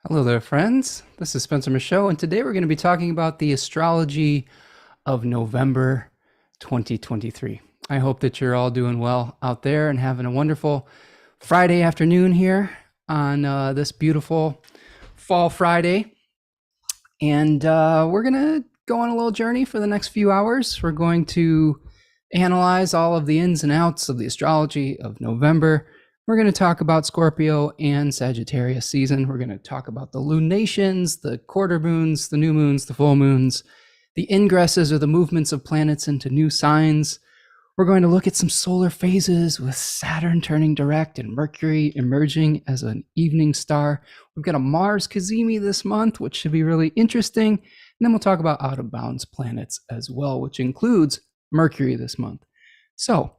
Hello there, friends. This is Spencer Michaud, and today we're going to be talking about the astrology of November 2023. I hope that you're all doing well out there and having a wonderful Friday afternoon here on this beautiful fall Friday. And we're going to go on a little journey for the next few hours. We're going to analyze all of the ins and outs of the astrology of November. We're going to talk about Scorpio and Sagittarius season. We're going to talk about the lunations, the quarter moons, the new moons, the full moons, the ingresses or the movements of planets into new signs. We're going to look at some solar phases with Saturn turning direct and Mercury emerging as an evening star. We've got a Mars kazimi this month, which should be really interesting. And then we'll talk about out of bounds planets as well, which includes Mercury this month. So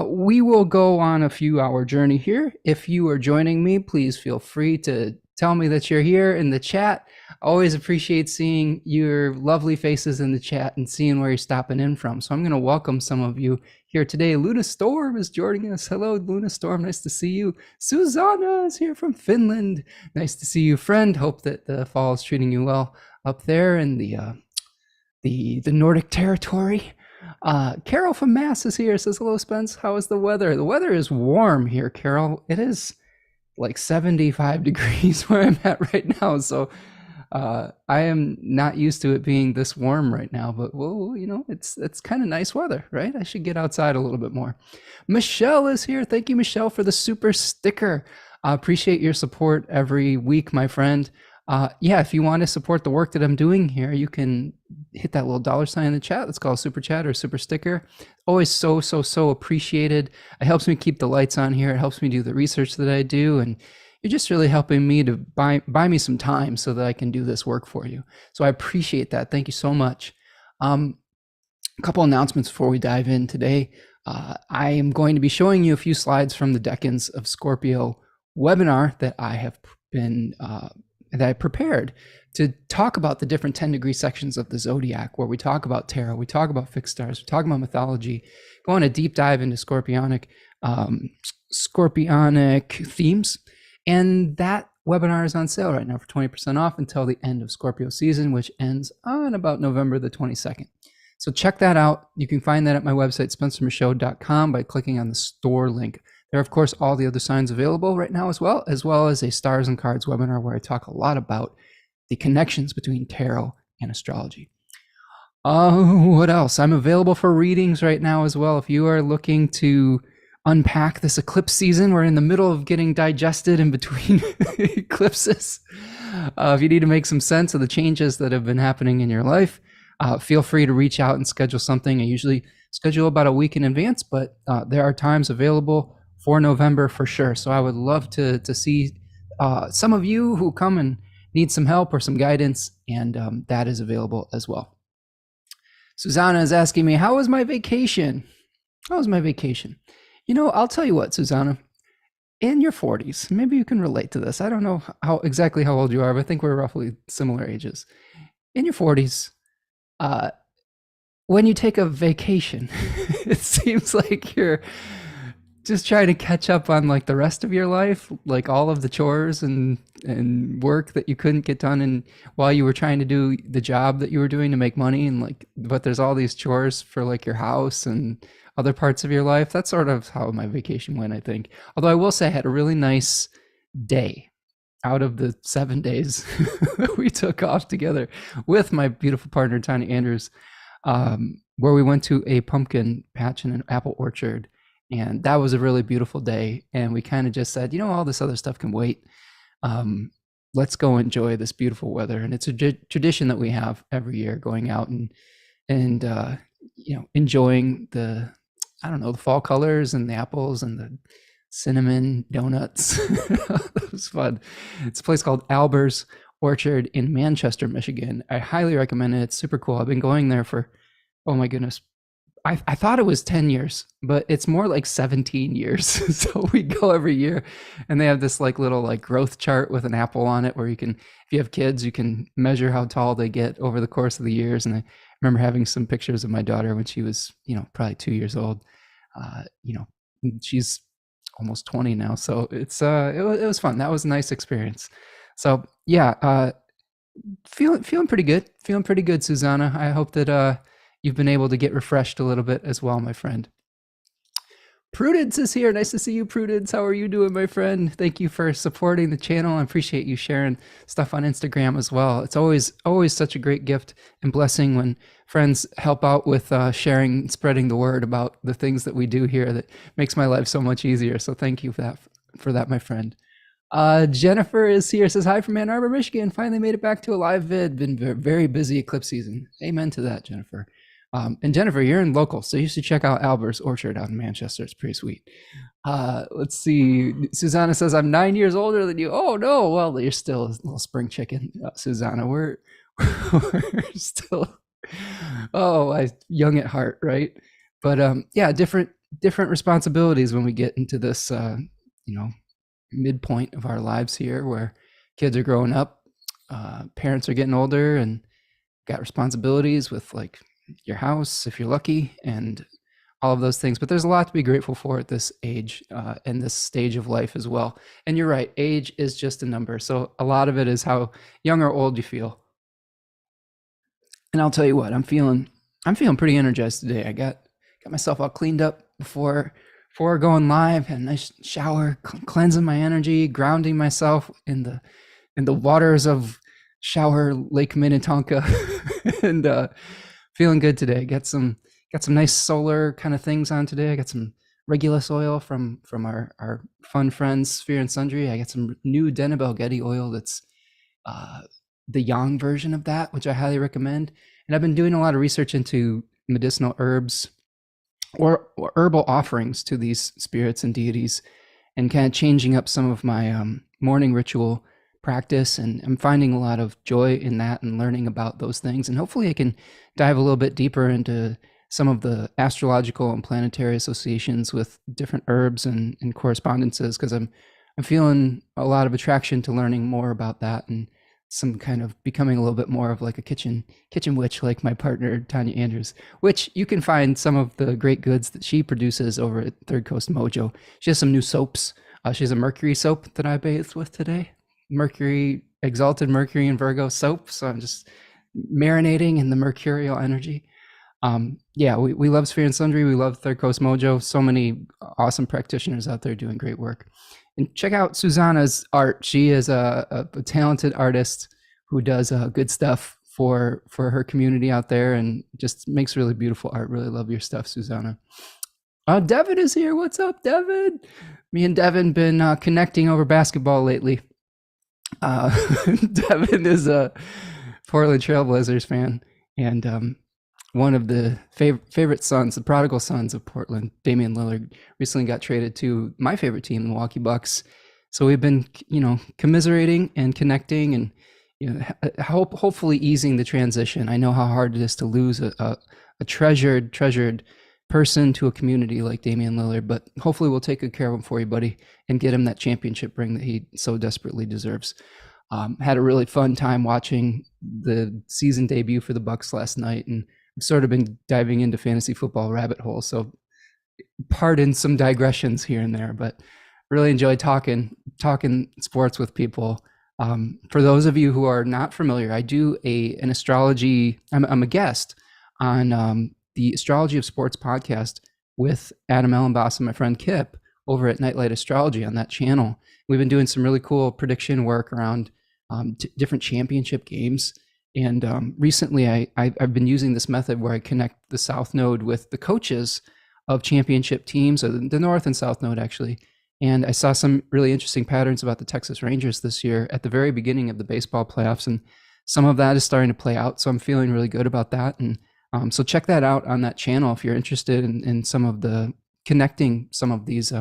we will go on a few hour journey here. If you are joining me, please feel free to tell me that you're here in the chat. I always appreciate seeing your lovely faces in the chat and seeing where you're stopping in from. So I'm going to welcome some of you here today. Luna Storm is joining us. Hello, Luna Storm. Nice to see you. Susanna is here from Finland. Nice to see you, friend. Hope that the fall is treating you well up there in the Nordic territory. Carol from Mass is here. Says, hello, Spence. How is the weather? The weather is warm here, Carol. It is like 75 degrees where I'm at right now. So I am not used to it being this warm right now, but well, it's kind of nice weather, right? I should get outside a little bit more. Michelle is here. Thank you, Michelle, for the super sticker. Appreciate your support every week, my friend. If you want to support the work that I'm doing here, you can hit that little $sign in the chat. That's called super chat or super sticker. Always so appreciated. It helps me keep the lights on here. It helps me do the research that I do. And you're just really helping me to buy me some time so that I can do this work for you. So I appreciate that. Thank you so much. A couple announcements before we dive in today. I am going to be showing you a few slides from the Decans of Scorpio webinar that I have been that I prepared to talk about the different 10-degree sections of the zodiac, where we talk about tarot, we talk about fixed stars, we talk about mythology, go on a deep dive into scorpionic themes. And that webinar is on sale right now for 20% off until the end of Scorpio season, which ends on about November the 22nd. So check that out. You can find that at my website, spencermichaud.com, by clicking on the store link. There are, of course, all the other signs available right now as well as a Stars and Cards webinar where I talk a lot about the connections between tarot and astrology. What else? I'm available for readings right now as well. If you are looking to unpack this eclipse season, we're in the middle of getting digested in between eclipses. If you need to make some sense of the changes that have been happening in your life, feel free to reach out and schedule something. I usually schedule about a week in advance, but there are times available for November for sure. So I would love to see some of you who come and need some help or some guidance, and that is available as well. Susanna is asking me, how was my vacation? How was my vacation? I'll tell you what, Susanna, in your 40s, maybe you can relate to this. I don't know exactly how old you are, but I think we're roughly similar ages. In your 40s, when you take a vacation, it seems like you're just trying to catch up on like the rest of your life, like all of the chores and work that you couldn't get done and while you were trying to do the job that you were doing to make money, and but there's all these chores for like your house and other parts of your life. That's sort of how my vacation went, I think. Although I will say I had a really nice day out of the 7 days that we took off together with my beautiful partner, Tanya Andrews, where we went to a pumpkin patch and an apple orchard. And that was a really beautiful day. And we kind of just said, all this other stuff can wait. Let's go enjoy this beautiful weather. And it's a tradition that we have every year, going out and enjoying the fall colors and the apples and the cinnamon donuts. It was fun. It's a place called Alber's Orchard in Manchester, Michigan. I highly recommend it. It's super cool. I've been going there for, oh my goodness, I thought it was 10 years, but it's more like 17 years. So we go every year, and they have this little growth chart with an apple on it where you can, if you have kids, you can measure how tall they get over the course of the years. And I remember having some pictures of my daughter when she was, probably 2 years old. She's almost 20 now. So it was fun. That was a nice experience. So yeah, feeling pretty good. Feeling pretty good, Susanna. I hope that you've been able to get refreshed a little bit as well, my friend. Prudence is here. Nice to see you, Prudence. How are you doing, my friend? Thank you for supporting the channel. I appreciate you sharing stuff on Instagram as well. It's always such a great gift and blessing when friends help out with sharing and spreading the word about the things that we do here. That makes my life so much easier. So thank you for that, my friend. Jennifer is here. Says hi from Ann Arbor, Michigan. Finally made it back to a live vid. Been very busy eclipse season. Amen to that, Jennifer. And Jennifer, you're in local, so you should check out Albert's Orchard out in Manchester. It's pretty sweet. Let's see. Susanna says, I'm 9 years older than you. Oh, no. Well, you're still a little spring chicken, Susanna. We're still, young at heart, right? But yeah, different responsibilities when we get into this, midpoint of our lives here where kids are growing up, parents are getting older, and got responsibilities with like your house if you're lucky and all of those things. But there's a lot to be grateful for at this age and this stage of life as well. And you're right, age is just a number. So a lot of it is how young or old you feel. And I'll tell you what, I'm feeling pretty energized today. I got myself all cleaned up before going live, had a nice shower, cleansing my energy, grounding myself in the waters of shower Lake Minnetonka and feeling good today. Got some nice solar kind of things on today. I got some Regulus oil from our fun friends Sphere and Sundry. I got some new Denibel Getty oil that's the yang version of that, which I highly recommend. And I've been doing a lot of research into medicinal herbs or herbal offerings to these spirits and deities, and kind of changing up some of my morning ritual practice. And I'm finding a lot of joy in that and learning about those things. And hopefully I can dive a little bit deeper into some of the astrological and planetary associations with different herbs and correspondences, because I'm feeling a lot of attraction to learning more about that and some kind of becoming a little bit more of like a kitchen witch, like my partner Tanya Andrews, which you can find some of the great goods that she produces over at Third Coast Mojo. She has some new soaps. She has a Mercury soap that I bathed with today. Mercury, Exalted Mercury and Virgo soap. So I'm just marinating in the mercurial energy. Yeah, we love Sphere and Sundry. We love Third Coast Mojo. So many awesome practitioners out there doing great work. And check out Susanna's art. She is a talented artist who does good stuff for her community out there and just makes really beautiful art. Really love your stuff, Susanna. Devin is here. What's up, Devin? Me and Devin been connecting over basketball lately. Devin is a Portland Trailblazers fan, and one of the favorite sons, the prodigal sons of Portland, Damian Lillard, recently got traded to my favorite team, the Milwaukee Bucks. So we've been, commiserating and connecting and, hopefully easing the transition. I know how hard it is to lose a treasured person to a community like Damian Lillard, but hopefully we'll take good care of him for you, buddy, and get him that championship ring that he so desperately deserves. Had a really fun time watching the season debut for the Bucks last night, and I've sort of been diving into fantasy football rabbit hole, so pardon some digressions here and there, but really enjoy talking sports with people. For those of you who are not familiar, I do an astrology. I'm a guest on the Astrology of Sports podcast with Adam Ellenboss and my friend Kip over at Nightlight Astrology on that channel. We've been doing some really cool prediction work around different championship games. And recently I've been using this method where I connect the South Node with the coaches of championship teams, or the North and South Node actually. And I saw some really interesting patterns about the Texas Rangers this year at the very beginning of the baseball playoffs. And some of that is starting to play out. So I'm feeling really good about that. And so check that out on that channel if you're interested in some of the connecting some of these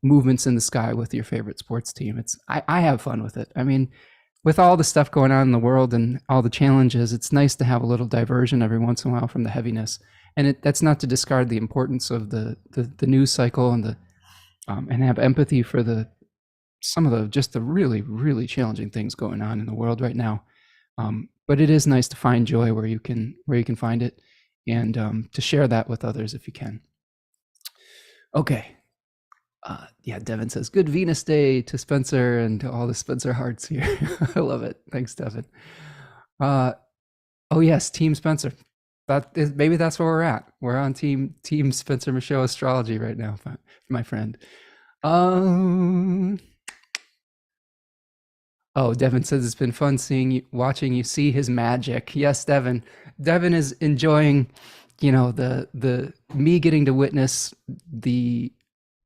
movements in the sky with your favorite sports team. I have fun with it. I mean, with all the stuff going on in the world and all the challenges, it's nice to have a little diversion every once in a while from the heaviness. And that's not to discard the importance of the news cycle and and have empathy for some of the really, really challenging things going on in the world right now. But it is nice to find joy where you can find it, and to share that with others if you can. Okay. Yeah, Devin says, good Venus day to Spencer and to all the Spencer hearts here. I love it. Thanks, Devin. Uh, oh, yes, Team Spencer. Maybe that's where we're at. We're on Team Spencer Michaud astrology right now, my friend. Um, oh, Devin says it's been fun watching you see his magic. Yes, Devin. Devin is enjoying, the me getting to witness the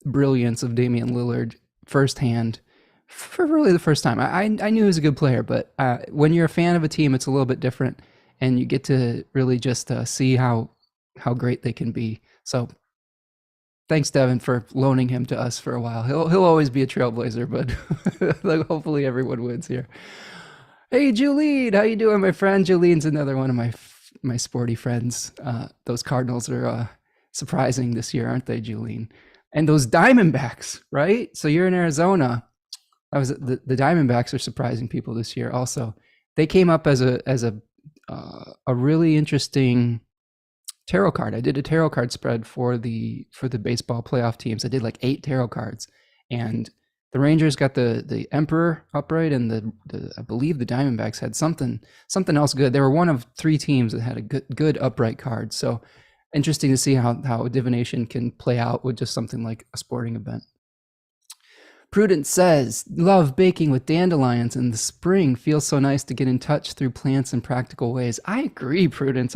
brilliance of Damian Lillard firsthand for really the first time. I knew he was a good player, but when you're a fan of a team, it's a little bit different, and you get to really just see how great they can be. So thanks, Devin, for loaning him to us for a while. He'll always be a trailblazer, but like, hopefully everyone wins here. Hey, Julene, how you doing, my friend? Julene's another one of my sporty friends. Those Cardinals are surprising this year, aren't they, Julene? And those Diamondbacks, right? So you're in Arizona. The Diamondbacks are surprising people this year. Also, they came up as a really interesting tarot card. I did a tarot card spread for the baseball playoff teams. I did like 8 tarot cards, and the Rangers got the Emperor upright, and I believe the Diamondbacks had something else good. They were one of 3 teams that had a good upright card. So interesting to see how divination can play out with just something like a sporting event. Prudence says, love baking with dandelions in the spring. Feels so nice to get in touch through plants in practical ways. I agree, Prudence.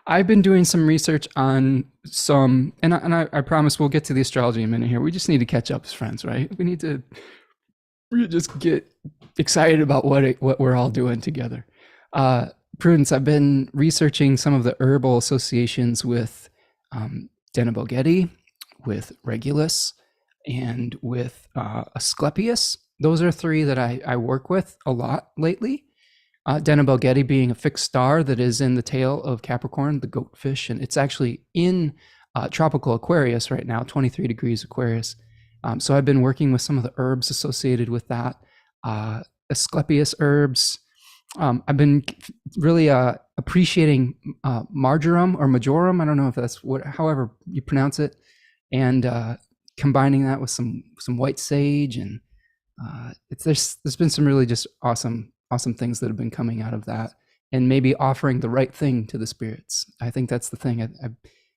I've been doing some research on some, and I promise we'll get to the astrology in a minute here. We just need to catch up as friends, right? We need to just get excited about what we're all doing together. Prudence, I've been researching some of the herbal associations with Denebogeti, with Regulus, and with Asclepius. Those are 3 that I work with a lot lately. Denebogeti being a fixed star that is in the tail of Capricorn, the goatfish, and it's actually in tropical Aquarius right now, 23 degrees Aquarius. So I've been working with some of the herbs associated with that, Asclepius herbs. I've been really appreciating marjoram or majoram. I don't know if that's however you pronounce it, and combining that with some white sage, and there's been some really just awesome things that have been coming out of that, and maybe offering the right thing to the spirits. I think that's the thing.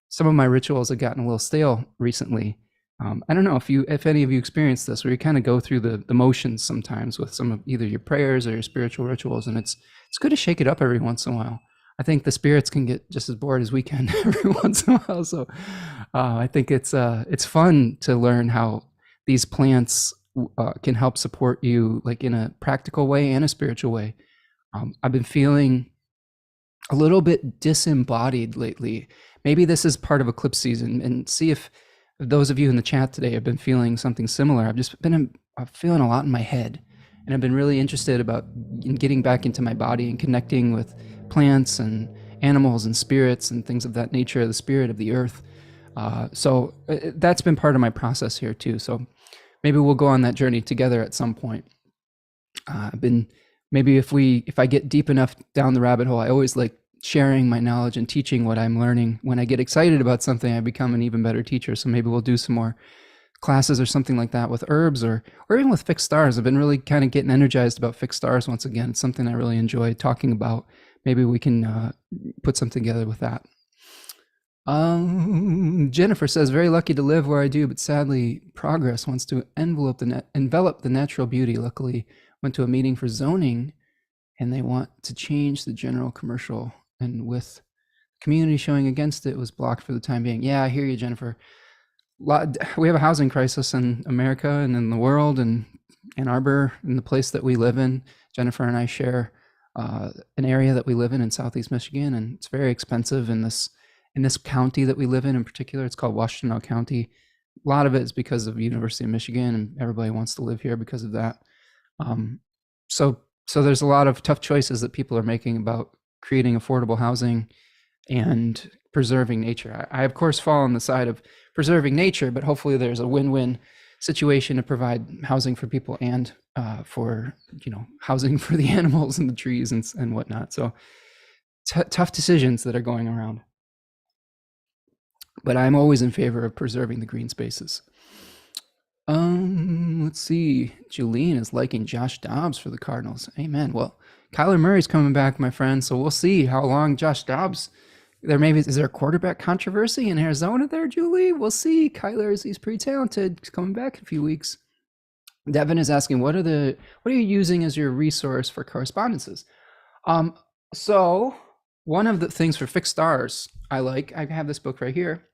Some of my rituals have gotten a little stale recently. I don't know if any of you experienced this, where you kind of go through the motions sometimes with some of either your prayers or your spiritual rituals, and it's good to shake it up every once in a while. I think the spirits can get just as bored as we can every once in a while. So I think it's fun to learn how these plants can help support you, like in a practical way and a spiritual way. I've been feeling a little bit disembodied lately. Maybe this is part of eclipse season, and see if those of you in the chat today have been feeling something similar. I've just been feeling a lot in my head, and I've been really interested about getting back into my body and connecting with plants and animals and spirits and things of that nature, the spirit of the earth. So that's been part of my process here too. So maybe we'll go on that journey together at some point. Maybe if I get deep enough down the rabbit hole, I always like sharing my knowledge and teaching what I'm learning. When I get excited about something, I become an even better teacher. So maybe we'll do some more classes or something like that with herbs, or even with fixed stars. I've been really kind of getting energized about fixed stars once again. It's something I really enjoy talking about. Maybe we can put something together with that. Jennifer says, very lucky to live where I do, but sadly progress wants to envelop the natural beauty. Luckily went to a meeting for zoning, and they want to change the general commercial, and with community showing against it, was blocked for the time being. Yeah, I hear you, Jennifer. We have a housing crisis in America and in the world, and Ann Arbor, in the place that we live in. Jennifer and I share an area that we live in Southeast Michigan, and it's very expensive in this county that we live in particular. It's called Washtenaw County. A lot of it is because of University of Michigan, and everybody wants to live here because of that. So there's a lot of tough choices that people are making about creating affordable housing and preserving nature. I of course fall on the side of preserving nature, but hopefully there's a win-win situation to provide housing for people and for housing for the animals and the trees and whatnot. So tough decisions that are going around. But I'm always in favor of preserving the green spaces. Let's see. Julene is liking Josh Dobbs for the Cardinals. Amen. Well, Kyler Murray's coming back, my friend. So we'll see how long Josh Dobbs. Is there a quarterback controversy in Arizona there, Julie? We'll see. Kyler he's pretty talented. He's coming back in a few weeks. Devin is asking, what are you using as your resource for correspondences? So one of the things for fixed stars I have this book right here,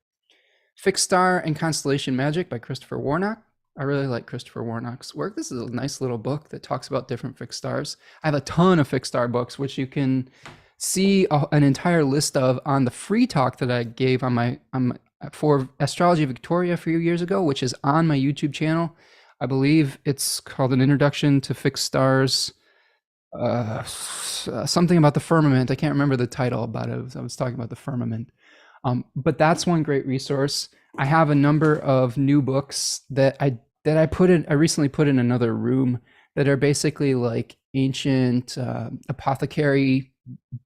Fixed Star and Constellation Magic by Christopher Warnock. I really like Christopher Warnock's work. This is a nice little book that talks about different fixed stars. I have a ton of fixed star books, which you can see an entire list of on the free talk that I gave for Astrology of Victoria a few years ago, which is on my YouTube channel. I believe it's called An Introduction to Fixed Stars, something about the firmament. I can't remember the title about it. I was talking about the firmament. But that's one great resource. I have a number of new books that I recently put in another room that are basically like ancient apothecary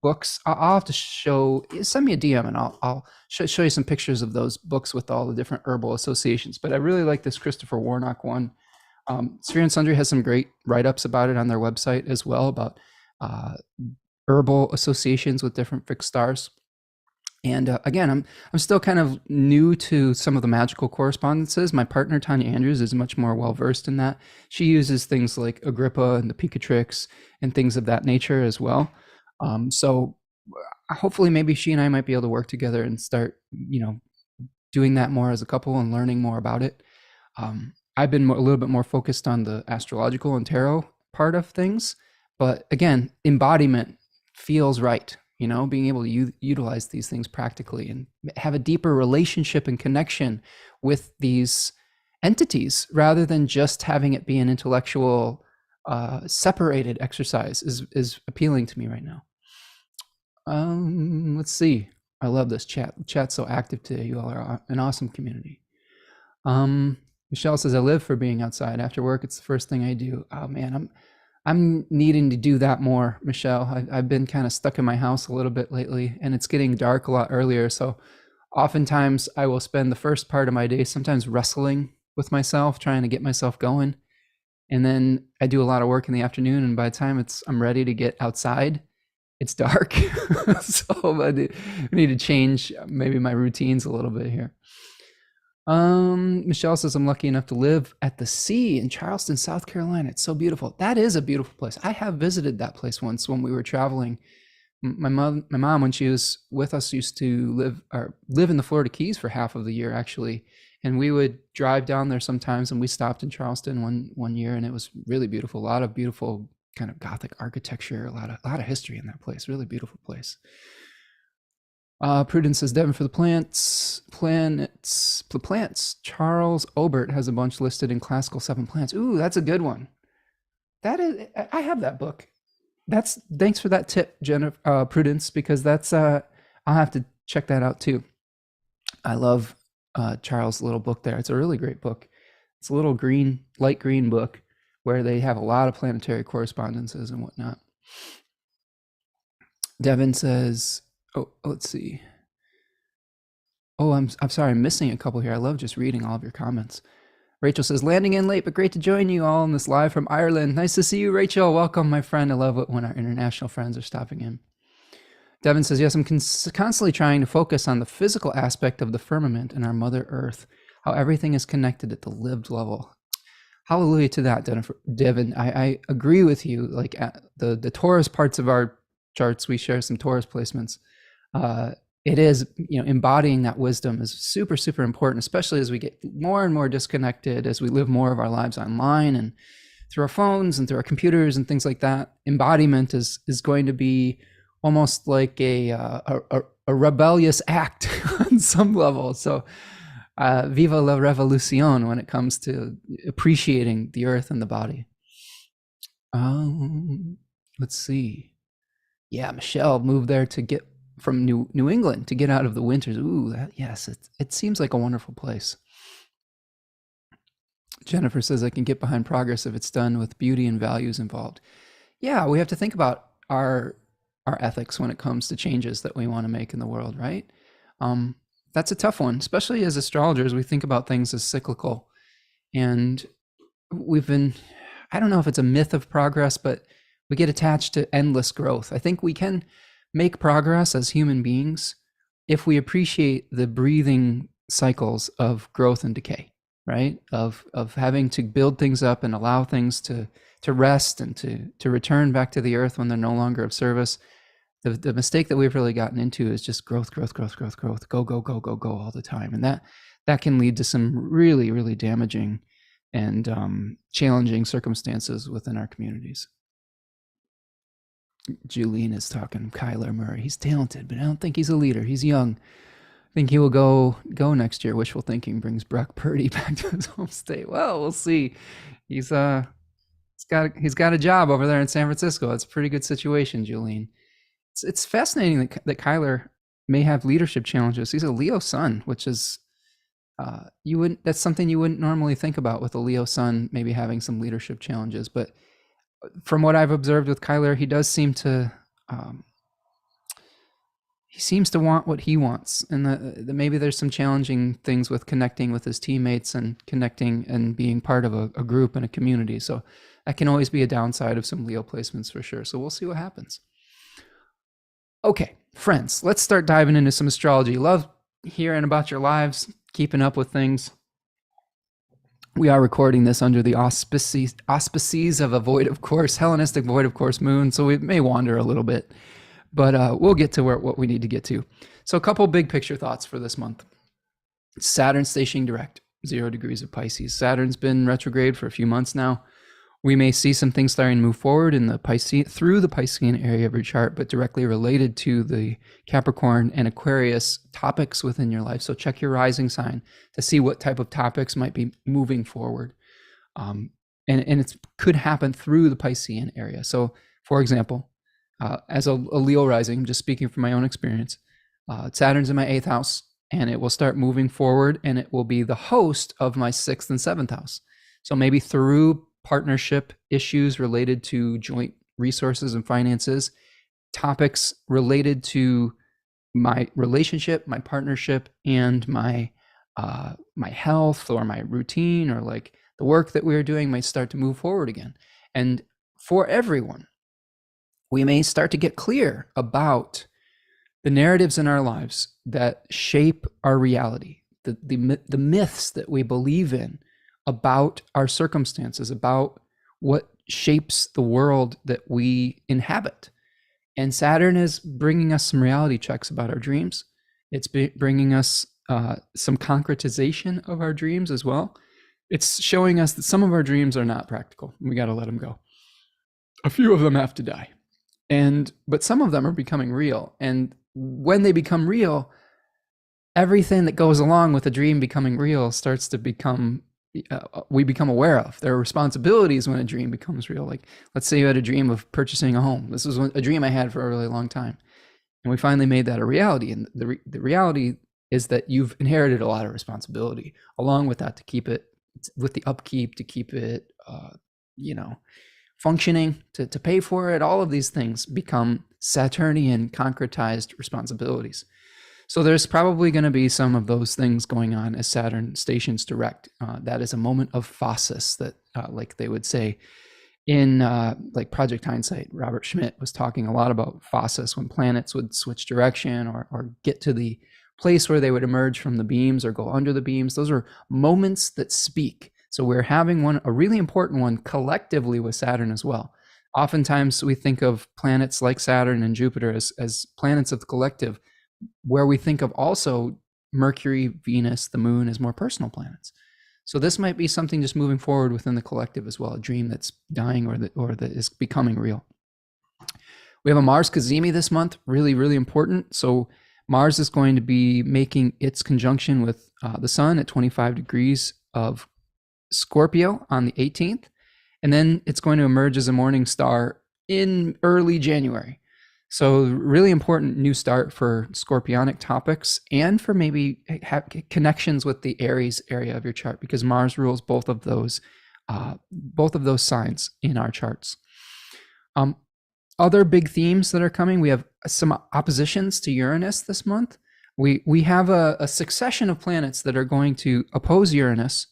books. I'll have to send me a DM and I'll show you some pictures of those books with all the different herbal associations. But I really like this Christopher Warnock one. Sphere and Sundry has some great write-ups about it on their website as well, about herbal associations with different fixed stars. And again, I'm still kind of new to some of the magical correspondences. My partner, Tanya Andrews, is much more well-versed in that. She uses things like Agrippa and the Picatrix and things of that nature as well. So hopefully maybe she and I might be able to work together and start, doing that more as a couple and learning more about it. I've been a little bit more focused on the astrological and tarot part of things. But again, embodiment feels right. Being able to utilize these things practically and have a deeper relationship and connection with these entities rather than just having it be an intellectual, separated exercise is appealing to me right now. Let's see. I love this chat. The chat's so active today. You all are an awesome community. Michelle says, I live for being outside. After work, it's the first thing I do. Oh man, I'm needing to do that more, Michelle. I've been kind of stuck in my house a little bit lately, and it's getting dark a lot earlier. So oftentimes I will spend the first part of my day sometimes wrestling with myself, trying to get myself going. And then I do a lot of work in the afternoon, and by the time I'm ready to get outside, it's dark. So I need to change maybe my routines a little bit here. Michelle says, I'm lucky enough to live at the sea in Charleston, South Carolina. It's so beautiful. That is a beautiful place. I have visited that place once when we were traveling. My mom, when she was with us, used to live in the Florida Keys for half of the year, actually. And we would drive down there sometimes, and we stopped in Charleston one year, and it was really beautiful. A lot of beautiful kind of Gothic architecture, a lot of history in that place. Really beautiful place. Prudence says, Devin, for the plants. Charles Obert has a bunch listed in Classical 7 Plants. Ooh, that's a good one. I have that book. Thanks for that tip, Prudence, because I'll have to check that out too. I love Charles' little book there. It's a really great book. It's a little light green book where they have a lot of planetary correspondences and whatnot. Devin says, let's see. Oh, I'm sorry, I'm missing a couple here. I love just reading all of your comments. Rachel says, landing in late, but great to join you all on this live from Ireland. Nice to see you, Rachel. Welcome, my friend. I love it when our international friends are stopping in. Devin says, yes, I'm constantly trying to focus on the physical aspect of the firmament and our Mother Earth, how everything is connected at the lived level. Hallelujah to that, Devin. I agree with you. Like the Taurus parts of our charts, we share some Taurus placements. It is, embodying that wisdom is super, super important, especially as we get more and more disconnected, as we live more of our lives online and through our phones and through our computers and things like that. Embodiment is going to be almost like a rebellious act on some level. So viva la revolution when it comes to appreciating the earth and the body. Let's see. Yeah, Michelle moved there to get from New England to get out of the winters. Ooh, yes, it seems like a wonderful place. Jennifer says, I can get behind progress if it's done with beauty and values involved. Yeah, we have to think about our ethics when it comes to changes that we want to make in the world, right? That's a tough one, especially as astrologers. We think about things as cyclical, and we've been, I don't know if it's a myth of progress, but we get attached to endless growth. I think we can make progress as human beings if we appreciate the breathing cycles of growth and decay, right? Of having to build things up and allow things to rest and to return back to the earth when they're no longer of service. The mistake that we've really gotten into is just growth, go all the time. And that can lead to some really, really damaging and challenging circumstances within our communities. Julene is talking Kyler Murray. He's talented, but I don't think he's a leader. He's young. I think he will go next year. Wishful thinking brings Brock Purdy back to his home state. Well, we'll see. He's got a job over there in San Francisco. It's a pretty good situation, Julene. It's fascinating that Kyler may have leadership challenges. He's a Leo sun, which is that's something you wouldn't normally think about with a Leo sun, maybe having some leadership challenges. But from what I've observed with Kyler, he does seem to want what he wants, and maybe there's some challenging things with connecting with his teammates and connecting and being part of a group and a community. So that can always be a downside of some Leo placements for sure. So we'll see what happens. Okay, friends, let's start diving into some astrology. Love hearing about your lives, keeping up with things. We are recording this under the auspices of a void of course, Hellenistic void of course moon, so we may wander a little bit, but we'll get to what we need to get to. So a couple big picture thoughts for this month. Saturn stationing direct, 0 degrees of Pisces. Saturn's been retrograde for a few months now. We may see some things starting to move forward in the through the Piscean area of your chart, but directly related to the Capricorn and Aquarius topics within your life. So check your rising sign to see what type of topics might be moving forward. And it could happen through the Piscean area. So for example, as a Leo rising, just speaking from my own experience, Saturn's in my 8th house, and it will start moving forward, and it will be the host of my 6th and 7th house. So maybe through partnership issues related to joint resources and finances, topics related to my relationship, my partnership, and my health or my routine, or like the work that we are doing might start to move forward again. And for everyone, we may start to get clear about the narratives in our lives that shape our reality, the myths that we believe in about our circumstances, about what shapes the world that we inhabit. And Saturn is bringing us some reality checks about our dreams. It's bringing us some concretization of our dreams as well. It's showing us that some of our dreams are not practical. We got to let them go. A few of them have to die. But some of them are becoming real. And when they become real, everything that goes along with a dream becoming real starts to become we become aware of. There are responsibilities when a dream becomes real. Like, let's say you had a dream of purchasing a home. This was a dream I had for a really long time, and we finally made that a reality. And the reality is that you've inherited a lot of responsibility along with that, to keep it with the upkeep, to keep it functioning, to pay for it. All of these things become Saturnian concretized responsibilities. So there's probably going to be some of those things going on as Saturn stations direct. That is a moment of phasis, that like they would say in like Project Hindsight. Robert Schmidt was talking a lot about phasis, when planets would switch direction or get to the place where they would emerge from the beams or go under the beams. Those are moments that speak. So we're having a really important one collectively with Saturn as well. Oftentimes we think of planets like Saturn and Jupiter as planets of the collective, where we think of also Mercury, Venus, the moon as more personal planets. So this might be something just moving forward within the collective as well, a dream that's dying or that is becoming real. We have a Mars kazimi this month, really, really important. So Mars is going to be making its conjunction with the sun at 25 degrees of Scorpio on the 18th. And then it's going to emerge as a morning star in early January. So really important new start for scorpionic topics, and for maybe have connections with the Aries area of your chart, because Mars rules both of those signs in our charts. Other big themes that are coming, we have some oppositions to Uranus this month. We have a succession of planets that are going to oppose Uranus,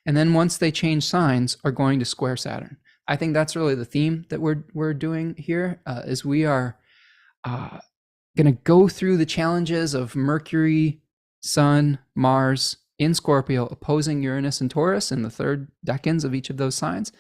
and then once they change signs, are going to square Saturn. I think that's really the theme that we're doing here, is we are going to go through the challenges of Mercury, Sun, Mars in Scorpio opposing Uranus and Taurus in the third decans of each of those signs.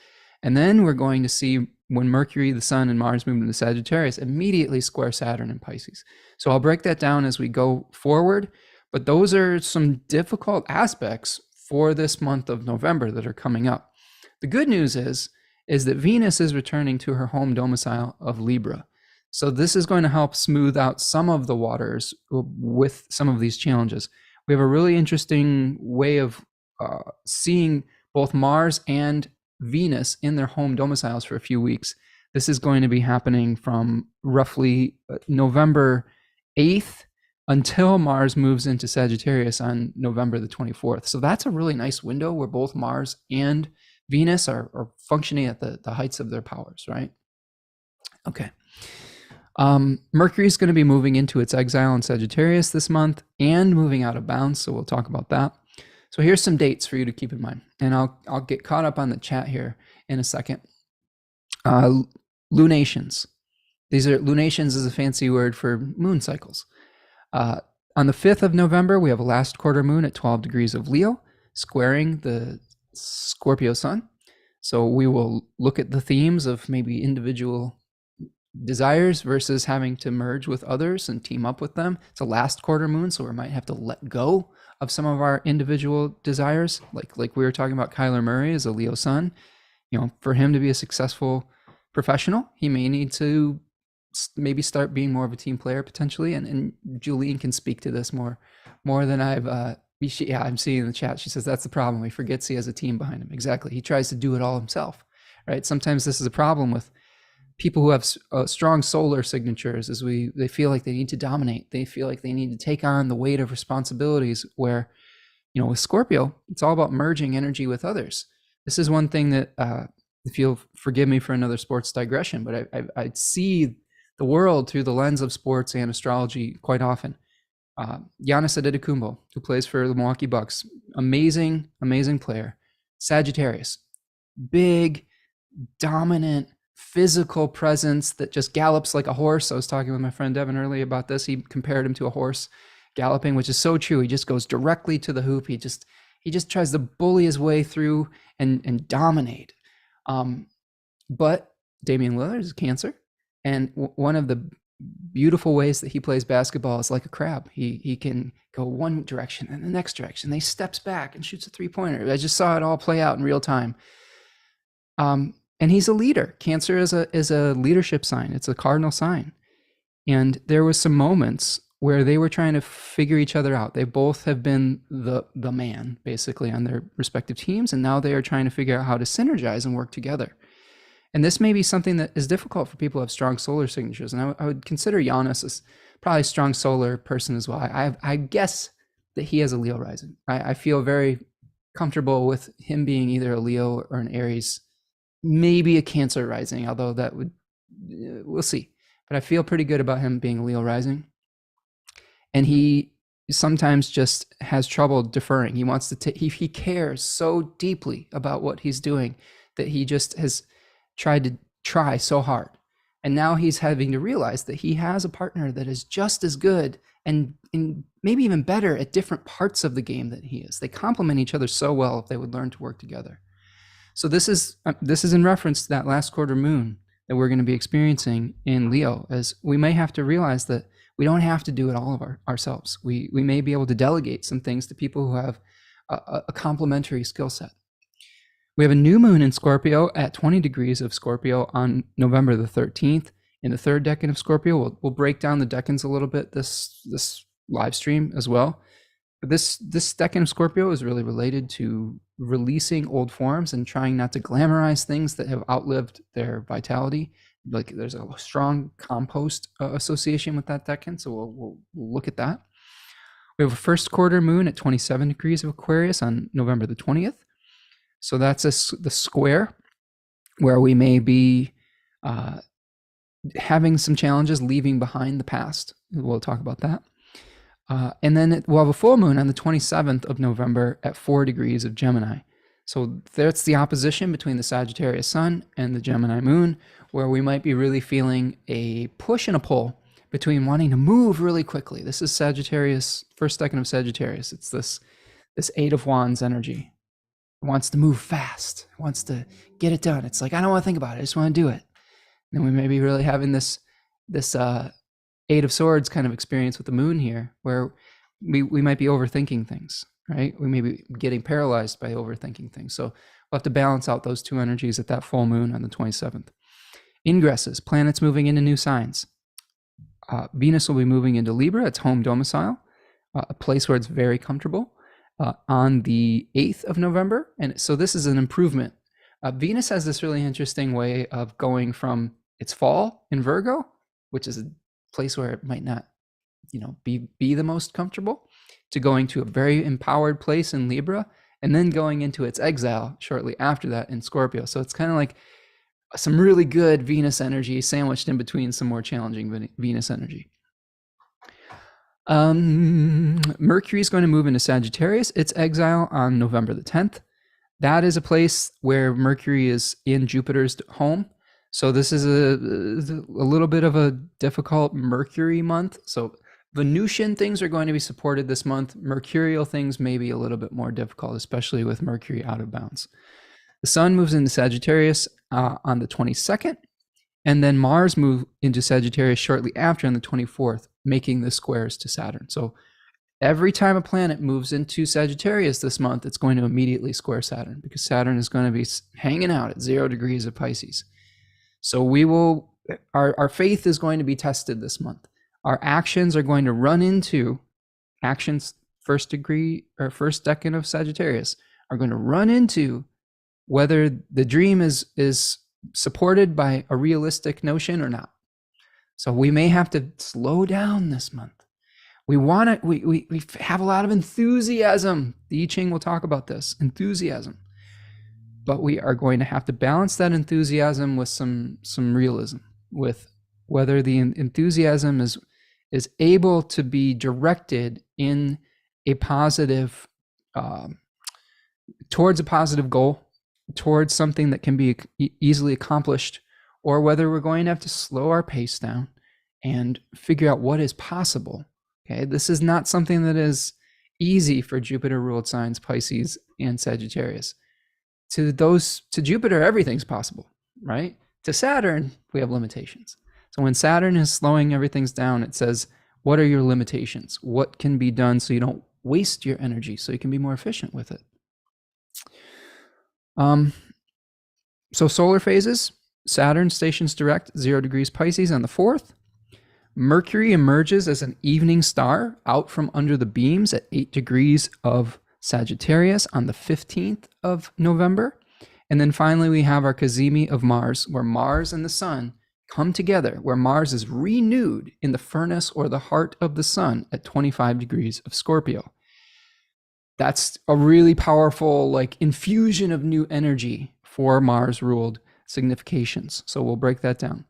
And then we're going to see when Mercury, the Sun, and Mars move into Sagittarius, immediately square Saturn in Pisces. So I'll break that down as we go forward. But those are some difficult aspects for this month of November that are coming up. The good news is that Venus is returning to her home domicile of Libra. So this is going to help smooth out some of the waters with some of these challenges. We have a really interesting way of seeing both Mars and Venus in their home domiciles for a few weeks. This is going to be happening from roughly November 8th until Mars moves into Sagittarius on November the 24th. So that's a really nice window where both Mars and Venus are functioning at the heights of their powers, right? Okay. Mercury is going to be moving into its exile in Sagittarius this month and moving out of bounds, so we'll talk about that. So here's some dates for you to keep in mind, and I'll get caught up on the chat here in a second. Lunations. Lunations is a fancy word for moon cycles. On the 5th of November, we have a last quarter moon at 12 degrees of Leo, squaring the Scorpio sun. So we will look at the themes of maybe individual desires versus having to merge with others and team up with them. It's a last quarter moon, so we might have to let go of some of our individual desires. Like we were talking about Kyler Murray as a Leo sun. You know, for him to be a successful professional, he may need to maybe start being more of a team player potentially. And Julian can speak to this more than I'm seeing in the chat. She says that's the problem. He forgets he has a team behind him. Exactly. He tries to do it all himself, right? Sometimes this is a problem with people who have strong solar signatures, is they feel like they need to dominate. They feel like they need to take on the weight of responsibilities, where, you know, with Scorpio, it's all about merging energy with others. This is one thing that, if you'll forgive me for another sports digression, but I see the world through the lens of sports and astrology quite often. Giannis Antetokounmpo, who plays for the Milwaukee Bucks, amazing player. Sagittarius, big, dominant, physical presence that just gallops like a horse. I was talking with my friend Devin earlier about this. He compared him to a horse galloping, which is so true. He just goes directly to the hoop. He just tries to bully his way through and dominate. But Damian Lillard is Cancer, and one of the beautiful ways that he plays basketball is like a crab. He can go one direction and the next direction. Then he steps back and shoots a three-pointer. I just saw it all play out in real time. And he's a leader. Cancer is a leadership sign. It's a cardinal sign. And there was some moments where they were trying to figure each other out. They both have been the man, basically, on their respective teams, and now they are trying to figure out how to synergize and work together. And this may be something that is difficult for people who have strong solar signatures. And I would consider Giannis as probably a strong solar person as well. I guess that he has a Leo rising. I feel very comfortable with him being either a Leo or an Aries, maybe a Cancer rising, although that would, we'll see. But I feel pretty good about him being a Leo rising. And he sometimes just has trouble deferring. He wants to he cares so deeply about what he's doing that he just has tried to try so hard. And now he's having to realize that he has a partner that is just as good and maybe even better at different parts of the game that he is. They complement each other so well if they would learn to work together. So this is in reference to that last quarter moon that we're going to be experiencing in Leo, as we may have to realize that we don't have to do it all of ourselves. We may be able to delegate some things to people who have a complementary skill set. We have a new moon in Scorpio at 20 degrees of Scorpio on November the 13th in the third decan of Scorpio. We'll break down the decans a little bit this live stream as well. But this decan of Scorpio is really related to releasing old forms and trying not to glamorize things that have outlived their vitality. Like there's a strong compost association with that decan, so we'll look at that. We have a first quarter moon at 27 degrees of Aquarius on November the 20th. So that's the square where we may be having some challenges leaving behind the past. We'll talk about that. And then we'll have a full moon on the 27th of November at 4 degrees of Gemini. So that's the opposition between the Sagittarius sun and the Gemini moon, where we might be really feeling a push and a pull between wanting to move really quickly. This is Sagittarius, first decan of Sagittarius. It's this Eight of Wands energy. It wants to move fast. It wants to get it done. It's like, I don't want to think about it. I just want to do it. And we may be really having this Eight of Swords kind of experience with the moon here, where we might be overthinking things, right? We may be getting paralyzed by overthinking things. So we'll have to balance out those two energies at that full moon on the 27th. Ingresses, planets moving into new signs. Venus will be moving into Libra, its home domicile, a place where it's very comfortable, on the 8th of November. And so this is an improvement. Venus has this really interesting way of going from its fall in Virgo, which is a place where it might not, be the most comfortable, to going to a very empowered place in Libra, and then going into its exile shortly after that in Scorpio. So it's kind of like some really good Venus energy sandwiched in between some more challenging Venus energy. Mercury is going to move into Sagittarius, its exile on November the 10th. That is a place where Mercury is in Jupiter's home. So this is a little bit of a difficult Mercury month. So Venusian things are going to be supported this month. Mercurial things may be a little bit more difficult, especially with Mercury out of bounds. The sun moves into Sagittarius on the 22nd, and then Mars moves into Sagittarius shortly after on the 24th, making the squares to Saturn. So every time a planet moves into Sagittarius this month, it's going to immediately square Saturn, because Saturn is going to be hanging out at 0 degrees of Pisces. So our faith is going to be tested this month. Our actions are going to run into actions, first decan of Sagittarius, are going to run into whether the dream is supported by a realistic notion or not. So we may have to slow down this month. We have a lot of enthusiasm. The I-Ching will talk about this, enthusiasm. But we are going to have to balance that enthusiasm with some realism, with whether the enthusiasm is able to be directed in a positive, towards a positive goal, towards something that can be easily accomplished, or whether we're going to have to slow our pace down and figure out what is possible. Okay, this is not something that is easy for Jupiter ruled signs, Pisces and Sagittarius. To Jupiter, everything's possible, right? To Saturn, we have limitations. So when Saturn is slowing everything down, it says, what are your limitations? What can be done so you don't waste your energy, so you can be more efficient with it? So solar phases, Saturn stations direct 0 degrees Pisces on the 4th. Mercury emerges as an evening star out from under the beams at 8 degrees of Sagittarius on the 15th of November. And then finally, we have our kazimi of Mars, where Mars and the sun come together, where Mars is renewed in the furnace or the heart of the sun at 25 degrees of Scorpio. That's a really powerful infusion of new energy for Mars ruled significations. So we'll break that down.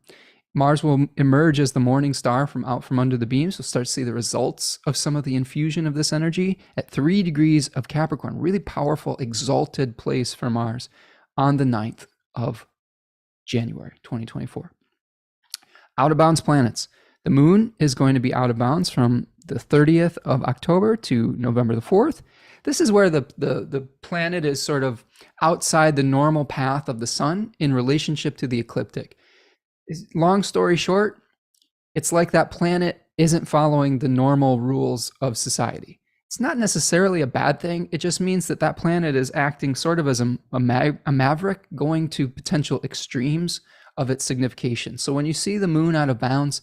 Mars will emerge as the morning star from out from under the beams. We'll start to see the results of some of the infusion of this energy at 3 degrees of Capricorn. Really powerful, exalted place for Mars on the 9th of January 2024. Out of bounds planets. The moon is going to be out of bounds from the 30th of October to November the 4th. This is where the planet is sort of outside the normal path of the sun in relationship to the ecliptic. Long story short, it's like that planet isn't following the normal rules of society. It's not necessarily a bad thing. It just means that planet is acting sort of as a maverick going to potential extremes of its signification. So when you see the moon out of bounds,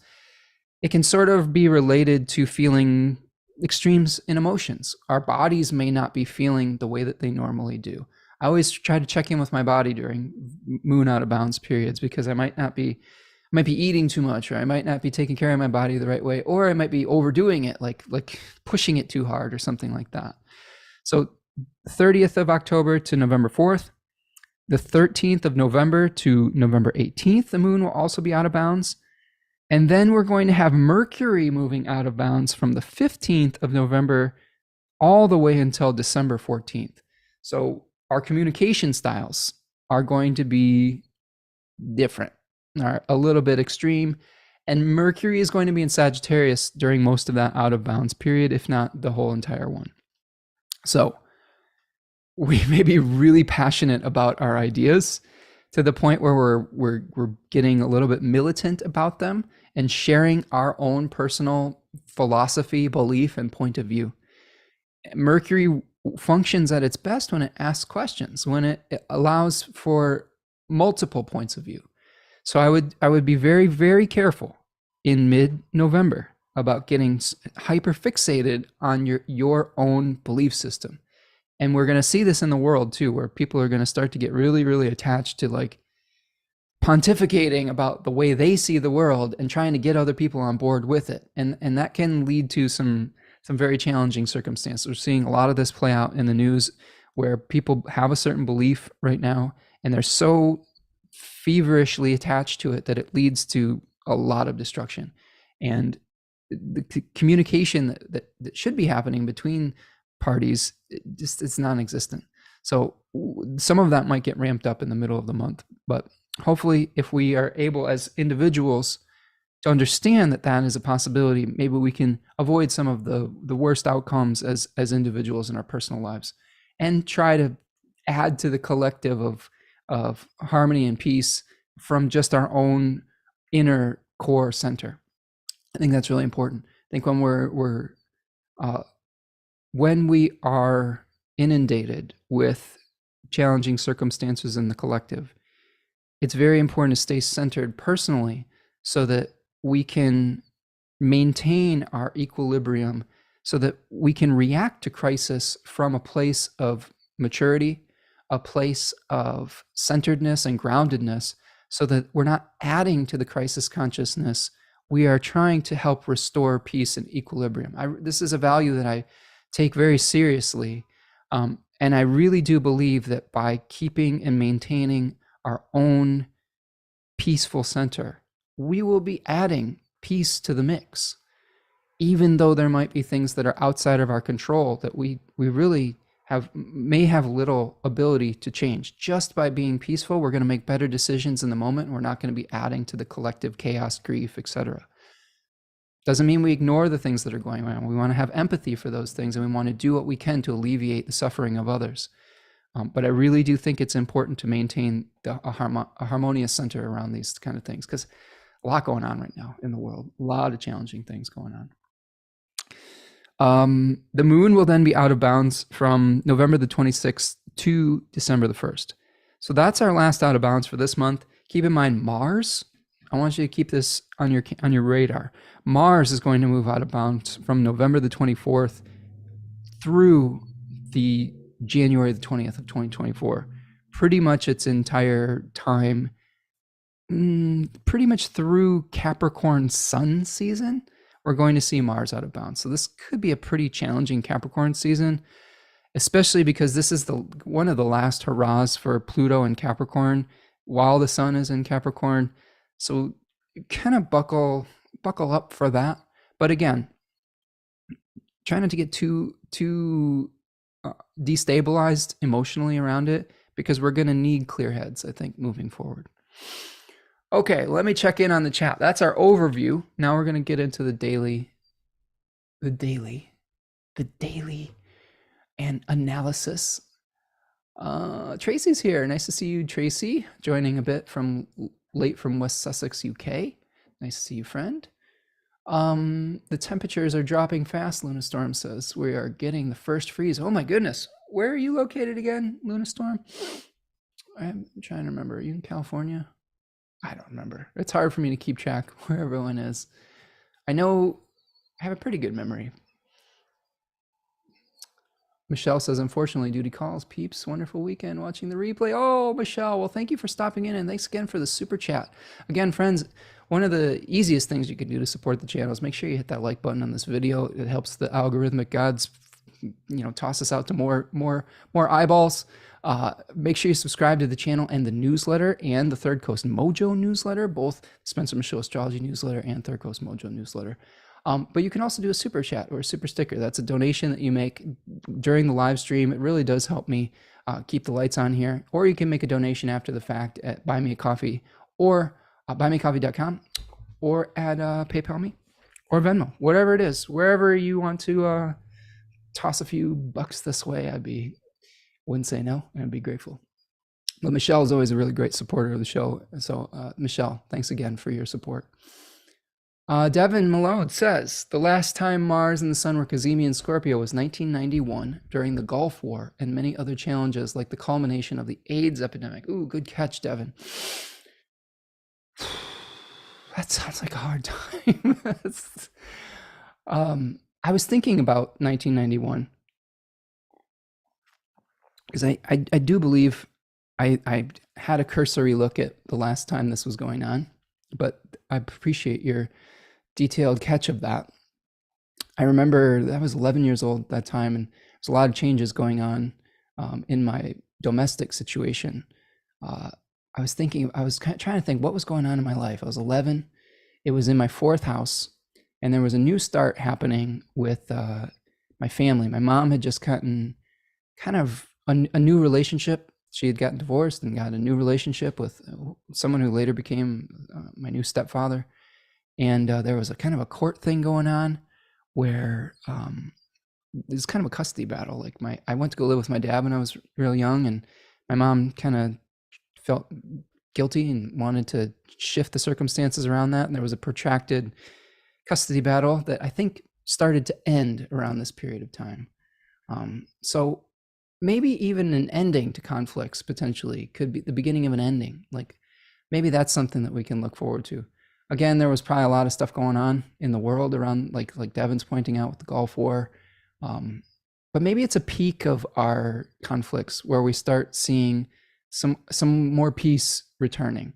it can sort of be related to feeling extremes in emotions. Our bodies may not be feeling the way that they normally do. I always try to check in with my body during moon out of bounds periods, because I might be eating too much, or I might not be taking care of my body the right way, or I might be overdoing it, like pushing it too hard or something like that. So 30th of October to November 4th, the 13th of November to November 18th, the moon will also be out of bounds. And then we're going to have Mercury moving out of bounds from the 15th of November all the way until December 14th. So our communication styles are going to be different, are a little bit extreme. And Mercury is going to be in Sagittarius during most of that out of bounds period, if not the whole entire one. So we may be really passionate about our ideas to the point where we're getting a little bit militant about them and sharing our own personal philosophy, belief, and point of view. Mercury functions at its best when it asks questions, when it allows for multiple points of view. So I would be very, very careful in mid-November about getting hyper fixated on your own belief system. And we're going to see this in the world too, where people are going to start to get really, really attached to like pontificating about the way they see the world and trying to get other people on board with it. And that can lead to some very challenging circumstances. We're seeing a lot of this play out in the news where people have a certain belief right now and they're so feverishly attached to it that it leads to a lot of destruction. And the communication that should be happening between parties, it's non-existent. So some of that might get ramped up in the middle of the month, but hopefully if we are able as individuals to understand that that is a possibility, maybe we can avoid some of the worst outcomes as individuals in our personal lives and try to add to the collective of harmony and peace from just our own inner core center. I think that's really important. I think when we are inundated with challenging circumstances in the collective, it's very important to stay centered personally so that we can maintain our equilibrium, so that we can react to crisis from a place of maturity, a place of centeredness and groundedness, so that we're not adding to the crisis consciousness. We are trying to help restore peace and equilibrium. This is a value that I take very seriously. And I really do believe that by keeping and maintaining our own peaceful center, we will be adding peace to the mix, even though there might be things that are outside of our control that we really may have little ability to change. Just by being peaceful, we're going to make better decisions in the moment. We're not going to be adding to the collective chaos, grief, etc. Doesn't mean we ignore the things that are going on. We want to have empathy for those things, and we want to do what we can to alleviate the suffering of others. But I really do think it's important to maintain a harmonious center around these kind of things, because a lot going on right now in the world, a lot of challenging things going on. The moon will then be out of bounds from November the 26th to December the 1st. So that's our last out of bounds for this month. Keep in mind Mars. I want you to keep this on your radar. Mars is going to move out of bounds from November the 24th through the January the 20th of 2024. Pretty much its entire time, pretty much through Capricorn sun season, we're going to see Mars out of bounds. So this could be a pretty challenging Capricorn season, especially because this is one of the last hurrahs for Pluto and Capricorn while the sun is in Capricorn. So kind of buckle up for that. But again, try not to get too destabilized emotionally around it, because we're going to need clear heads, I think, moving forward. Okay, let me check in on the chat. That's our overview. Now we're going to get into the daily and analysis. Tracy's here. Nice to see you, Tracy, joining a bit late from West Sussex, UK. Nice to see you, friend. The temperatures are dropping fast, Luna Storm says. We are getting the first freeze. Oh my goodness. Where are you located again, Luna Storm? I'm trying to remember. Are you in California? I don't remember. It's hard for me to keep track where everyone is. I know I have a pretty good memory. Michelle says, unfortunately, duty calls. Peeps, wonderful weekend watching the replay. Oh, Michelle, well, thank you for stopping in, and thanks again for the super chat. Again, friends, one of the easiest things you can do to support the channel is make sure you hit that like button on this video. It helps the algorithmic gods, toss us out to more eyeballs. Make sure you subscribe to the channel and the newsletter and the Third Coast Mojo newsletter, both Spencer Michaud Astrology newsletter and Third Coast Mojo newsletter. But you can also do a super chat or a super sticker. That's a donation that you make during the live stream. It really does help me keep the lights on here, or you can make a donation after the fact at Buy Me a Coffee or buymeacoffee.com, or at PayPal me or Venmo, whatever it is, wherever you want to toss a few bucks this way. Wouldn't say no. I'd be grateful. But Michelle is always a really great supporter of the show. So Michelle, thanks again for your support. Devin Malone says, the last time Mars and the Sun were kazimi in Scorpio was 1991 during the Gulf War and many other challenges like the culmination of the AIDS epidemic. Ooh, good catch, Devin. That sounds like a hard time. I was thinking about 1991 because I do believe I had a cursory look at the last time this was going on, but I appreciate your detailed catch of that. I remember that I was 11 years old at that time, and there's a lot of changes going on in my domestic situation. I was trying to think what was going on in my life. I was 11. It was in my fourth house, and there was a new start happening with my family. My mom had just gotten kind of a new relationship. She had gotten divorced and got a new relationship with someone who later became my new stepfather. And there was a kind of a court thing going on where there's kind of a custody battle. Like I went to go live with my dad when I was real young, and my mom kind of felt guilty and wanted to shift the circumstances around that. And there was a protracted custody battle that I think started to end around this period of time. So maybe even an ending to conflicts potentially could be the beginning of an ending. Like maybe that's something that we can look forward to. Again, there was probably a lot of stuff going on in the world around, like Devin's pointing out with the Gulf War. But maybe it's a peak of our conflicts where we start seeing some more peace returning.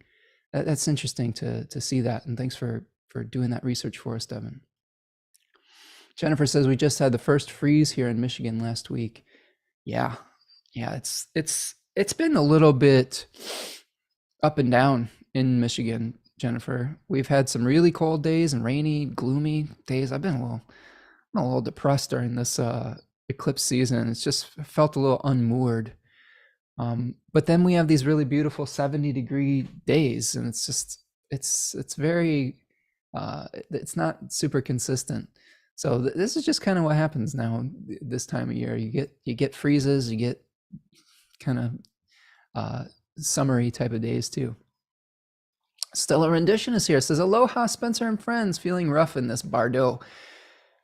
That's interesting to see that. And thanks for doing that research for us, Devin. Jennifer says, we just had the first freeze here in Michigan last week. Yeah, it's been a little bit up and down in Michigan, Jennifer. We've had some really cold days and rainy, gloomy days. I've been a little depressed during this eclipse season. It's just felt a little unmoored. But then we have these really beautiful 70-degree days, and it's very it's not super consistent. So this is just kind of what happens now this time of year. You get freezes, you get kind of summery type of days too. Stella Rendition is here. It says, aloha, Spencer and friends. Feeling rough in this Bardo.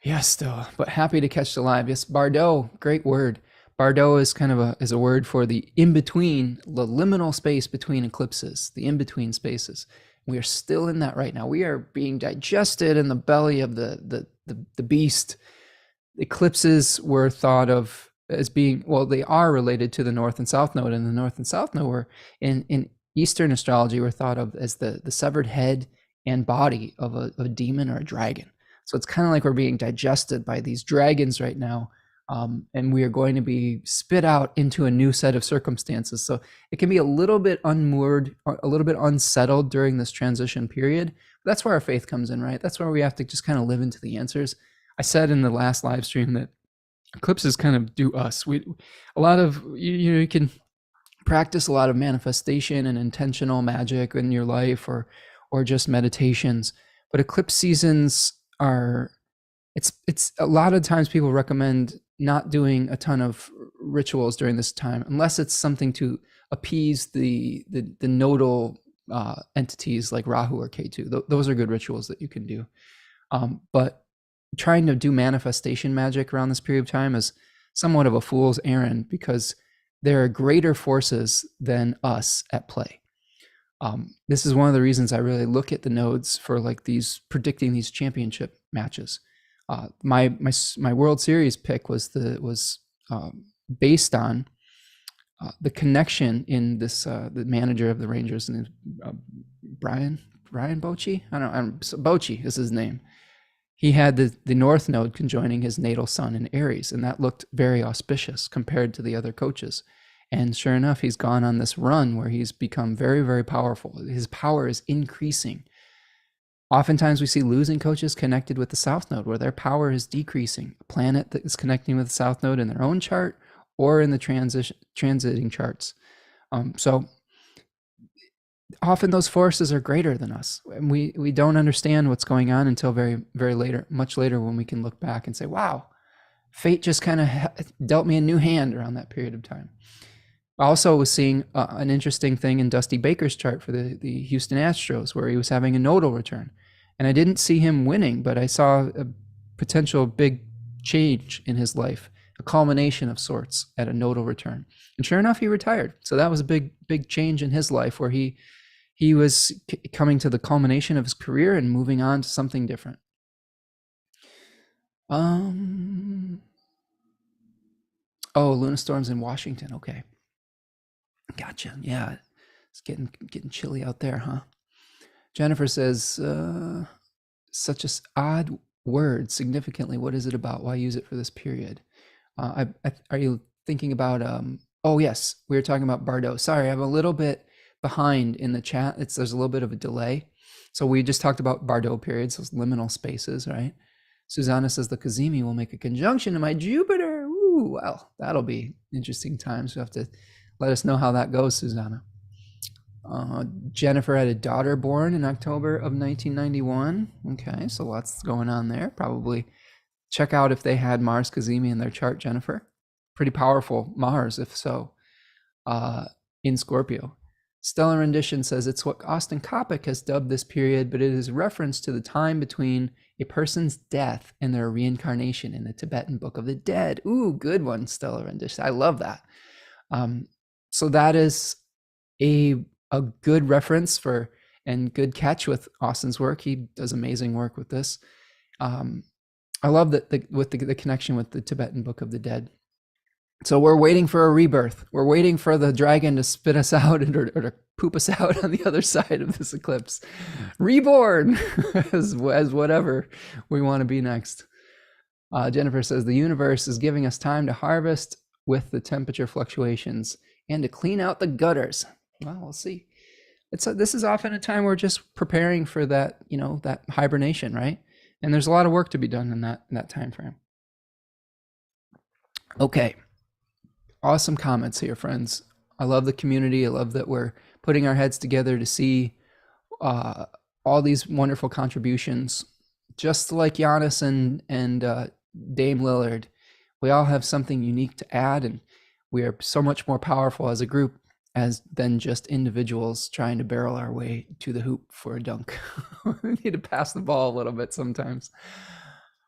Yes, Stella, but happy to catch the live. Yes, Bardo, great word. Bardo is kind of a word for the in-between, the liminal space between eclipses, the in-between spaces. We are still in that right now. We are being digested in the belly of the beast. Eclipses were thought of as being, well, they are related to the North and South Node, and the North and South Node were in Eastern astrology were thought of as the severed head and body of a demon or a dragon. So it's kind of like we're being digested by these dragons right now. And we are going to be spit out into a new set of circumstances. So it can be a little bit unmoored, a little bit unsettled during this transition period. That's where our faith comes in, right? That's where we have to just kind of live into the answers. I said in the last live stream that eclipses kind of do us. You can practice a lot of manifestation and intentional magic in your life, or just meditations. But eclipse seasons are, it's a lot of times people recommend not doing a ton of rituals during this time, unless it's something to appease the nodal entities like Rahu or Ketu. Those are good rituals that you can do. But trying to do manifestation magic around this period of time is somewhat of a fool's errand, because there are greater forces than us at play. This is one of the reasons I really look at the nodes for like predicting these championship matches. My World Series pick was based on the connection in this the manager of the Rangers, and Brian Bochy. Bochy is his name. He had the North Node conjoining his natal sun in Aries, and that looked very auspicious compared to the other coaches. And sure enough, he's gone on this run where he's become very, very powerful. His power is increasing. Oftentimes we see losing coaches connected with the South Node where their power is decreasing. A planet that is connecting with the South Node in their own chart, or in the transiting charts. So often those forces are greater than us, and we don't understand what's going on until very, very later, much later, when we can look back and say, wow, fate just kind of dealt me a new hand around that period of time. I also was seeing an interesting thing in Dusty Baker's chart for the Houston Astros, where he was having a nodal return. And I didn't see him winning, but I saw a potential big change in his life, a culmination of sorts at a nodal return. And sure enough, he retired. So that was a big, big change in his life, where he was coming to the culmination of his career and moving on to something different. Oh, Luna storms in Washington. Okay. Gotcha. Yeah. It's getting chilly out there, huh? Jennifer says, such an odd word, significantly. What is it about? Why use it for this period? Are you thinking about, oh yes, we were talking about Bardo. Sorry, I'm a little bit behind in the chat. There's a little bit of a delay. So we just talked about Bardo periods, those liminal spaces, right? Susanna says the kazimi will make a conjunction to my Jupiter. Ooh, well, that'll be interesting times. You have to let us know how that goes, Susanna. Jennifer had a daughter born in October of 1991. Okay, so lots going on there. Probably check out if they had Mars kazimi in their chart, Jennifer. Pretty powerful Mars, if so, in Scorpio. Stellar Rendition says it's what Austin Coppock has dubbed this period, but it is reference to the time between a person's death and their reincarnation in the Tibetan Book of the Dead. Ooh, good one, Stellar Rendition. I love that. So that is a good reference for, and good catch with Austin's work. He does amazing work with this. I love that with the connection with the Tibetan Book of the Dead. So we're waiting for a rebirth. We're waiting for the dragon to spit us out or to poop us out on the other side of this eclipse. Reborn as whatever we want to be next. Jennifer says the universe is giving us time to harvest with the temperature fluctuations and to clean out the gutters. Well, we'll see. This is often a time we're just preparing for that, that hibernation, right? And there's a lot of work to be done in that time frame. Okay. Awesome comments here, friends. I love the community. I love that we're putting our heads together to see all these wonderful contributions. Just like Giannis and Dame Lillard, we all have something unique to add, and we are so much more powerful as a group than just individuals trying to barrel our way to the hoop for a dunk. We need to pass the ball a little bit sometimes.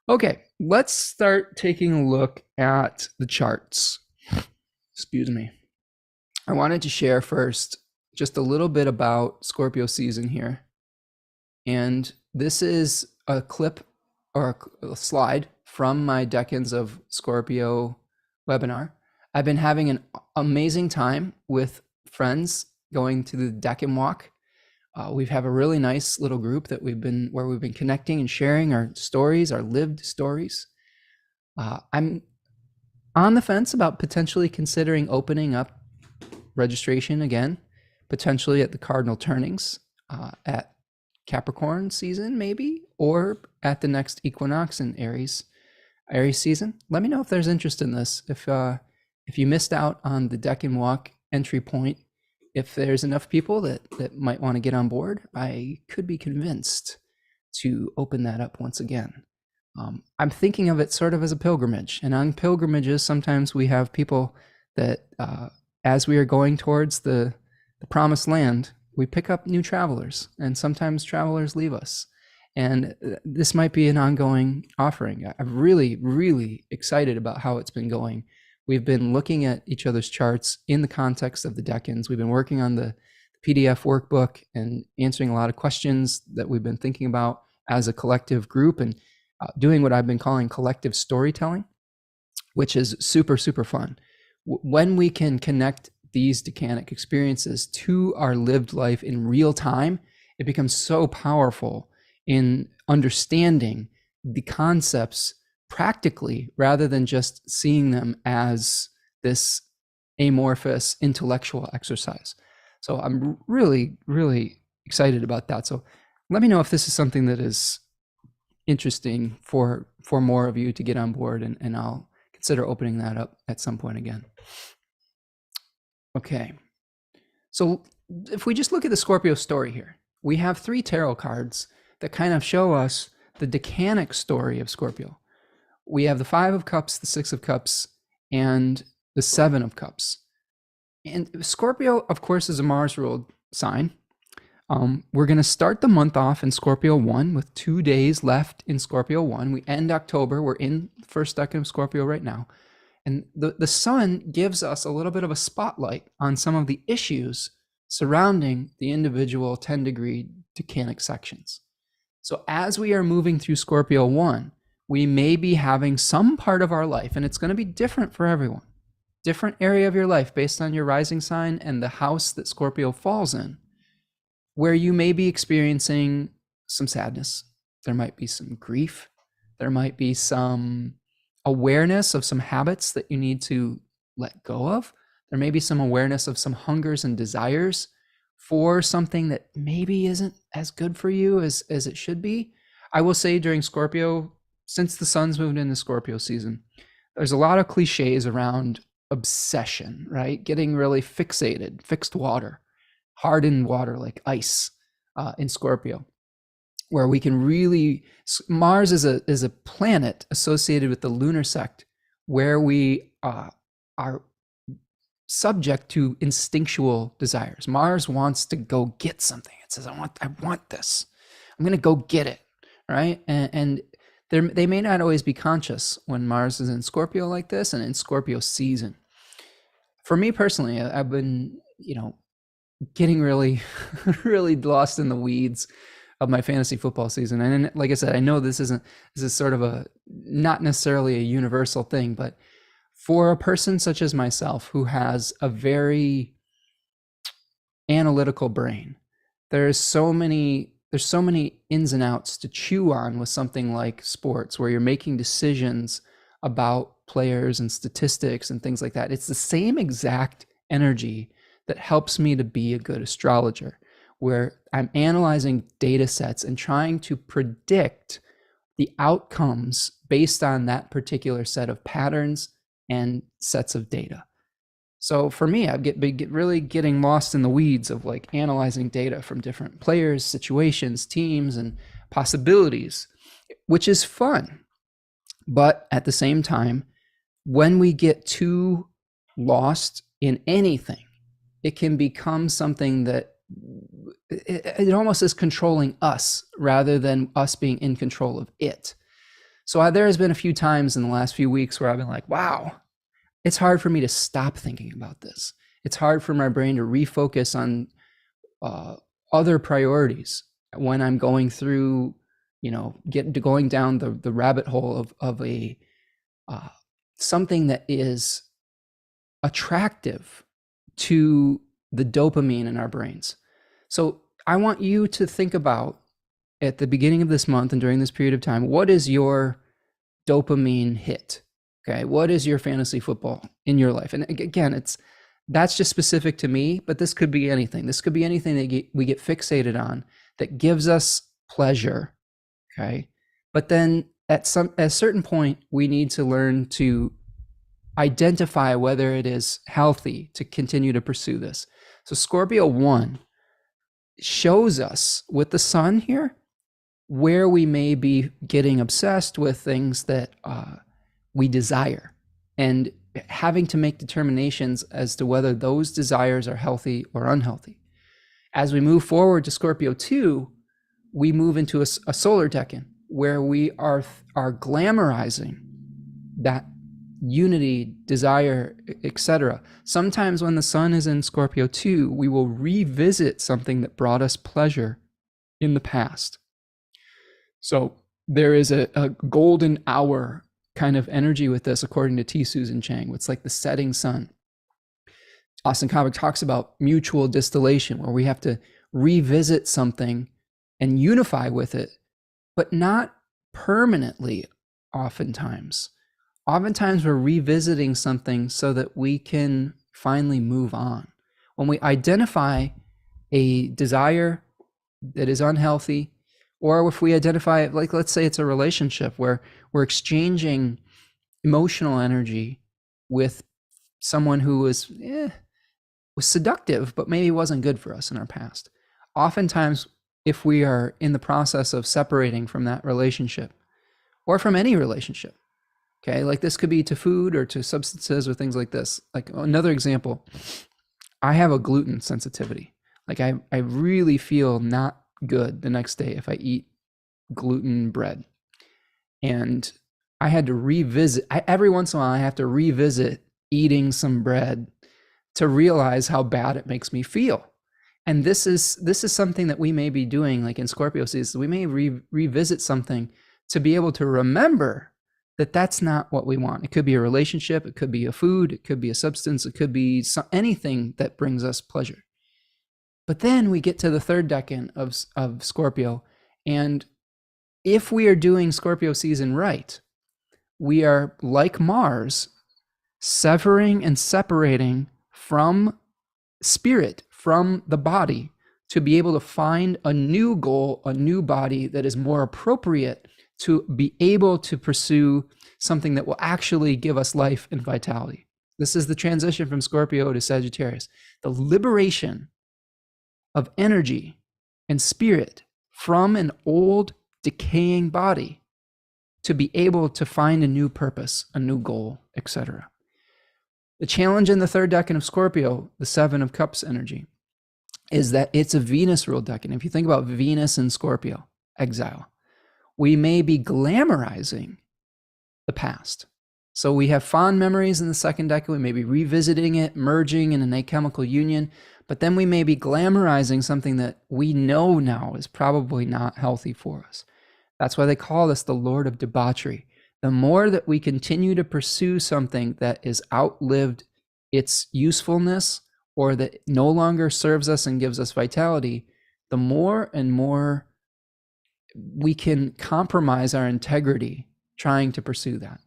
Okay, let's start taking a look at the charts. Excuse me. I wanted to share first just a little bit about Scorpio season here. And this is a clip or a slide from my Decans of Scorpio webinar. I've been having an amazing time with friends going to the Deccan walk. We have a really nice little group that we've been connecting and sharing our stories, our lived stories. I'm on the fence about potentially considering opening up registration again, potentially at the cardinal turnings, at Capricorn season maybe, or at the next equinox in Aries season. Let me know if there's interest in this. If you missed out on the Deccan walk entry point, if there's enough people that might want to get on board, I could be convinced to open that up once again. I'm thinking of it sort of as a pilgrimage, and on pilgrimages, sometimes we have people that, as we are going towards the promised land, we pick up new travelers, and sometimes travelers leave us. And this might be an ongoing offering. I'm really, really excited about how it's been going. We've been looking at each other's charts in the context of the Decans. We've been working on the PDF workbook and answering a lot of questions that we've been thinking about as a collective group, and doing what I've been calling collective storytelling, which is super, super fun. When we can connect these decanic experiences to our lived life in real time, it becomes so powerful in understanding the concepts practically, rather than just seeing them as this amorphous intellectual exercise. So I'm really, really excited about that. So let me know if this is something that is interesting for more of you to get on board, and I'll consider opening that up at some point again. Okay. So if we just look at the Scorpio story here, we have 3 tarot cards that kind of show us the decanic story of Scorpio. We have the 5 of Cups, the 6 of Cups, and the 7 of Cups. And Scorpio, of course, is a Mars-ruled sign. We're going to start the month off in Scorpio 1 with 2 days left in Scorpio 1. We end October. We're in the first decan of Scorpio right now. And the sun gives us a little bit of a spotlight on some of the issues surrounding the individual 10-degree decanic sections. So as we are moving through Scorpio 1, we may be having some part of our life, and it's going to be different for everyone, different area of your life based on your rising sign and the house that Scorpio falls in, where you may be experiencing some sadness. There might be some grief. There might be some awareness of some habits that you need to let go of. There may be some awareness of some hungers and desires for something that maybe isn't as good for you as it should be. I will say during Scorpio, since the sun's moved into Scorpio season, there's a lot of cliches around obsession, right? Getting really fixated, fixed water, hardened water like ice in Scorpio, where we can really, Mars is a planet associated with the lunar sect, where we are subject to instinctual desires. Mars wants to go get something. It says, I want this. I'm going to go get it, right? And they may not always be conscious when Mars is in Scorpio like this and in Scorpio season. For me personally, I've been, getting really, really lost in the weeds of my fantasy football season. And like I said, I know this is sort of not necessarily a universal thing, but for a person such as myself who has a very analytical brain, there's so many ins and outs to chew on with something like sports, where you're making decisions about players and statistics and things like that. It's the same exact energy that helps me to be a good astrologer, where I'm analyzing data sets and trying to predict the outcomes based on that particular set of patterns and sets of data. So for me, I get really getting lost in the weeds of like analyzing data from different players, situations, teams, and possibilities, which is fun. But at the same time, when we get too lost in anything, it can become something that it almost is controlling us rather than us being in control of it. So there has been a few times in the last few weeks where I've been like, wow, it's hard for me to stop thinking about this. It's hard for my brain to refocus on other priorities when I'm going through, going down the rabbit hole of a something that is attractive to the dopamine in our brains. So I want you to think about, at the beginning of this month and during this period of time, what is your dopamine hit? Okay, what is your fantasy football in your life? And again, that's just specific to me, but this could be anything. This could be anything that we get fixated on that gives us pleasure. Okay, but then at a certain point, we need to learn to identify whether it is healthy to continue to pursue this. So Scorpio 1 shows us with the sun here where we may be getting obsessed with things that we desire, and having to make determinations as to whether those desires are healthy or unhealthy. As we move forward to Scorpio 2, we move into a solar decan where we are glamorizing that unity, desire, etc. Sometimes when the sun is in Scorpio 2, we will revisit something that brought us pleasure in the past. So there is a golden hour kind of energy with this, according to T. Susan Chang. It's like the setting sun. Austin Comic talks about mutual distillation, where we have to revisit something and unify with it, but not permanently oftentimes. Oftentimes we're revisiting something so that we can finally move on. When we identify a desire that is unhealthy, or if we identify, like, let's say it's a relationship where we're exchanging emotional energy with someone who was seductive, but maybe wasn't good for us in our past. Oftentimes, if we are in the process of separating from that relationship or from any relationship, okay, like this could be to food or to substances or things like this. Like another example, I have a gluten sensitivity. Like I really feel not good the next day if I eat gluten bread. And I had to revisit, every once in a while, I have to revisit eating some bread to realize how bad it makes me feel. And this is something that we may be doing, like in Scorpio season. We may revisit something to be able to remember that that's not what we want. It could be a relationship, it could be a food, it could be a substance, it could be anything that brings us pleasure. But then we get to the third decan of Scorpio, and if we are doing Scorpio season right, we are like Mars, severing and separating from spirit, from the body, to be able to find a new goal, a new body that is more appropriate to be able to pursue something that will actually give us life and vitality. This is the transition from Scorpio to Sagittarius, the liberation of energy and spirit from an old decaying body to be able to find a new purpose, a new goal, etc. The challenge in the third decan of Scorpio, the Seven of Cups energy, is that it's a Venus ruled decan. If you think about Venus in Scorpio, exile, we may be glamorizing the past. So we have fond memories in the second decan. We may be revisiting it, merging in an alchemical union, but then we may be glamorizing something that we know now is probably not healthy for us. That's why they call this the Lord of Debauchery. The more that we continue to pursue something that is outlived its usefulness or that no longer serves us and gives us vitality, the more and more we can compromise our integrity trying to pursue that.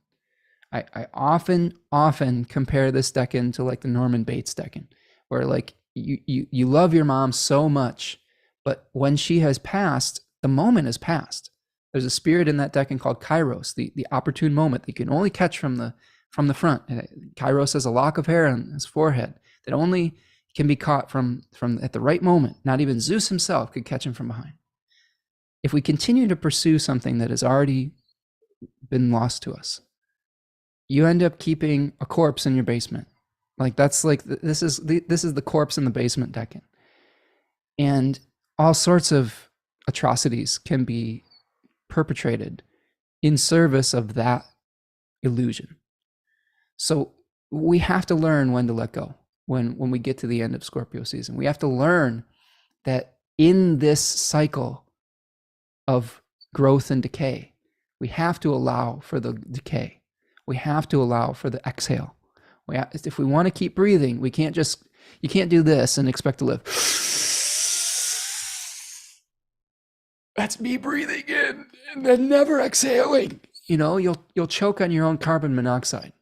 I often compare this decan to like the Norman Bates decan, where like you love your mom so much, but when she has passed, the moment has passed. There's a spirit in that decan called Kairos, the opportune moment that you can only catch from the front. Kairos has a lock of hair on his forehead that only can be caught from at the right moment. Not even Zeus himself could catch him from behind. If we continue to pursue something that has already been lost to us, you end up keeping a corpse in your basement. Like that's like this is the corpse in the basement decan, and all sorts of atrocities can be perpetrated in service of that illusion. So we have to learn when to let go. When we get to the end of Scorpio season, we have to learn that in this cycle of growth and decay, we have to allow for the decay. We have to allow for the exhale. If we want to keep breathing, you can't do this and expect to live. That's me breathing in and then never exhaling. You'll choke on your own carbon monoxide,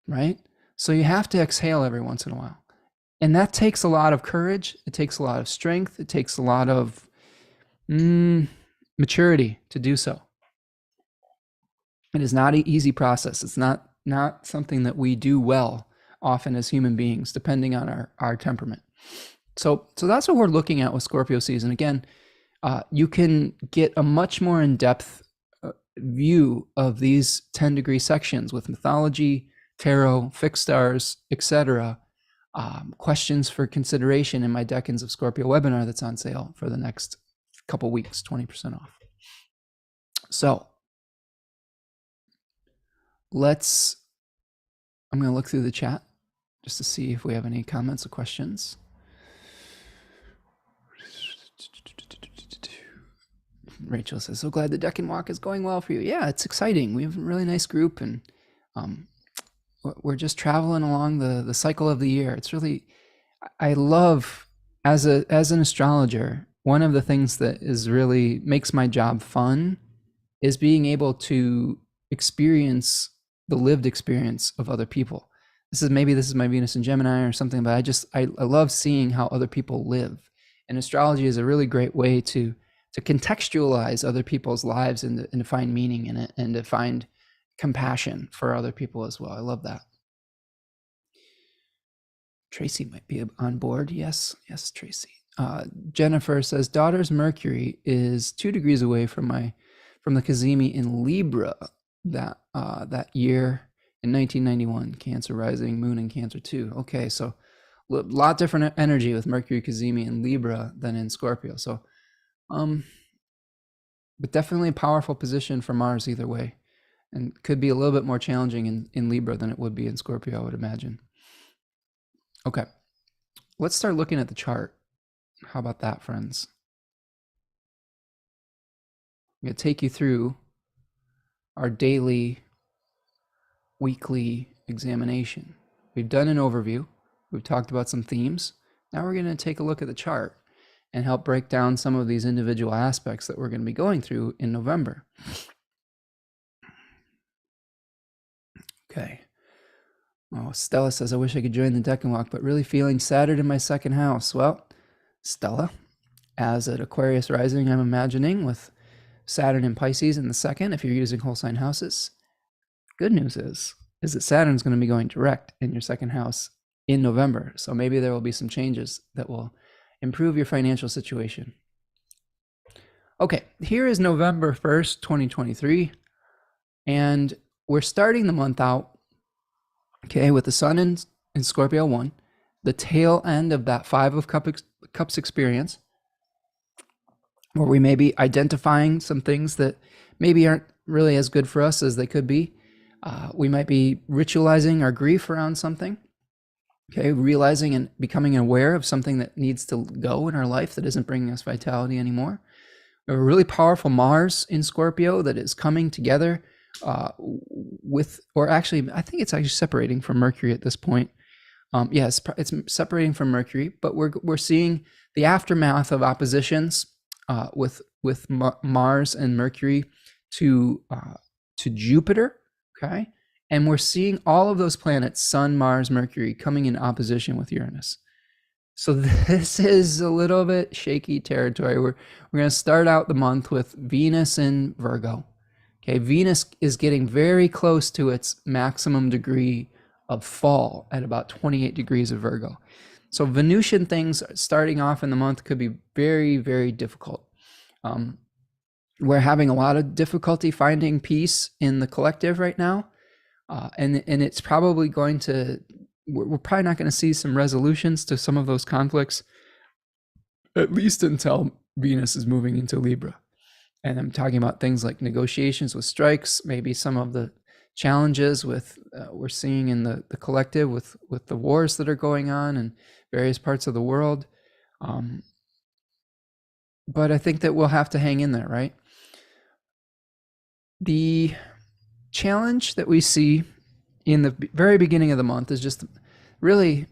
right? So you have to exhale every once in a while. And that takes a lot of courage. It takes a lot of strength. It takes a lot of maturity to do so. It is not an easy process. It's not something that we do well often as human beings, depending on our temperament. So that's what we're looking at with Scorpio season. Again, you can get a much more in-depth view of these 10-degree sections with mythology, tarot, fixed stars, etc. Questions for consideration in my Decans of Scorpio webinar that's on sale for the next couple weeks, 20% off. So I'm going to look through the chat just to see if we have any comments or questions. Rachel says, so glad the Deccan walk is going well for you. Yeah, it's exciting. We have a really nice group, and we're just traveling along the cycle of the year. It's really, I love, as an astrologer, one of the things that is really makes my job fun is being able to experience the lived experience of other people. This is my Venus in Gemini or something, but I love seeing how other people live. And astrology is a really great way to contextualize other people's lives and to find meaning in it and to find compassion for other people as well. I love that. Tracy might be on board. Yes, Tracy. Jennifer says, daughter's Mercury is 2 degrees away from the kazimi in Libra that year in 1991. Cancer rising, moon in Cancer too. Okay, so a lot different energy with Mercury kazimi in Libra than in Scorpio. So, but definitely a powerful position for Mars either way, and could be a little bit more challenging in Libra than it would be in Scorpio, I would imagine. Okay, let's start looking at the chart. How about that, friends? I'm going to take you through our daily, weekly examination. We've done an overview. We've talked about some themes. Now we're going to take a look at the chart and help break down some of these individual aspects that we're going to be going through in November. Okay. Oh, Stella says, I wish I could join the Deccan Walk, but really feeling Saturn in my second house. Well, Stella, as an Aquarius rising, I'm imagining, with Saturn in Pisces in the second, if you're using whole sign houses. Good news is that Saturn's going to be going direct in your second house in November. So maybe there will be some changes that will improve your financial situation. Okay, here is November 1st, 2023. And we're starting the month out, okay, with the sun in Scorpio 1, the tail end of that 5 of Cups experience, where we may be identifying some things that maybe aren't really as good for us as they could be. We might be ritualizing our grief around something, okay, realizing and becoming aware of something that needs to go in our life that isn't bringing us vitality anymore. We have a really powerful Mars in Scorpio that is coming together I think it's actually separating from Mercury at this point. Yes, it's separating from Mercury, but we're seeing the aftermath of oppositions with Mars and Mercury to Jupiter, okay? And we're seeing all of those planets, Sun, Mars, Mercury, coming in opposition with Uranus. So this is a little bit shaky territory. We're going to start out the month with Venus in Virgo. Okay, Venus is getting very close to its maximum degree of fall at about 28 degrees of Virgo. So Venusian things starting off in the month could be very, very difficult. We're having a lot of difficulty finding peace in the collective right now. And it's probably we're probably not going to see some resolutions to some of those conflicts, at least until Venus is moving into Libra. And I'm talking about things like negotiations with strikes, maybe some of the challenges with we're seeing in the collective with the wars that are going on in various parts of the world. But I think that we'll have to hang in there, right? The challenge that we see in the very beginning of the month is just really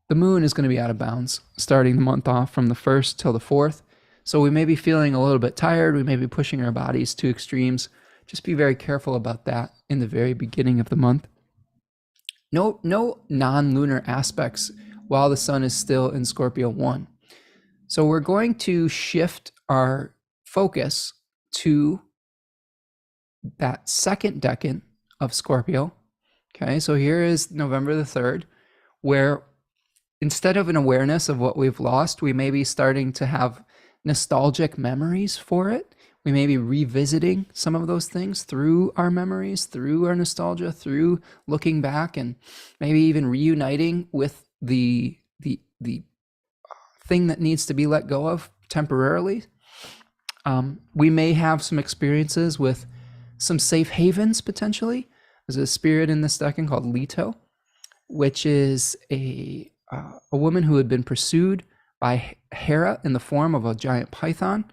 the moon is going to be out of bounds starting the month off from the 1st till the 4th. So we may be feeling a little bit tired. We may be pushing our bodies to extremes. Just be very careful about that in the very beginning of the month. No non-lunar aspects while the sun is still in Scorpio 1. So we're going to shift our focus to that second decan of Scorpio. Okay, so here is November the 3rd, where instead of an awareness of what we've lost, we may be starting to have nostalgic memories for it. We may be revisiting some of those things through our memories, through our nostalgia, through looking back, and maybe even reuniting with the thing that needs to be let go of temporarily. We may have some experiences with some safe havens potentially. There's a spirit in this decan called Leto, which is a woman who had been pursued by Hera in the form of a giant python,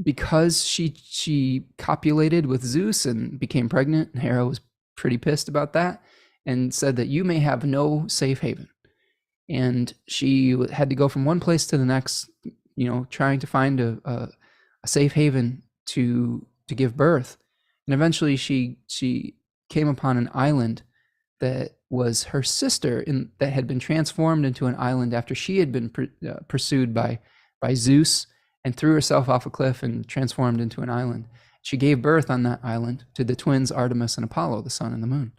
because she copulated with Zeus and became pregnant. And Hera was pretty pissed about that and said that you may have no safe haven. And she had to go from one place to the next, trying to find a safe haven to give birth. And eventually she came upon an island that was her sister that had been transformed into an island after she had been pursued by Zeus, and threw herself off a cliff and transformed into an island. She gave birth on that island to the twins Artemis and Apollo, the sun and the moon.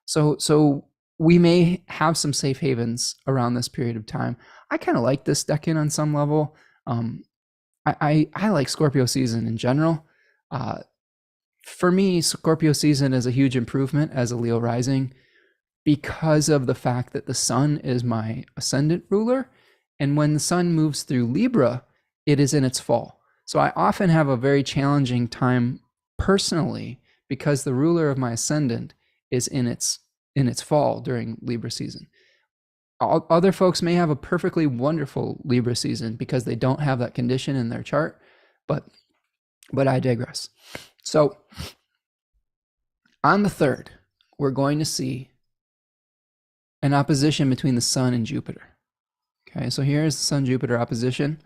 So we may have some safe havens around this period of time. I kind of like this deckin on some level. I like Scorpio season in general. For me, Scorpio season is a huge improvement as a Leo rising because of the fact that the sun is my ascendant ruler. And when the sun moves through Libra, it is in its fall. So I often have a very challenging time personally because the ruler of my ascendant is in its fall during Libra season. Other folks may have a perfectly wonderful Libra season because they don't have that condition in their chart, but I digress. So on the 3rd, we're going to see an opposition between the sun and Jupiter. Okay, so here's the sun-Jupiter opposition.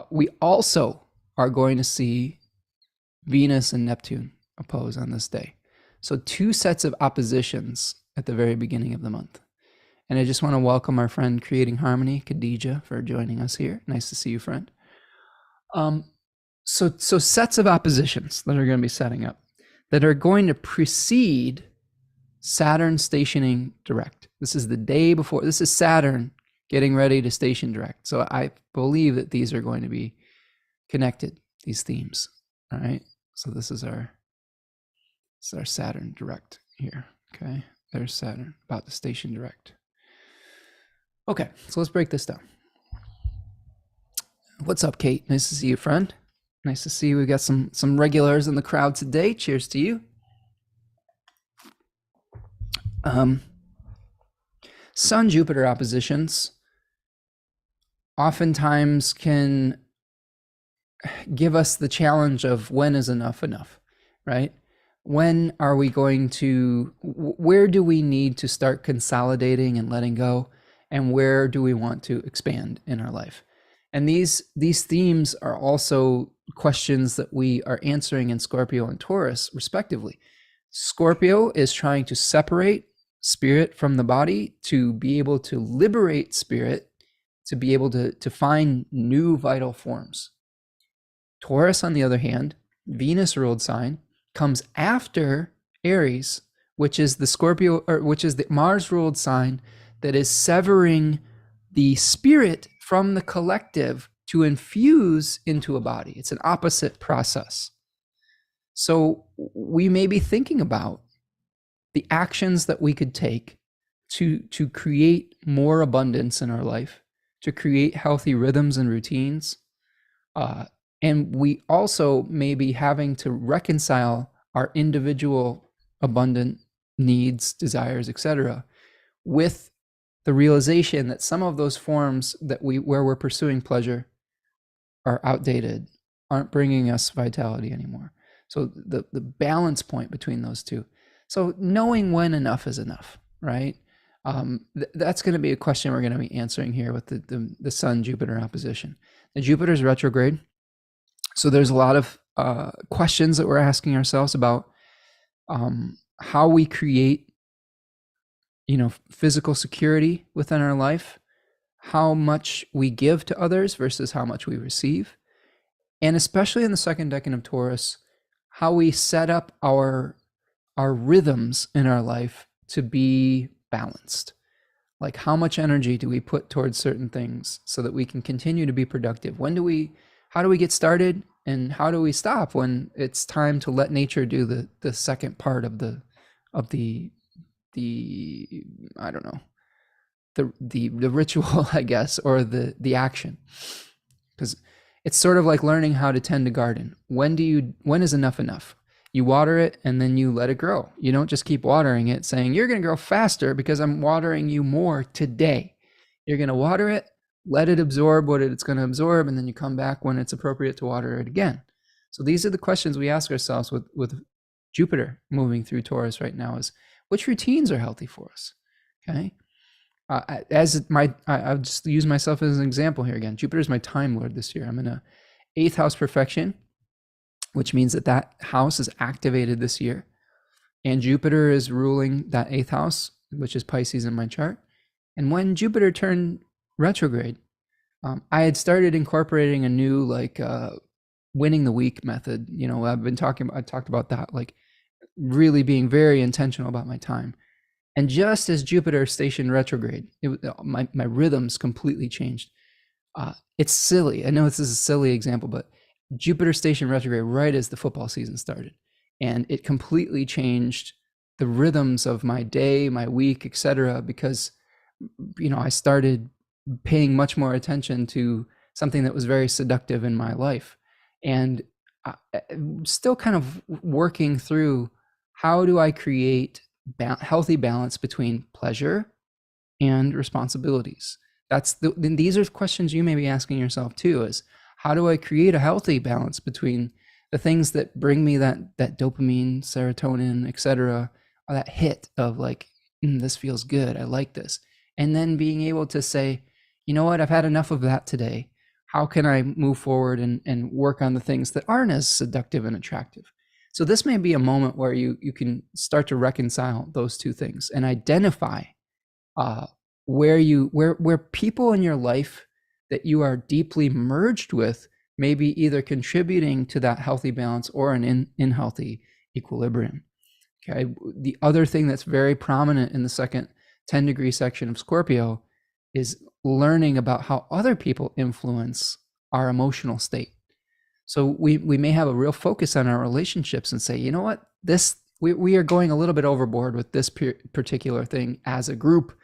We also are going to see Venus and Neptune oppose on this day. So 2 sets of oppositions at the very beginning of the month. And I just want to welcome our friend Creating Harmony, Khadija, for joining us here. Nice to see you, friend. So sets of oppositions that are going to be setting up that are going to precede Saturn stationing direct. This is the day before. This is Saturn getting ready to station direct. So I believe that these are going to be connected, these themes. All right. So this is our Saturn direct here. Okay. There's Saturn about to station direct. Okay. So let's break this down. What's up, Kate? Nice to see you, friend. Nice to see you. We've got some regulars in the crowd today. Cheers to you. Sun-Jupiter oppositions oftentimes can give us the challenge of when is enough, right? When are we going to, where do we need to start consolidating and letting go? And where do we want to expand in our life? And these themes are also questions that we are answering in Scorpio and Taurus, respectively. Scorpio is trying to separate spirit from the body to be able to liberate spirit, to be able to find new vital forms. Taurus, on the other hand, Venus-ruled sign, comes after Aries, which is the Scorpio, or which is the Mars-ruled sign that is severing the spirit from the collective to infuse into a body. It's an opposite process. So we may be thinking about the actions that we could take to create more abundance in our life, to create healthy rhythms and routines. And we also may be having to reconcile our individual abundant needs, desires, etc., with the realization that some of those forms that where we're pursuing pleasure are outdated, aren't bringing us vitality anymore. So the balance point between those two. So knowing when enough is enough, right? That's going to be a question we're going to be answering here with the Sun-Jupiter opposition. The Jupiter's retrograde. So there's a lot of questions that we're asking ourselves about how we create, physical security within our life, how much we give to others versus how much we receive, and especially in the second decan of Taurus, how we set up our rhythms in our life to be balanced. Like how much energy do we put towards certain things so that we can continue to be productive? How do we get started, and how do we stop when it's time to let nature do the second part of the I don't know, the ritual, I guess, or the action? Because it's sort of like learning how to tend a garden. When is enough? You water it and then you let it grow. You don't just keep watering it saying, you're going to grow faster because I'm watering you more today. You're going to water it, let it absorb what it's going to absorb, and then you come back when it's appropriate to water it again. So these are the questions we ask ourselves with Jupiter moving through Taurus right now, is which routines are healthy for us? Okay. I'll just use myself as an example here again. Jupiter is my time lord this year. I'm in a 8th house perfection, which means that house is activated this year. And Jupiter is ruling that 8th house, which is Pisces in my chart. And when Jupiter turned retrograde, I had started incorporating a new winning the week method. I talked about that, like really being very intentional about my time. And just as Jupiter stationed retrograde, my rhythms completely changed. It's silly. I know this is a silly example, but Jupiter stationed retrograde right as the football season started, and it completely changed the rhythms of my day, my week, etc. Because I started paying much more attention to something that was very seductive in my life, and I'm still kind of working through how do I create healthy balance between pleasure and responsibilities. Then these are questions you may be asking yourself too, is how do I create a healthy balance between the things that bring me that dopamine, serotonin, etc., or that hit of like, this feels good, I like this. And then being able to say, you know what, I've had enough of that today. How can I move forward and work on the things that aren't as seductive and attractive? So this may be a moment where you can start to reconcile those two things and identify where people in your life that you are deeply merged with may be either contributing to that healthy balance or an unhealthy equilibrium. Okay. The other thing that's very prominent in the second 10-degree section of Scorpio is learning about how other people influence our emotional state. So we may have a real focus on our relationships and say, you know what, we are going a little bit overboard with this particular thing as a group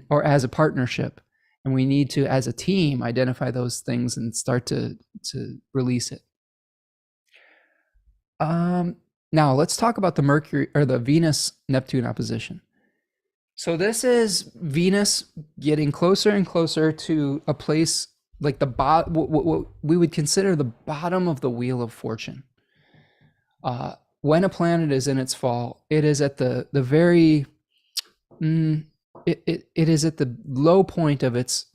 or as a partnership. And we need to, as a team, identify those things and start to release it. Now let's talk about the Mercury or the Venus-Neptune opposition. So this is Venus getting closer and closer to a place like what we would consider the bottom of the wheel of fortune. When a planet is in its fall, it is at the very it is at the low point of its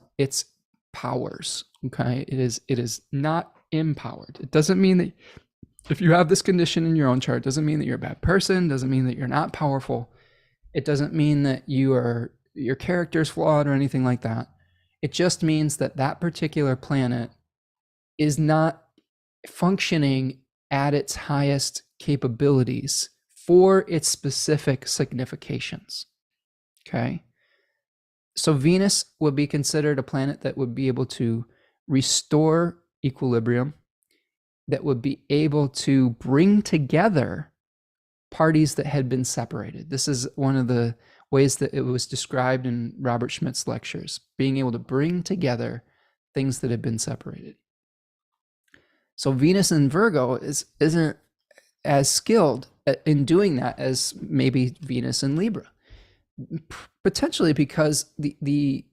powers. Okay, it is not empowered. It doesn't mean that if you have this condition in your own chart, doesn't mean that you're a bad person, doesn't mean that you're not powerful. It doesn't mean that your character is flawed or anything like that. It just means that that particular planet is not functioning at its highest capabilities for its specific significations. Okay. So Venus would be considered a planet that would be able to restore equilibrium, that would be able to bring together parties that had been separated. This is one of the ways that it was described in Robert Schmidt's lectures, being able to bring together things that had been separated. So Venus in Virgo isn't as skilled in doing that as maybe Venus in Libra, potentially because the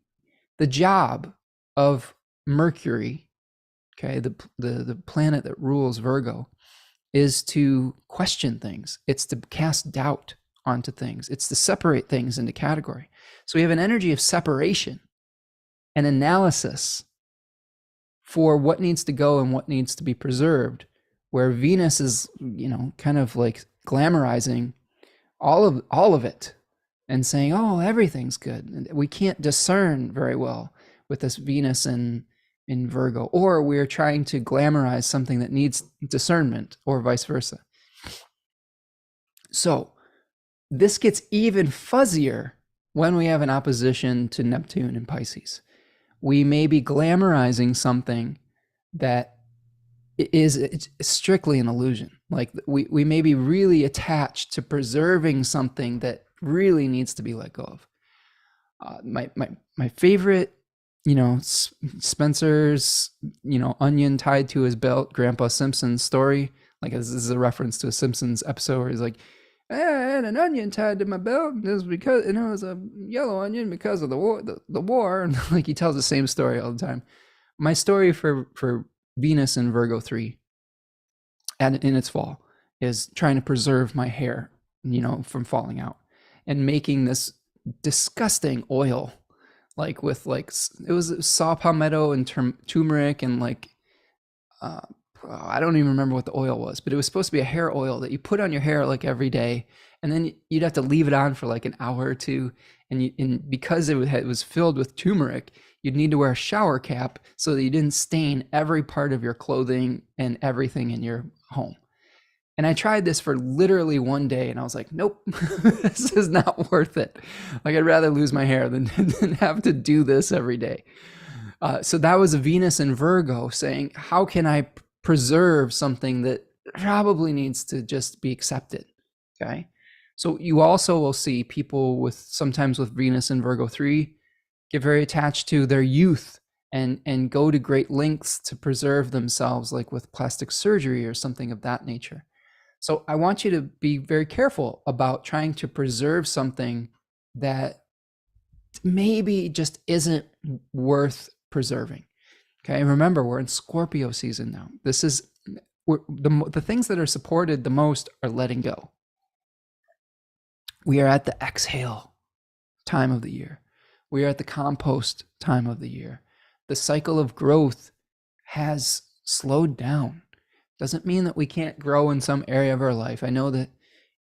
job of Mercury, okay, the planet that rules Virgo, is to question things. It's to cast doubt onto things. It's to separate things into category. So we have an energy of separation and analysis for what needs to go and what needs to be preserved, where Venus is, kind of like glamorizing all of it and saying, oh, everything's good. And we can't discern very well with this Venus in Virgo, or we're trying to glamorize something that needs discernment, or vice versa. So this gets even fuzzier when we have an opposition to Neptune in Pisces. We may be glamorizing something that is strictly an illusion. Like we may be really attached to preserving something that really needs to be let go of. My favorite, Spencer's, onion tied to his belt, Grandpa Simpson's story. Like this is a reference to a Simpsons episode where he's like, I had an onion tied to my belt. It was because it was a yellow onion because of the war. And like he tells the same story all the time. My story for Venus in Virgo 3 and in its fall is trying to preserve my hair, from falling out, and making this disgusting oil, like with it was saw palmetto and turmeric and I don't even remember what the oil was, but it was supposed to be a hair oil that you put on your hair like every day, and then you'd have to leave it on for like an hour or two. And because it was filled with turmeric, you'd need to wear a shower cap so that you didn't stain every part of your clothing and everything in your home. And I tried this for literally one day and I was like, nope, this is not worth it. Like, I'd rather lose my hair than have to do this every day. So that was a Venus in Virgo saying, how can I preserve something that probably needs to just be accepted? Okay. So you also will see people with, sometimes with Venus in Virgo 3, get very attached to their youth and go to great lengths to preserve themselves, like with plastic surgery or something of that nature. So I want you to be very careful about trying to preserve something that maybe just isn't worth preserving. Okay, remember, we're in Scorpio season now. This is the things that are supported the most are letting go. We are at the exhale time of the year. We are at the compost time of the year. The cycle of growth has slowed down. Doesn't mean that we can't grow in some area of our life. I know that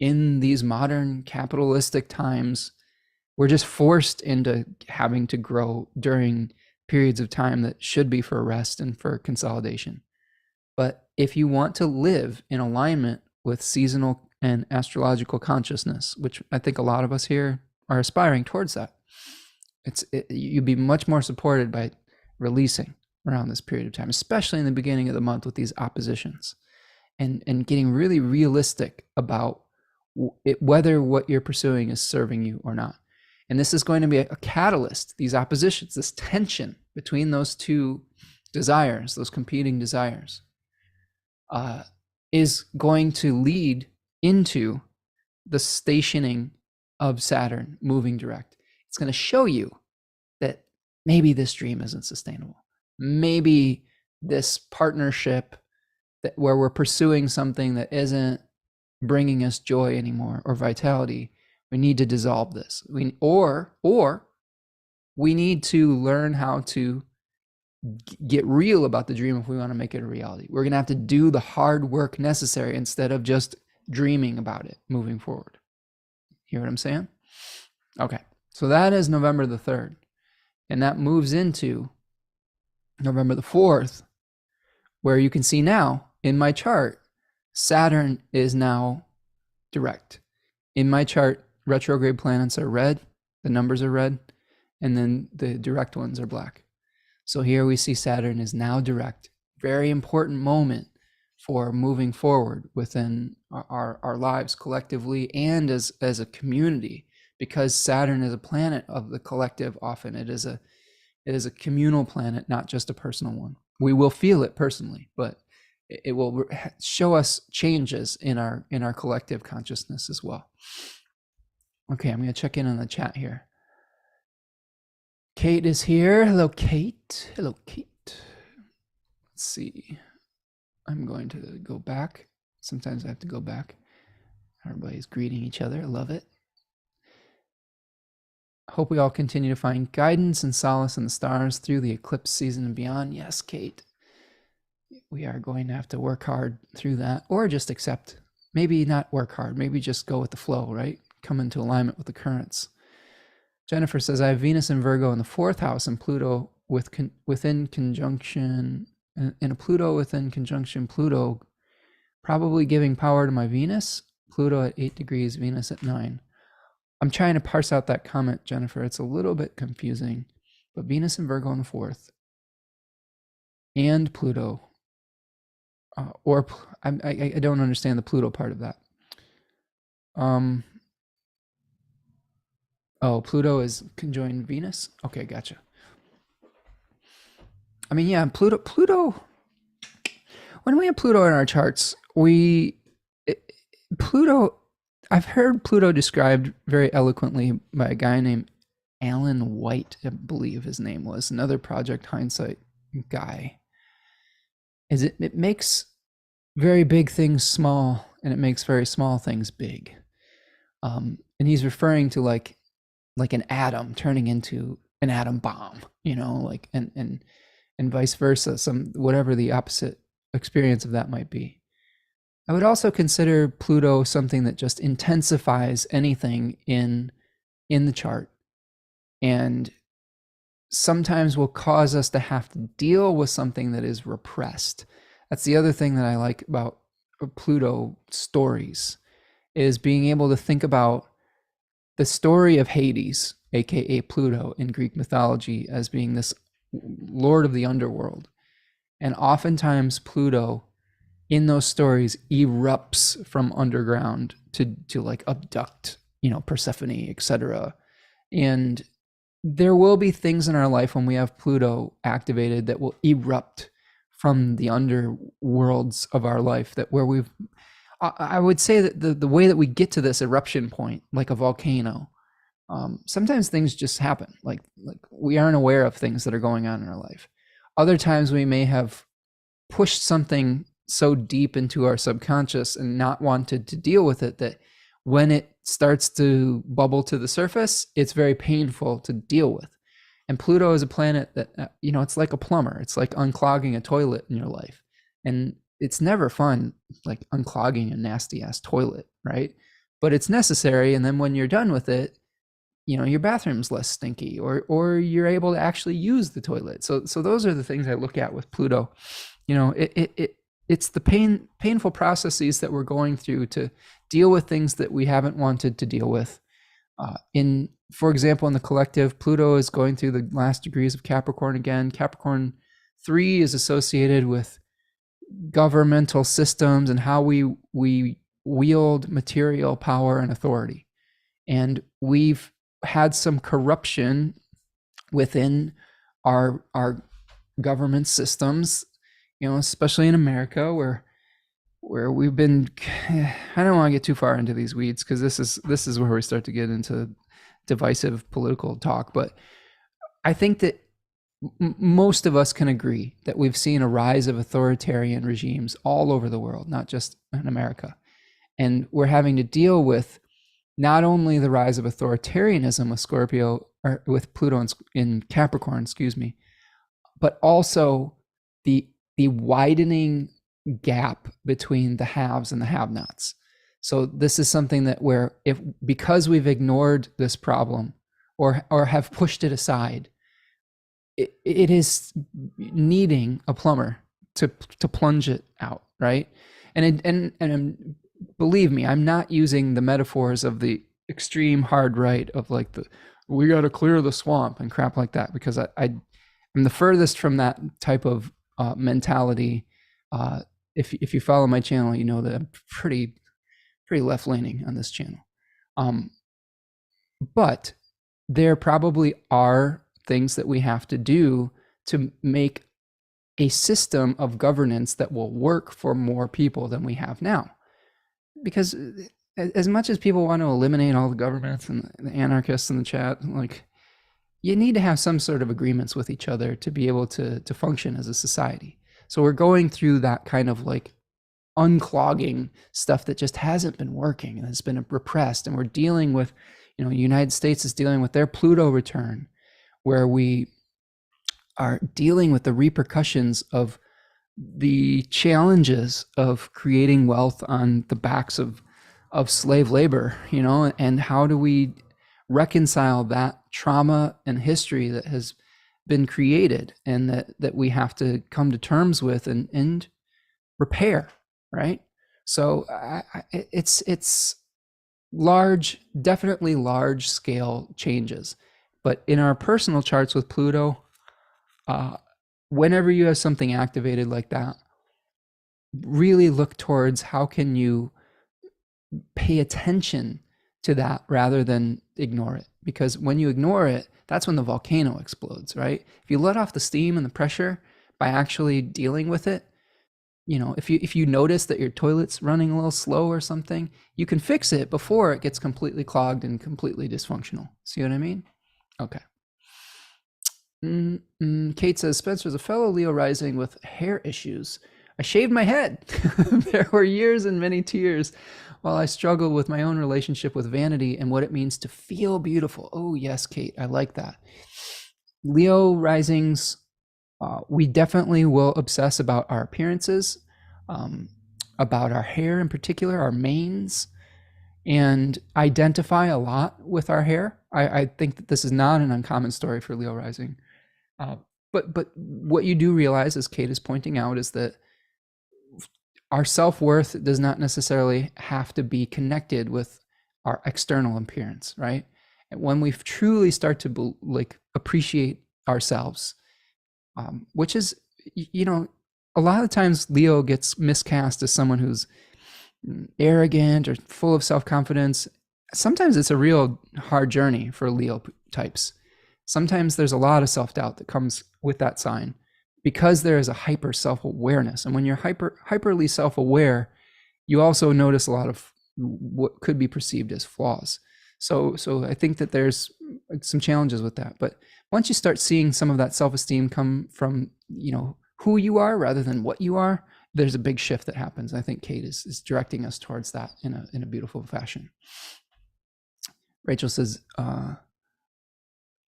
in these modern capitalistic times, we're just forced into having to grow during periods of time that should be for rest and for consolidation. But if you want to live in alignment with seasonal and astrological consciousness, which I think a lot of us here are aspiring towards that, you'd be much more supported by releasing around this period of time, especially in the beginning of the month with these oppositions, and getting really realistic about whether what you're pursuing is serving you or not. And this is going to be a catalyst, these oppositions, this tension between those two desires, those competing desires, is going to lead into the stationing of Saturn moving direct. It's going to show you that maybe this dream isn't sustainable. Maybe this partnership where we're pursuing something that isn't bringing us joy anymore or vitality, we need to dissolve this. Or we need to learn how to get real about the dream if we want to make it a reality. We're going to have to do the hard work necessary instead of just dreaming about it moving forward. Hear what I'm saying? Okay, so that is November the 3rd. And that moves into November the 4th, where you can see now in my chart, Saturn is now direct. In my chart, retrograde planets are red, the numbers are red, and then the direct ones are black. So here we see Saturn is now direct. Very important moment for moving forward within our lives collectively and as a community, because Saturn is a planet of the collective. Often it is a communal planet, not just a personal one. We will feel it personally, but it will show us changes in our collective consciousness as well. Okay, I'm going to check in on the chat here. Kate is here. Hello, Kate. Hello, Kate. Let's see. I'm going to go back. Sometimes I have to go back. Everybody's greeting each other. I love it. Hope we all continue to find guidance and solace in the stars through the eclipse season and beyond. Yes, Kate. We are going to have to work hard through that, or just accept. Maybe not work hard. Maybe just go with the flow, right? Come into alignment with the currents. Jennifer says, I have Venus in Virgo in the 4th house and Pluto within conjunction, and a Pluto within conjunction Pluto, probably giving power to my Venus. Pluto at 8 degrees, Venus at 9. I'm trying to parse out that comment, Jennifer. It's a little bit confusing, but Venus and Virgo in the 4th and Pluto, I don't understand the Pluto part of that. Oh, Pluto is conjoined Venus? Okay, gotcha. I mean, yeah, Pluto, when we have Pluto in our charts, Pluto, I've heard Pluto described very eloquently by a guy named Alan White, I believe his name was, another Project Hindsight guy. It makes very big things small, and it makes very small things big. And he's referring to like an atom turning into an atom bomb, like and vice versa, whatever the opposite experience of that might be. I would also consider Pluto something that just intensifies anything in the chart and sometimes will cause us to have to deal with something that is repressed. That's the other thing that I like about Pluto stories, is being able to think about the story of Hades, aka Pluto, in Greek mythology as being this lord of the underworld. And oftentimes Pluto in those stories erupts from underground to like abduct, Persephone, etc. And there will be things in our life when we have Pluto activated that will erupt from the underworlds of our life, that where I would say that the way that we get to this eruption point, like a volcano, sometimes things just happen. Like we aren't aware of things that are going on in our life. Other times we may have pushed something so deep into our subconscious and not wanted to deal with it that when it starts to bubble to the surface, it's very painful to deal with. And Pluto is a planet that, it's like a plumber. It's like unclogging a toilet in your life. And it's never fun, like unclogging a nasty ass toilet, right? But it's necessary. And then when you're done with it, your bathroom's less stinky, or you're able to actually use the toilet. So those are the things I look at with Pluto. It's the painful processes that we're going through to deal with things that we haven't wanted to deal with. For example, in the collective, Pluto is going through the last degrees of Capricorn again. Capricorn 3 is associated with governmental systems and how we wield material power and authority. And we've had some corruption within our government systems, especially in America, where we've been, I don't want to get too far into these weeds because this is where we start to get into divisive political talk. But I think that most of us can agree that we've seen a rise of authoritarian regimes all over the world, not just in America. And we're having to deal with not only the rise of authoritarianism with Scorpio, or with Pluto in Capricorn, but also the widening gap between the haves and the have-nots. So this is something that because we've ignored this problem or have pushed it aside, it is needing a plumber to plunge it out, right? And believe me, I'm not using the metaphors of the extreme hard right of like we got to clear the swamp and crap like that, because I'm the furthest from that type of mentality. If you follow my channel, you know that I'm pretty left-leaning on this channel. But there probably are things that we have to do to make a system of governance that will work for more people than we have now. Because as much as people want to eliminate all the governments and the anarchists in the chat, like, you need to have some sort of agreements with each other to be able to function as a society. So we're going through that kind of like unclogging stuff that just hasn't been working and has been repressed. And we're dealing with, the United States is dealing with their Pluto return, where we are dealing with the repercussions of the challenges of creating wealth on the backs of slave labor, and how do we reconcile that trauma and history that has been created and that we have to come to terms with and repair, right? So it's large, definitely large scale changes. But in our personal charts with Pluto, whenever you have something activated like that, really look towards how can you pay attention to that rather than ignore it. Because when you ignore it, that's when the volcano explodes, right? If you let off the steam and the pressure by actually dealing with it, if you notice that your toilet's running a little slow or something, you can fix it before it gets completely clogged and completely dysfunctional. See what I mean? Okay. Kate says, Spencer's a fellow Leo rising with hair issues. I shaved my head. There were years and many tears while I struggled with my own relationship with vanity and what it means to feel beautiful. Oh, yes, Kate, I like that. Leo risings, we definitely will obsess about our appearances, about our hair in particular, our manes, and identify a lot with our hair. I think that this is not an uncommon story for Leo rising. Uh, but what you do realize, as Kate is pointing out, is that our self-worth does not necessarily have to be connected with our external appearance, right? And when we truly start to appreciate ourselves, which is, a lot of times Leo gets miscast as someone who's arrogant or full of self-confidence. Sometimes it's a real hard journey for Leo types. Sometimes there's a lot of self-doubt that comes with that sign because there is a hyper self-awareness. And when you're hyperly self-aware, you also notice a lot of what could be perceived as flaws. So I think that there's some challenges with that. But once you start seeing some of that self-esteem come from, who you are rather than what you are, there's a big shift that happens. I think Kate is directing us towards that in a beautiful fashion. Rachel says,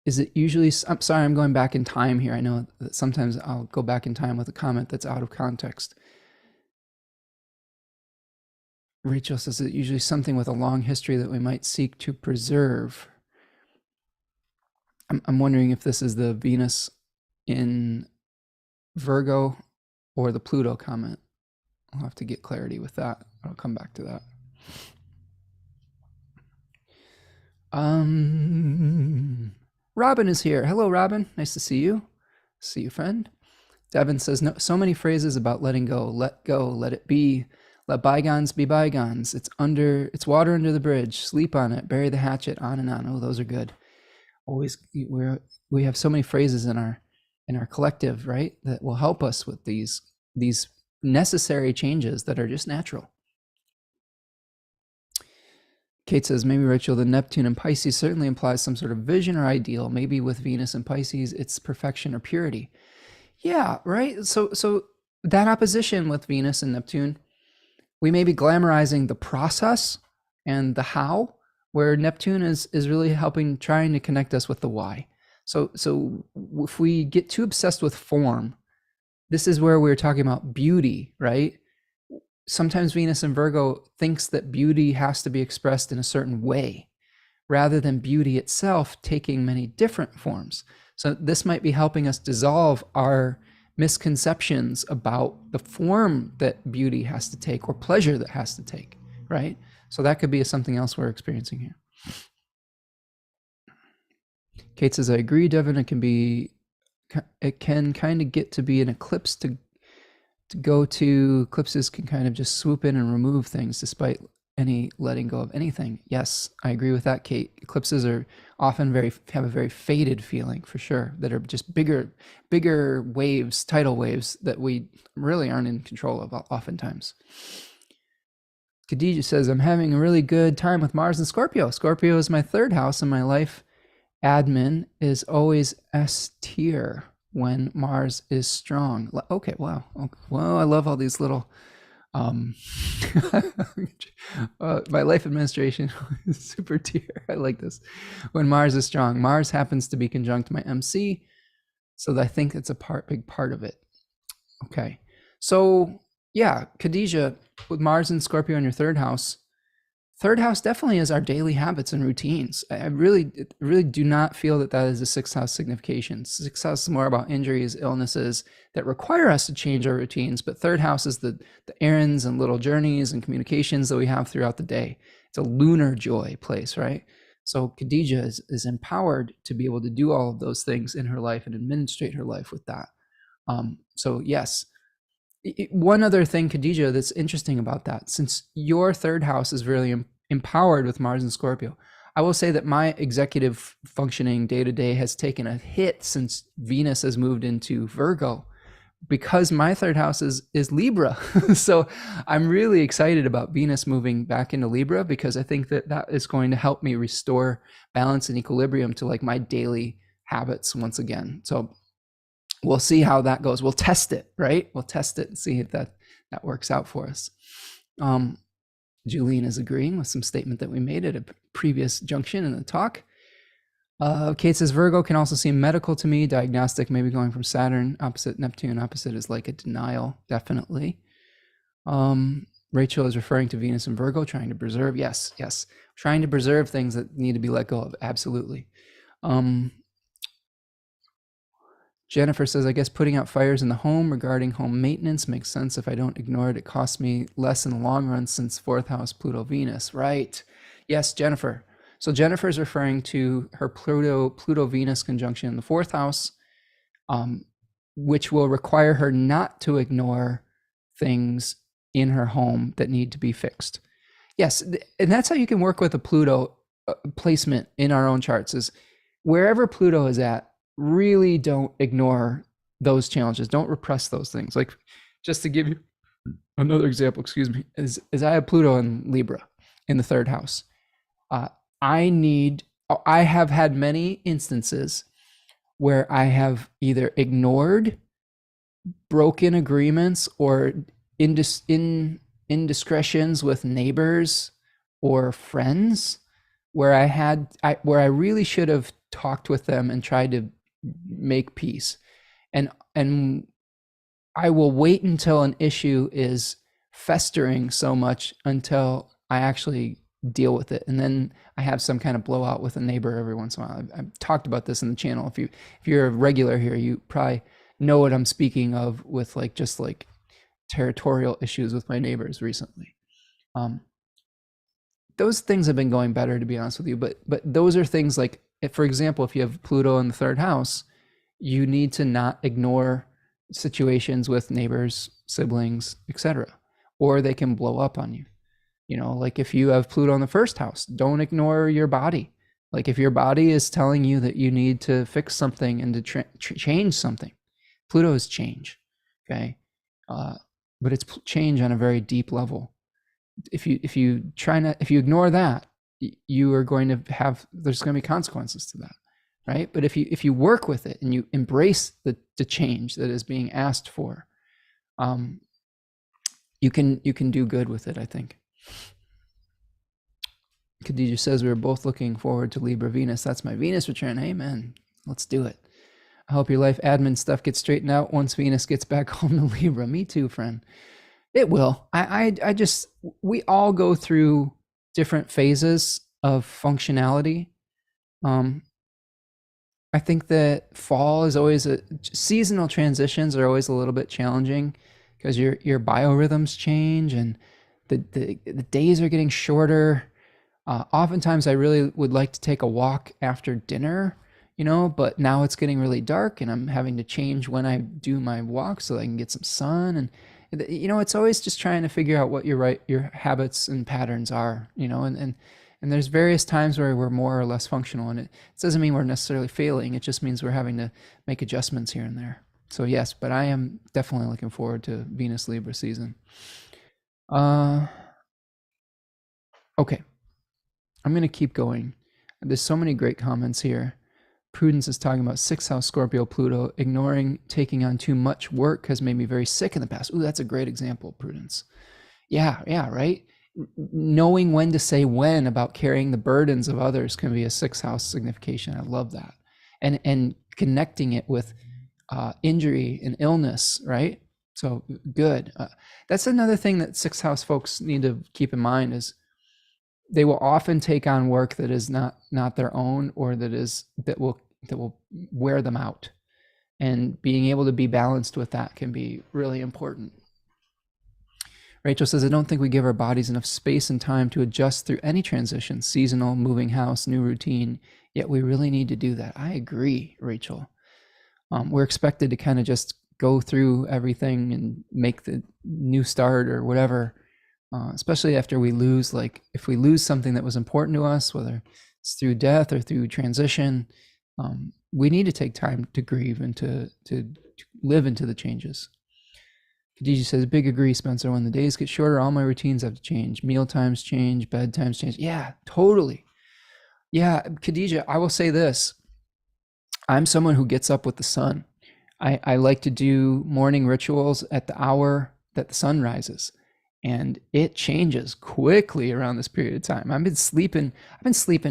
is it usually, I'm sorry, I'm going back in time here. I know that sometimes I'll go back in time with a comment that's out of context. Rachel says, is it usually something with a long history that we might seek to preserve? I'm wondering if this is the Venus in Virgo or the Pluto comment. I'll have to get clarity with that. I'll come back to that. Robin is here. Hello, Robin. Nice to see you. See you, friend. Devin says, no, so many phrases about letting go. Let go, let it be. Let bygones be bygones. It's water under the bridge. Sleep on it. Bury the hatchet. On and on. Oh, those are good. Always, we have so many phrases in our collective, right, that will help us with these necessary changes that are just natural. Kate says, maybe, Rachel, the Neptune in Pisces certainly implies some sort of vision or ideal. Maybe with Venus in Pisces, it's perfection or purity. Yeah, right? So that opposition with Venus and Neptune, we may be glamorizing the process and the how, where Neptune is really trying to connect us with the why. So if we get too obsessed with form, this is where we're talking about beauty, right? Sometimes Venus in Virgo thinks that beauty has to be expressed in a certain way, rather than beauty itself taking many different forms. So this might be helping us dissolve our misconceptions about the form that beauty has to take or pleasure that has to take, right? So that could be something else we're experiencing here. Kate says, I agree, Devin. It can kind of get to be an eclipse to go to. Eclipses can kind of just swoop in and remove things despite any letting go of anything. Yes, I agree with that, Kate. Eclipses are often have a very faded feeling, for sure, that are just bigger waves, tidal waves that we really aren't in control of oftentimes. Khadija says, I'm having a really good time with Mars and Scorpio. Scorpio is my third house in my life. Admin is always S tier when Mars is strong. Okay, wow. Well, I love all these little my life administration is super tier. I like this. When Mars is strong. Mars happens to be conjunct my MC, so I think it's a big part of it. Okay. So yeah, Khadija, with Mars and Scorpio in your third house definitely is our daily habits and routines. I really do not feel that is a sixth house signification. Sixth house is more about injuries, illnesses that require us to change our routines, but third house is the errands and little journeys and communications that we have throughout the day. It's a lunar joy place, right? So Khadija is empowered to be able to do all of those things in her life and administrate her life with that. So yes. One other thing, Khadija, that's interesting about that, since your third house is really empowered with Mars and Scorpio, I will say that my executive functioning day to day has taken a hit since Venus has moved into Virgo, because my third house is Libra. So I'm really excited about Venus moving back into Libra, because I think that is going to help me restore balance and equilibrium to like my daily habits once again. So we'll see how that goes. We'll test it, right? We'll test it and see if that works out for us. Julene is agreeing with some statement that we made at a previous junction in the talk. Kate says, Virgo can also seem medical to me, diagnostic, maybe going from Saturn, opposite Neptune. Opposite is like a denial, definitely. Rachel is referring to Venus and Virgo, trying to preserve. Yes. Trying to preserve things that need to be let go of. Absolutely. Jennifer says, I guess putting out fires in the home regarding home maintenance makes sense. If I don't ignore it, it costs me less in the long run since fourth house Pluto Venus. Right. Yes, Jennifer. So Jennifer is referring to her Pluto Venus conjunction in the fourth house, which will require her not to ignore things in her home that need to be fixed. Yes, and that's how you can work with a Pluto placement in our own charts, is wherever Pluto is at, really don't ignore those challenges. Don't repress those things. Like, just to give you another example, excuse me, is I have Pluto in Libra in the third house. I have had many instances where I have either ignored broken agreements or indiscretions with neighbors or friends where I really should have talked with them and tried to make peace. And I will wait until an issue is festering so much until I actually deal with it, and then I have some kind of blowout with a neighbor every once in a while. I've talked about this in the channel. If you're a regular here, you probably know what I'm speaking of with just territorial issues with my neighbors recently. Those things have been going better, to be honest with you, but those are things like, for example, if you have Pluto in the third house, you need to not ignore situations with neighbors, siblings, etc., or they can blow up on you. Like if you have Pluto in the first house, don't ignore your body. Like if your body is telling you that you need to fix something and to change something, Pluto is change, okay? But it's change on a very deep level. If you ignore that, you are going to there's going to be consequences to that, right? But if you work with it and you embrace the change that is being asked for, you can do good with it, I think. Khadija says we were both looking forward to Libra Venus. That's my Venus return. Amen. Let's do it. I hope your life admin stuff gets straightened out once Venus gets back home to Libra. Me too, friend. It will. We all go through different phases of functionality. I think that fall is always seasonal transitions are always a little bit challenging because your biorhythms change and the days are getting shorter. Oftentimes I really would like to take a walk after dinner, but now it's getting really dark and I'm having to change when I do my walk so that I can get some sun. And, it's always just trying to figure out what your habits and patterns are, and there's various times where we're more or less functional, and it doesn't mean we're necessarily failing. It just means we're having to make adjustments here and there. So yes, but I am definitely looking forward to Venus Libra season. Okay. I'm going to keep going. There's so many great comments here. Prudence is talking about 6th house Scorpio Pluto. Ignoring taking on too much work has made me very sick in the past. Ooh, that's a great example, Prudence. Yeah, right? Knowing when to say when about carrying the burdens of others can be a 6th house signification. I love that. And connecting it with injury and illness, right? So good. That's another thing that 6th house folks need to keep in mind is they will often take on work that is not their own, or that will wear them out. And being able to be balanced with that can be really important. Rachel says, I don't think we give our bodies enough space and time to adjust through any transition, seasonal, moving house, new routine, yet we really need to do that. I agree, Rachel. We're expected to kind of just go through everything and make the new start or whatever. Especially after we lose, if we lose something that was important to us, whether it's through death or through transition, we need to take time to grieve and to live into the changes. Khadija says, big agree, Spencer. When the days get shorter, all my routines have to change. Meal times change, bed times change. Yeah, totally. Yeah, Khadija, I will say this. I'm someone who gets up with the sun. I like to do morning rituals at the hour that the sun rises. And it changes quickly around this period of time. I've been sleeping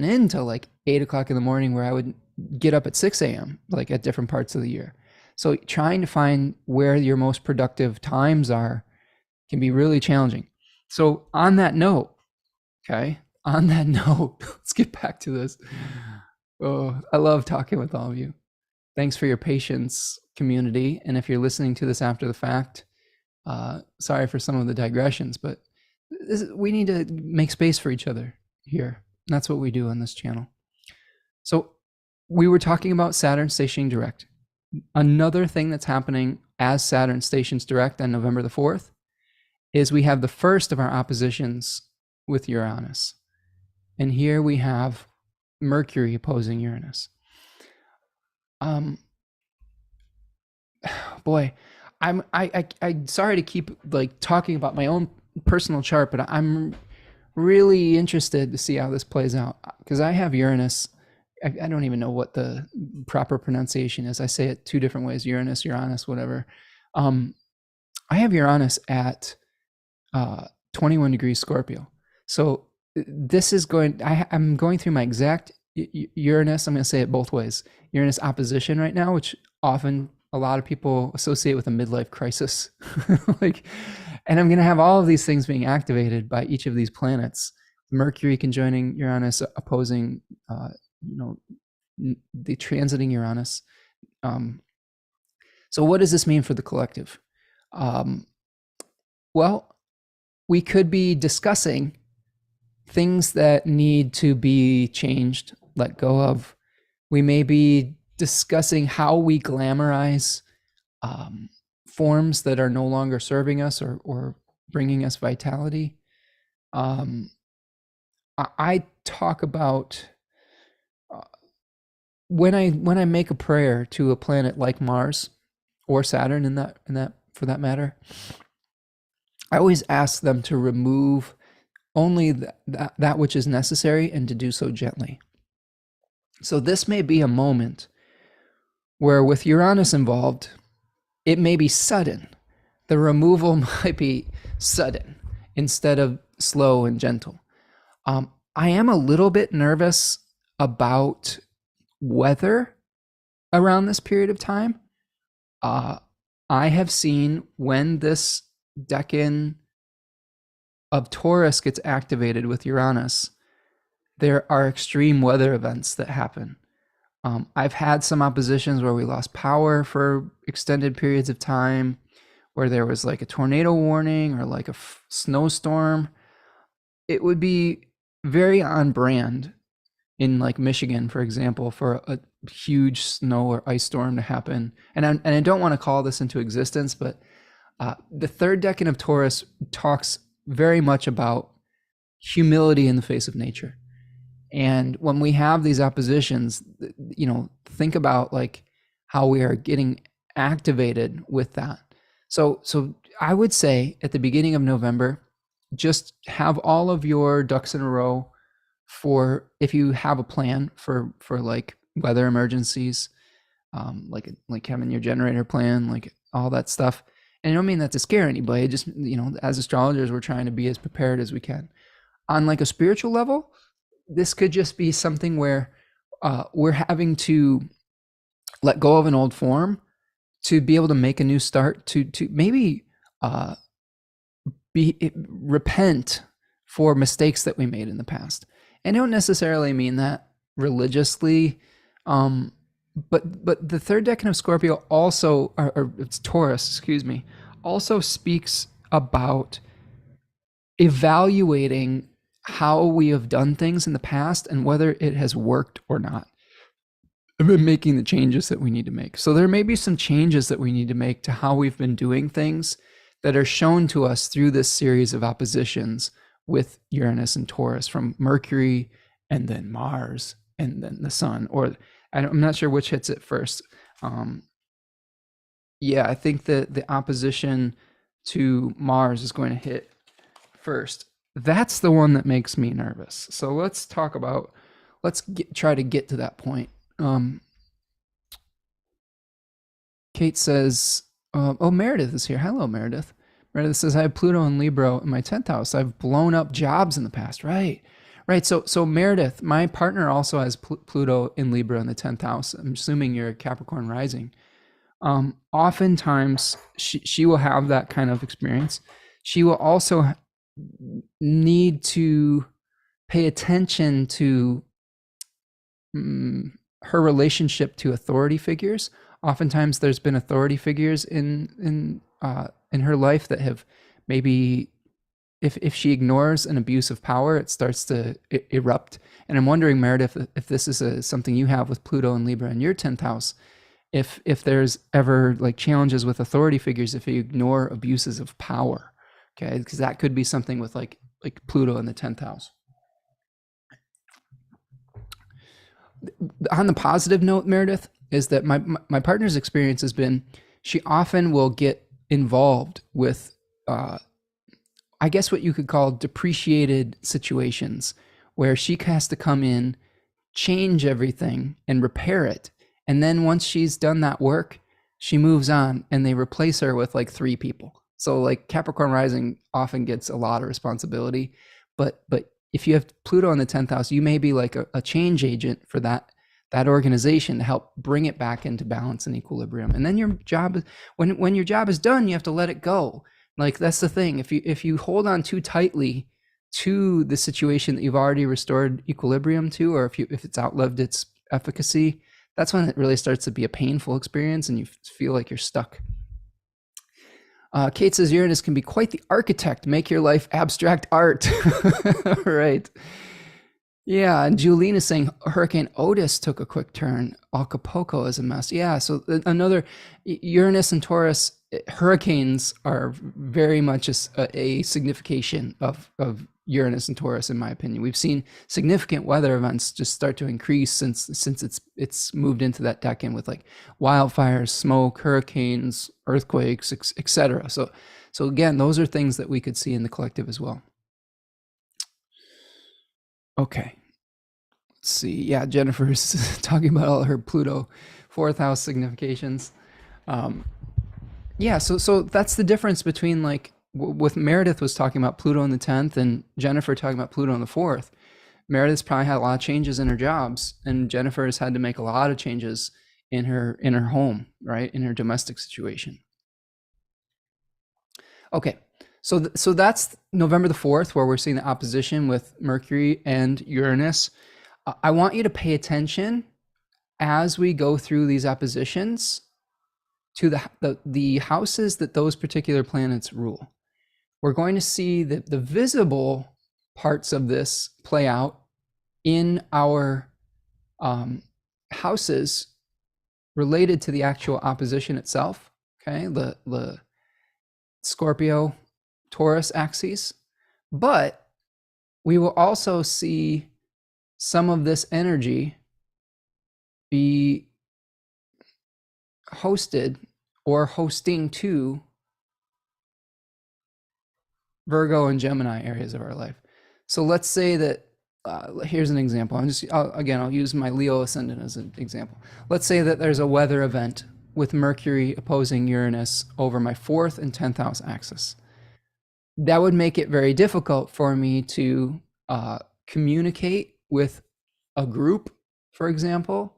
in till 8 o'clock in the morning, where I would get up at 6 a.m. at different parts of the year. So trying to find where your most productive times are can be really challenging. So on that note, let's get back to this. Oh, I love talking with all of you. Thanks for your patience, community. And if you're listening to this after the fact, sorry for some of the digressions, but we need to make space for each other here. That's what we do on this channel. So we were talking about Saturn stationing direct. Another thing that's happening as Saturn stations direct on November the 4th is we have the first of our oppositions with Uranus. And here we have Mercury opposing Uranus. Boy, I'm sorry to keep like talking about my own personal chart, but I'm really interested to see how this plays out, because I have Uranus. I don't even know what the proper pronunciation is. I say it two different ways: Uranus, whatever. I have Uranus at 21 degrees Scorpio. So this is I'm going through my exact Uranus. I'm going to say it both ways. Uranus opposition right now, which often a lot of people associate with a midlife crisis. And I'm going to have all of these things being activated by each of these planets. Mercury conjoining Uranus, opposing, the transiting Uranus. So what does this mean for the collective? Well, we could be discussing things that need to be changed, let go of. We may be discussing how we glamorize forms that are no longer serving us or bringing us vitality. I talk about when I make a prayer to a planet like Mars or Saturn in that for that matter, I always ask them to remove only that which is necessary, and to do so gently. So this may be a moment where, with Uranus involved, it may be sudden. The removal might be sudden instead of slow and gentle. I am a little bit nervous about weather around this period of time. I have seen when this decan of Taurus gets activated with Uranus, there are extreme weather events that happen. I've had some oppositions where we lost power for extended periods of time, where there was like a tornado warning or like a snowstorm. It would be very on brand in like Michigan, for example, for a huge snow or ice storm to happen. And I don't want to call this into existence, but the third decan of Taurus talks very much about humility in the face of nature. And when we have these oppositions, think about like how we are getting activated with that. So I would say at the beginning of November, just have all of your ducks in a row for if you have a plan for like weather emergencies, like having your generator plan, like all that stuff. And I don't mean that to scare anybody. Just, as astrologers, we're trying to be as prepared as we can. On like a spiritual level, this could just be something where we're having to let go of an old form to be able to make a new start, to maybe repent for mistakes that we made in the past. And I don't necessarily mean that religiously, but the third decan of Scorpio also, or it's Taurus, excuse me, also speaks about evaluating how we have done things in the past and whether it has worked or not, and been making the changes that we need to make. So there may be some changes that we need to make to how we've been doing things that are shown to us through this series of oppositions with Uranus and Taurus, from Mercury and then Mars and then the Sun, or I'm not sure which hits it first. I think that the opposition to Mars is going to hit first. That's the one that makes me nervous. So let's try to get to that point. Kate says, Meredith is here. Hello, Meredith. Meredith says, I have Pluto and Libra in my 10th house. I've blown up jobs in the past. Right. So Meredith, my partner also has Pluto in Libra in the 10th house. I'm assuming you're a Capricorn rising. Oftentimes she will have that kind of experience. She will also need to pay attention to her relationship to authority figures. Oftentimes there's been authority figures in her life that have maybe, if she ignores an abuse of power, it starts to erupt. And I'm wondering, Meredith, if this is something you have with Pluto and Libra in your 10th house, if there's ever like challenges with authority figures, if you ignore abuses of power, okay, because that could be something with like Pluto in the 10th house. On the positive note, Meredith, is that my partner's experience has been she often will get involved with I guess what you could call depreciated situations where she has to come in, change everything and repair it. And then once she's done that work, she moves on and they replace her with like 3 people. So like Capricorn rising often gets a lot of responsibility, but if you have Pluto in the 10th house, you may be like a change agent for that organization to help bring it back into balance and equilibrium. And then your job, when your job is done, you have to let it go. Like that's the thing. If you hold on too tightly to the situation that you've already restored equilibrium to, or if it's outlived its efficacy, that's when it really starts to be a painful experience and you feel like you're stuck. Kate says Uranus can be quite the architect, make your life abstract art. Right. Yeah, and Julene is saying Hurricane Otis took a quick turn. Acapulco is a mess. Yeah, so another Uranus and Taurus hurricanes are very much a signification of Uranus and Taurus, in my opinion. We've seen significant weather events just start to increase since it's moved into that decan with like wildfires, smoke, hurricanes, earthquakes, etc. So again, those are things that we could see in the collective as well. Okay. Let's see. Yeah, Jennifer's talking about all her Pluto 4th house significations. Yeah, so that's the difference between like with Meredith was talking about Pluto in the 10th and Jennifer talking about Pluto in the 4th. Meredith's probably had a lot of changes in her jobs, and Jennifer has had to make a lot of changes in her home, right? In her domestic situation. Okay. So that's November the 4th, where we're seeing the opposition with Mercury and Uranus. I want you to pay attention as we go through these oppositions to the houses that those particular planets rule. We're going to see the visible parts of this play out in our houses related to the actual opposition itself, okay? The Scorpio Taurus axes, but we will also see some of this energy be hosted or hosting to Virgo and Gemini areas of our life. So let's say that, here's an example. I'll use my Leo ascendant as an example. Let's say that there's a weather event with Mercury opposing Uranus over my 4th and 10th house axis. That would make it very difficult for me to communicate with a group, for example,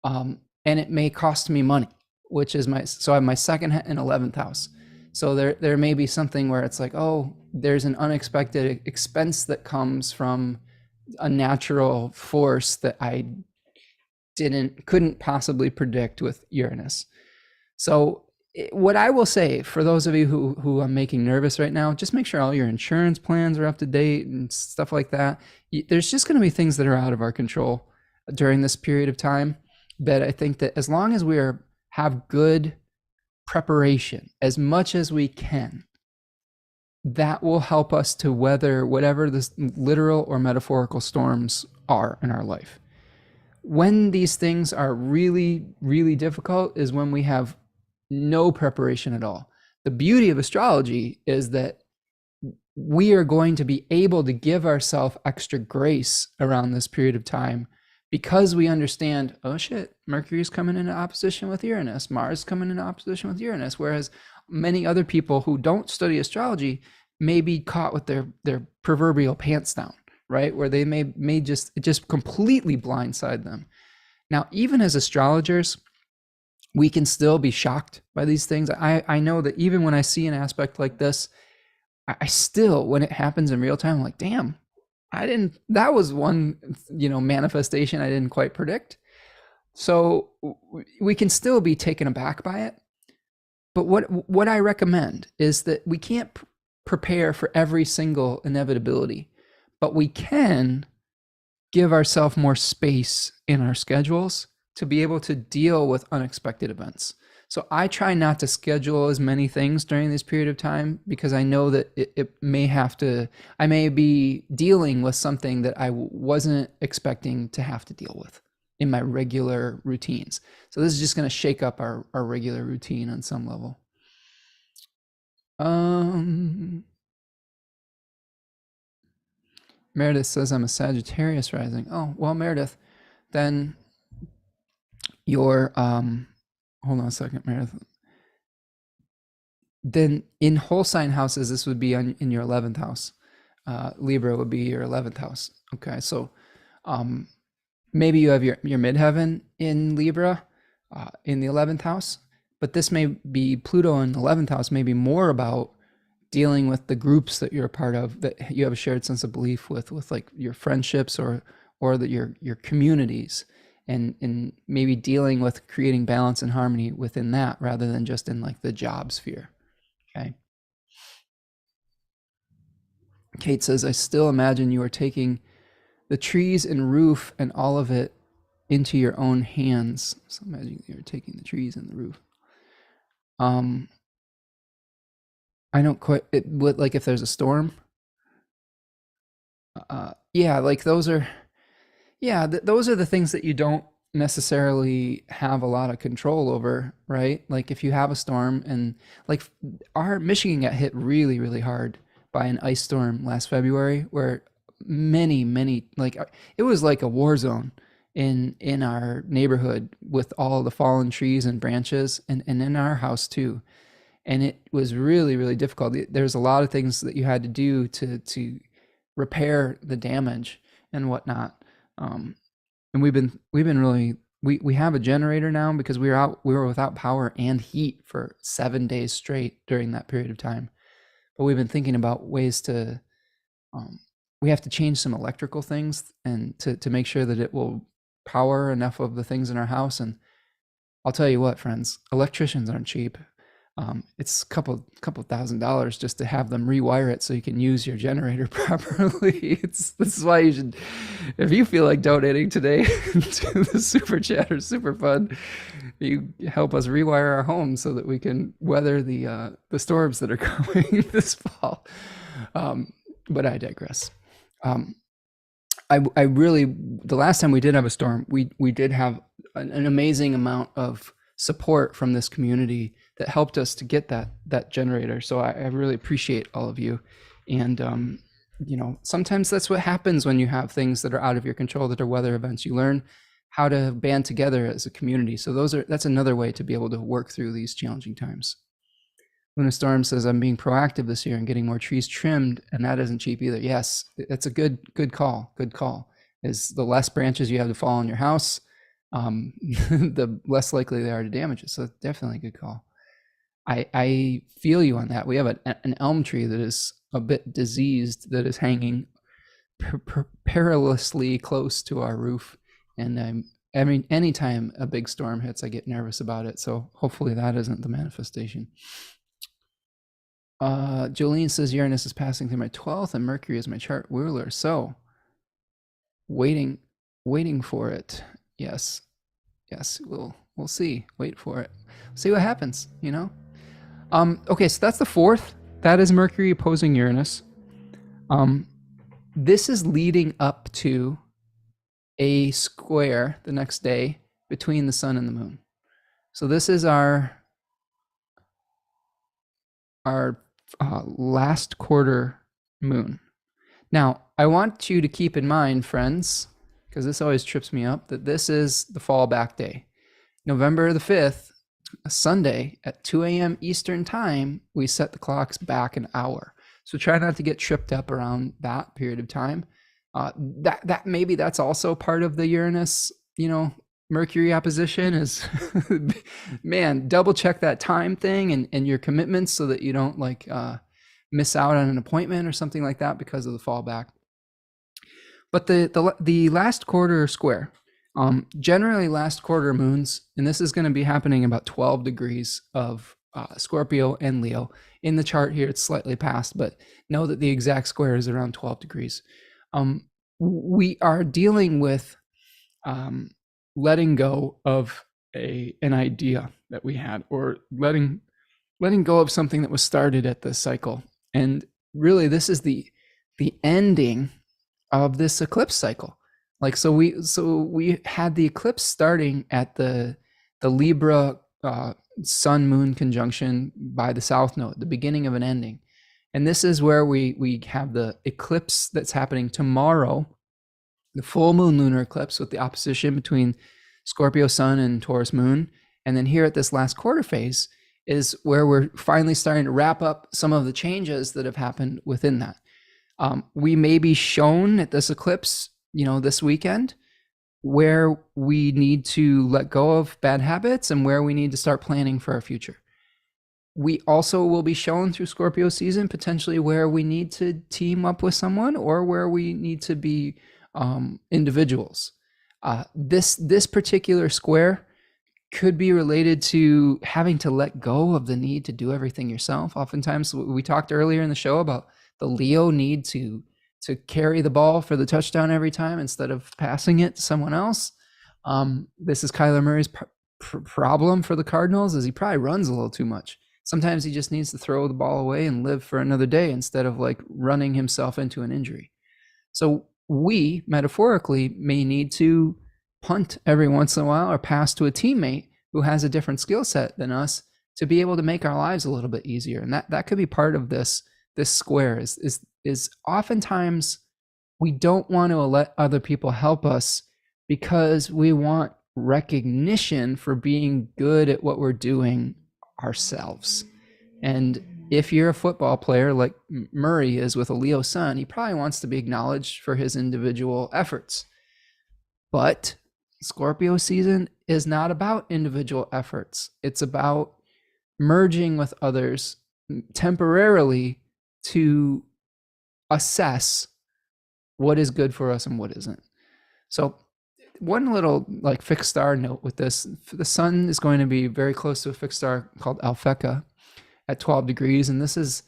and it may cost me money, which is so I have my 2nd and 11th house. So there may be something where it's like, oh, there's an unexpected expense that comes from a natural force that I couldn't possibly predict with Uranus. So what I will say for those of you who I'm making nervous right now, just make sure all your insurance plans are up to date and stuff like that. There's just going to be things that are out of our control during this period of time. But I think that as long as we have good preparation, as much as we can, that will help us to weather whatever the literal or metaphorical storms are in our life. When these things are really, really difficult is when we have no preparation at all. The beauty of astrology is that we are going to be able to give ourselves extra grace around this period of time because we understand, oh shit, Mercury's coming into opposition with Uranus, Mars coming into opposition with Uranus, whereas many other people who don't study astrology may be caught with their proverbial pants down, right? Where they may just completely blindside them. Now, even as astrologers, we can still be shocked by these things. I know that even when I see an aspect like this, I still, when it happens in real time, I'm like, damn, that was one, manifestation I didn't quite predict. So we can still be taken aback by it. But what I recommend is that we can't prepare for every single inevitability, but we can give ourselves more space in our schedules to be able to deal with unexpected events. So I try not to schedule as many things during this period of time because I know that I may be dealing with something that I wasn't expecting to have to deal with in my regular routines. So this is just going to shake up our regular routine on some level. Meredith says I'm a Sagittarius rising. Oh, well, Meredith, then your hold on a second, Meredith. Then in whole sign houses, this would be in your 11th house. Libra would be your 11th house. Okay, so maybe you have your midheaven in Libra in the 11th house, but this may be Pluto in the 11th house, maybe more about dealing with the groups that you're a part of, that you have a shared sense of belief with like your friendships or your communities, and maybe dealing with creating balance and harmony within that rather than just in like the job sphere. Okay. Kate says, I still imagine you are taking the trees and roof and all of it into your own hands. So imagine you're taking the trees and the roof. I don't quite, like if there's a storm. Yeah, like those are the things that you don't necessarily have a lot of control over, right? Like if you have a storm, and like our Michigan got hit really, really hard by an ice storm last February, where many like it was like a war zone in our neighborhood with all the fallen trees and branches, and in our house too. And it was really, really difficult. There's a lot of things that you had to do to repair the damage and whatnot. And we've been really, we have a generator now because we were without power and heat for 7 days straight during that period of time. But we've been thinking about ways to, we have to change some electrical things and to make sure that it will power enough of the things in our house. And I'll tell you what, friends, electricians aren't cheap. It's a couple $1,000s just to have them rewire it so you can use your generator properly. This is why you should, if you feel like donating today to the super chat or super fund, you help us rewire our home so that we can weather the storms that are coming this fall. But I digress. I really, the last time we did have a storm, we did have an amazing amount of support from this community that helped us to get that generator. So I really appreciate all of you. And sometimes that's what happens when you have things that are out of your control, that are weather events. You learn how to band together as a community. So that's another way to be able to work through these challenging times. Luna Storm says, I'm being proactive this year and getting more trees trimmed, and that isn't cheap either. Yes, that's a good call. Good call. Is the less branches you have to fall on your house, the less likely they are to damage it. So definitely a good call. I feel you on that. We have an elm tree that is a bit diseased, that is hanging perilously close to our roof. And anytime a big storm hits, I get nervous about it. So hopefully that isn't the manifestation. Jolene says Uranus is passing through my 12th and Mercury is my chart ruler. So waiting for it. Yes, we'll see. Wait for it. See what happens, Okay, so that's the 4th. That is Mercury opposing Uranus. This is leading up to a square the next day between the sun and the moon. So this is our last quarter moon. Now, I want you to keep in mind, friends, because this always trips me up, that this is the fallback day. November the 5th, a Sunday at 2 a.m. Eastern time, we set the clocks back an hour. So try not to get tripped up around that period of time. That maybe that's also part of the Uranus, Mercury opposition is, man, double check that time thing and your commitments so that you don't miss out on an appointment or something like that because of the fallback. But the last quarter square, Generally, last quarter moons, and this is going to be happening about 12 degrees of Scorpio and Leo. In the chart here, it's slightly past, but know that the exact square is around 12 degrees. We are dealing with letting go of an idea that we had, or letting go of something that was started at this cycle. And really, this is the ending of this eclipse cycle. Like, so we had the eclipse starting at the Libra sun moon conjunction by the south node, the beginning of an ending. And this is where we have the eclipse that's happening tomorrow, the full moon lunar eclipse with the opposition between Scorpio sun and Taurus moon. And then here at this last quarter phase is where we're finally starting to wrap up some of the changes that have happened within that. We may be shown at this eclipse, this weekend, where we need to let go of bad habits and where we need to start planning for our future. We also will be shown through Scorpio season potentially where we need to team up with someone or where we need to be individuals. This particular square could be related to having to let go of the need to do everything yourself. Oftentimes, we talked earlier in the show about the Leo need to carry the ball for the touchdown every time instead of passing it to someone else. This is Kyler Murray's problem for the Cardinals, is he probably runs a little too much. Sometimes he just needs to throw the ball away and live for another day instead of like running himself into an injury. So we, metaphorically, may need to punt every once in a while or pass to a teammate who has a different skill set than us to be able to make our lives a little bit easier. And that could be part of this square is oftentimes we don't want to let other people help us because we want recognition for being good at what we're doing ourselves. And if you're a football player like Murray is with a Leo sun, he probably wants to be acknowledged for his individual efforts. But Scorpio season is not about individual efforts. It's about merging with others temporarily to assess what is good for us and what isn't. So one little like fixed star note with this, the sun is going to be very close to a fixed star called Alphecca at 12 degrees. And this is,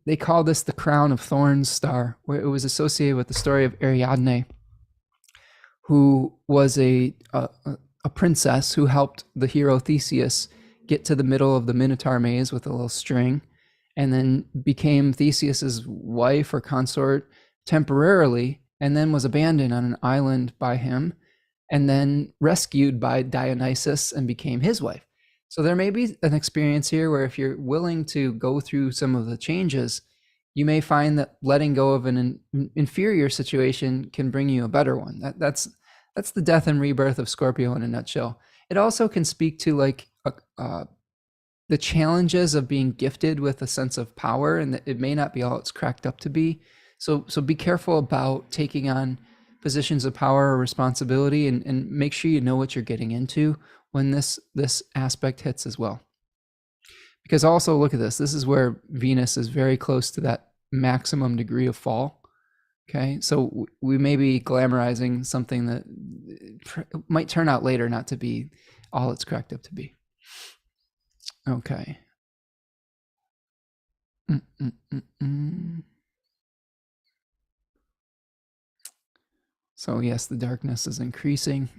they call this the crown of thorns star, where it was associated with the story of Ariadne, who was a princess who helped the hero Theseus get to the middle of the Minotaur maze with a little string, and then became Theseus's wife or consort temporarily, and then was abandoned on an island by him, and then rescued by Dionysus and became his wife. So there may be an experience here where if you're willing to go through some of the changes, you may find that letting go of an inferior situation can bring you a better one. That's the death and rebirth of Scorpio in a nutshell. It also can speak to like the challenges of being gifted with a sense of power, and that it may not be all it's cracked up to be. So be careful about taking on positions of power or responsibility, and make sure you know what you're getting into when this aspect hits as well. Because also look at this. This is where Venus is very close to that maximum degree of fall. Okay, so we may be glamorizing something that might turn out later not to be all it's cracked up to be. Okay. So yes, the darkness is increasing.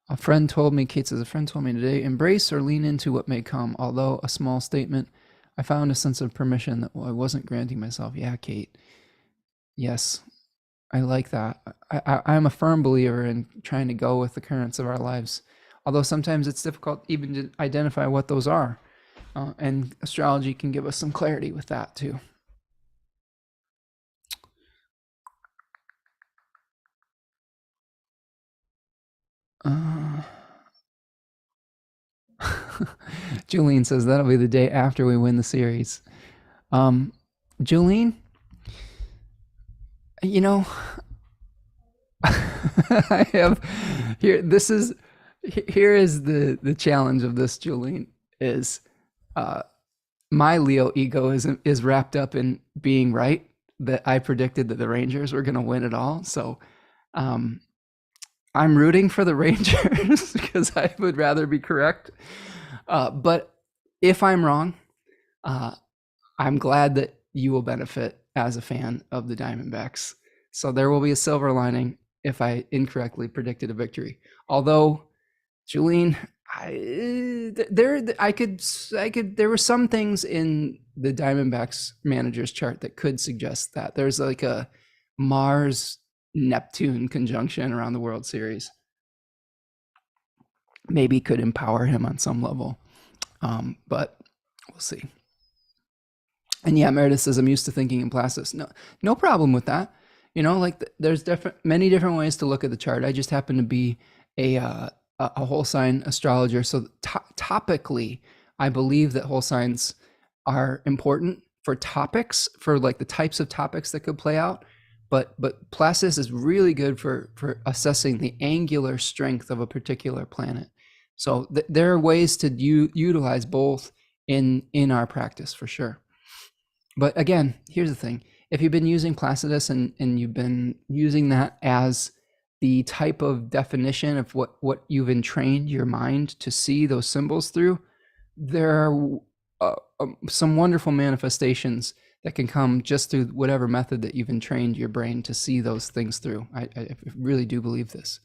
A friend told me, Kate says, a friend told me today, embrace or lean into what may come. Although a small statement, I found a sense of permission that I wasn't granting myself. Yeah, Kate. Yes, I like that. I'm a firm believer in trying to go with the currents of our lives. Although sometimes it's difficult even to identify what those are. And astrology can give us some clarity with that too. Julene says that'll be the day after we win the series. Julene, I have here. Here is the challenge of this, Julene, is my Leo ego is wrapped up in being right, that I predicted that the Rangers were going to win it all. So I'm rooting for the Rangers because I would rather be correct. But if I'm wrong, I'm glad that you will benefit as a fan of the Diamondbacks. So there will be a silver lining if I incorrectly predicted a victory. Although, Julene, there were some things in the Diamondbacks manager's chart that could suggest that there's like a Mars Neptune conjunction around the World Series. Maybe could empower him on some level, but we'll see. And yeah, Meredith says, I'm used to thinking in Placis. No problem with that. Like there's many different ways to look at the chart. I just happen to be a whole sign astrologer. So topically, I believe that whole signs are important for topics, for like the types of topics that could play out. But Placis is really good for assessing the angular strength of a particular planet. So there are ways to utilize both in our practice for sure. But again, here's the thing. If you've been using Placidus and you've been using that as the type of definition of what you've entrained your mind to see those symbols through, there are some wonderful manifestations that can come just through whatever method that you've entrained your brain to see those things through. I really do believe this.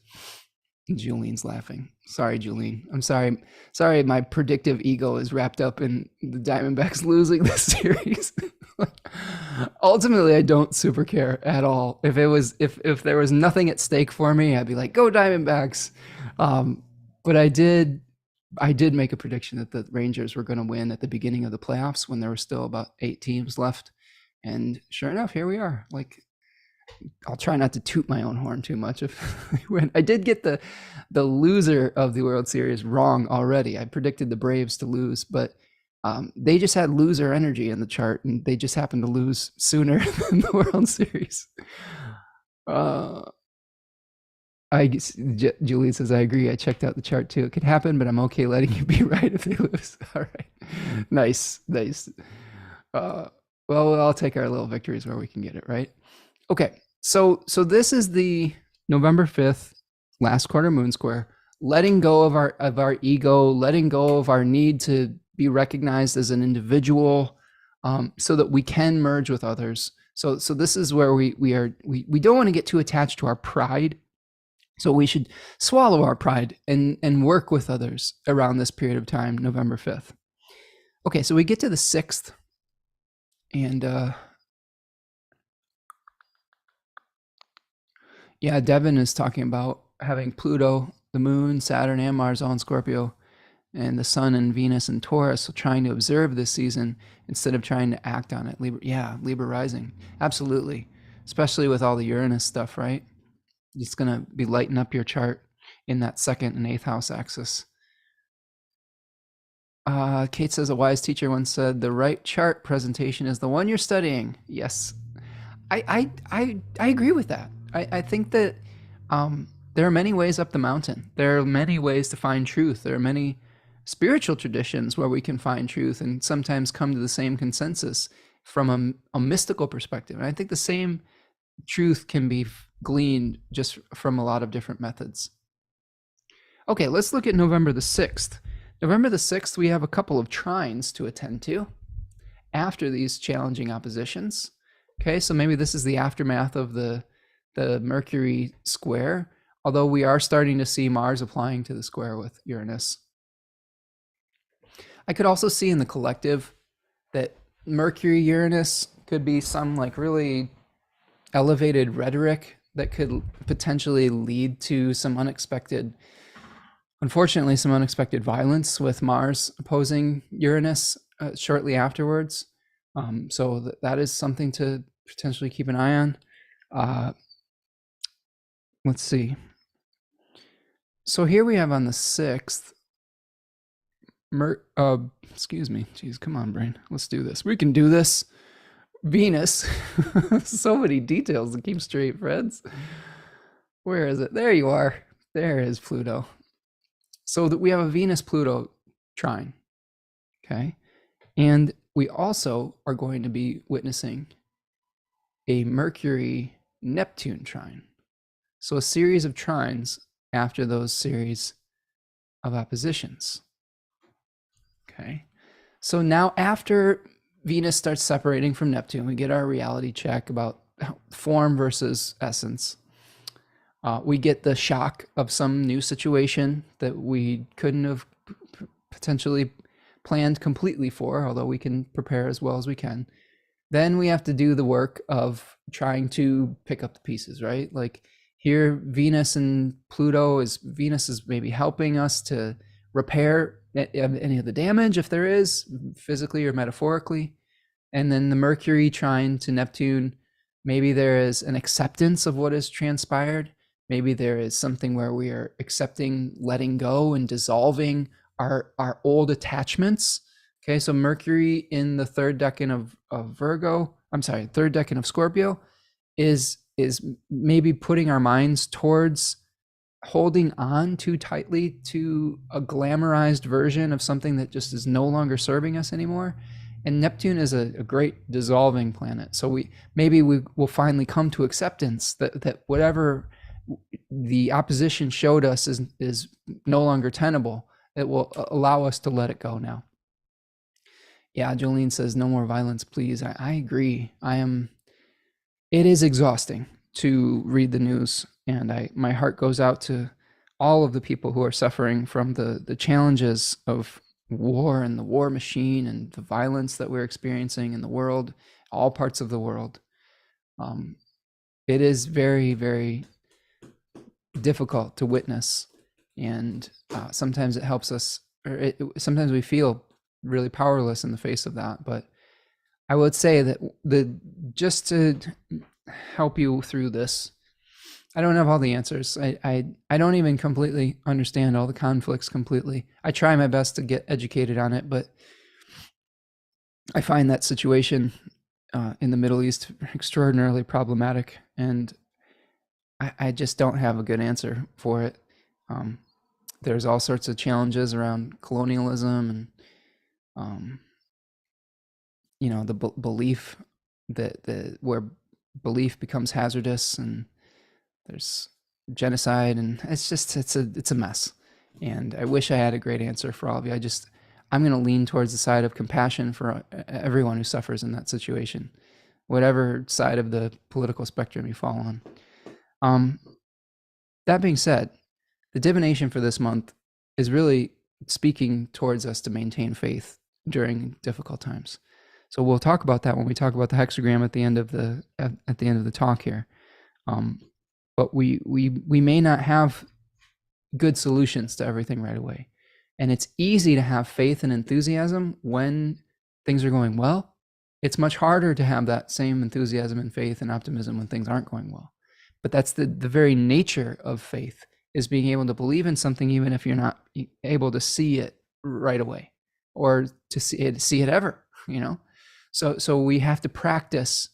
Julene's laughing. Sorry, Julene. I'm sorry. Sorry, my predictive ego is wrapped up in the Diamondbacks losing this series. Ultimately, I don't super care at all. If there was nothing at stake for me, I'd be like, go Diamondbacks. But I did make a prediction that the Rangers were going to win at the beginning of the playoffs when there were still about 8 teams left. And sure enough, here we are. Like, I'll try not to toot my own horn too much. I did get the loser of the World Series wrong already. I predicted the Braves to lose, but they just had loser energy in the chart, and they just happened to lose sooner than the World Series. Julie says, I agree. I checked out the chart too. It could happen, but I'm okay letting you be right if they lose. All right. Nice. Well, I'll take our little victories where we can get it, right? Okay. So this is the November 5th last quarter moon square, letting go of our ego, letting go of our need to be recognized as an individual, so that we can merge with others. So this is where we don't want to get too attached to our pride. So we should swallow our pride and work with others around this period of time, November 5th. Okay, so we get to the 6th, and yeah, Devin is talking about having Pluto, the moon, Saturn, and Mars all in Scorpio, and the sun and Venus and Taurus, so trying to observe this season instead of trying to act on it. Libra rising. Absolutely. Especially with all the Uranus stuff, right? It's going to be lighting up your chart in that 2nd and 8th house axis. Kate says, a wise teacher once said, the right chart presentation is the one you're studying. Yes. I agree with that. I think that there are many ways up the mountain. There are many ways to find truth. There are many spiritual traditions where we can find truth and sometimes come to the same consensus from a mystical perspective. And I think the same truth can be gleaned just from a lot of different methods. Okay, let's look at November the 6th. November the 6th, we have a couple of trines to attend to after these challenging oppositions. Okay, so maybe this is the aftermath of the Mercury square, although we are starting to see Mars applying to the square with Uranus. I could also see in the collective that Mercury-Uranus could be some like really elevated rhetoric that could potentially lead to some unexpected violence with Mars opposing Uranus shortly afterwards. So that is something to potentially keep an eye on. Let's see. So here we have on the 6th, excuse me. Jeez, come on, brain. Let's do this. We can do this. Venus. So many details to keep straight, friends. Where is it? There you are. There is Pluto. So that we have a Venus-Pluto trine. Okay. And we also are going to be witnessing a Mercury-Neptune trine. So a series of trines after those series of oppositions. Okay. So now after Venus starts separating from Neptune, we get our reality check about form versus essence. We get the shock of some new situation that we couldn't have potentially planned completely for, although we can prepare as well as we can. Then we have to do the work of trying to pick up the pieces, right? Like here, Venus and Pluto Venus is maybe helping us to repair any of the damage, if there is, physically or metaphorically. And then the Mercury trine to Neptune, maybe there is an acceptance of what has transpired. Maybe there is something where we are accepting, letting go, and dissolving our old attachments. Okay, so Mercury in the third decan of third decan of Scorpio is maybe putting our minds towards holding on too tightly to a glamorized version of something that just is no longer serving us anymore. And Neptune is a great dissolving planet. So we will finally come to acceptance that whatever the opposition showed us is no longer tenable. It will allow us to let it go now. Yeah, Jolene says, no more violence, please. I agree. It is exhausting to read the news, and my heart goes out to all of the people who are suffering from the challenges of war and the war machine and the violence that we're experiencing in the world, all parts of the world. It is very, very difficult to witness, and sometimes it helps us, or sometimes we feel really powerless in the face of that. But I would say that just to help you through this, I don't have all the answers. I don't even completely understand all the conflicts completely. I try my best to get educated on it, but I find that situation in the Middle East extraordinarily problematic, and I just don't have a good answer for it. There's all sorts of challenges around colonialism and the belief that where belief becomes hazardous, and there's genocide, and it's a mess. And I wish I had a great answer for all of you. I'm going to lean towards the side of compassion for everyone who suffers in that situation, whatever side of the political spectrum you fall on. That being said, the divination for this month is really speaking towards us to maintain faith during difficult times. So we'll talk about that when we talk about the hexagram at the end of the talk here. But we may not have good solutions to everything right away. And it's easy to have faith and enthusiasm when things are going well. It's much harder to have that same enthusiasm and faith and optimism when things aren't going well. But that's the very nature of faith, is being able to believe in something even if you're not able to see it right away, or to see it ever, So we have to practice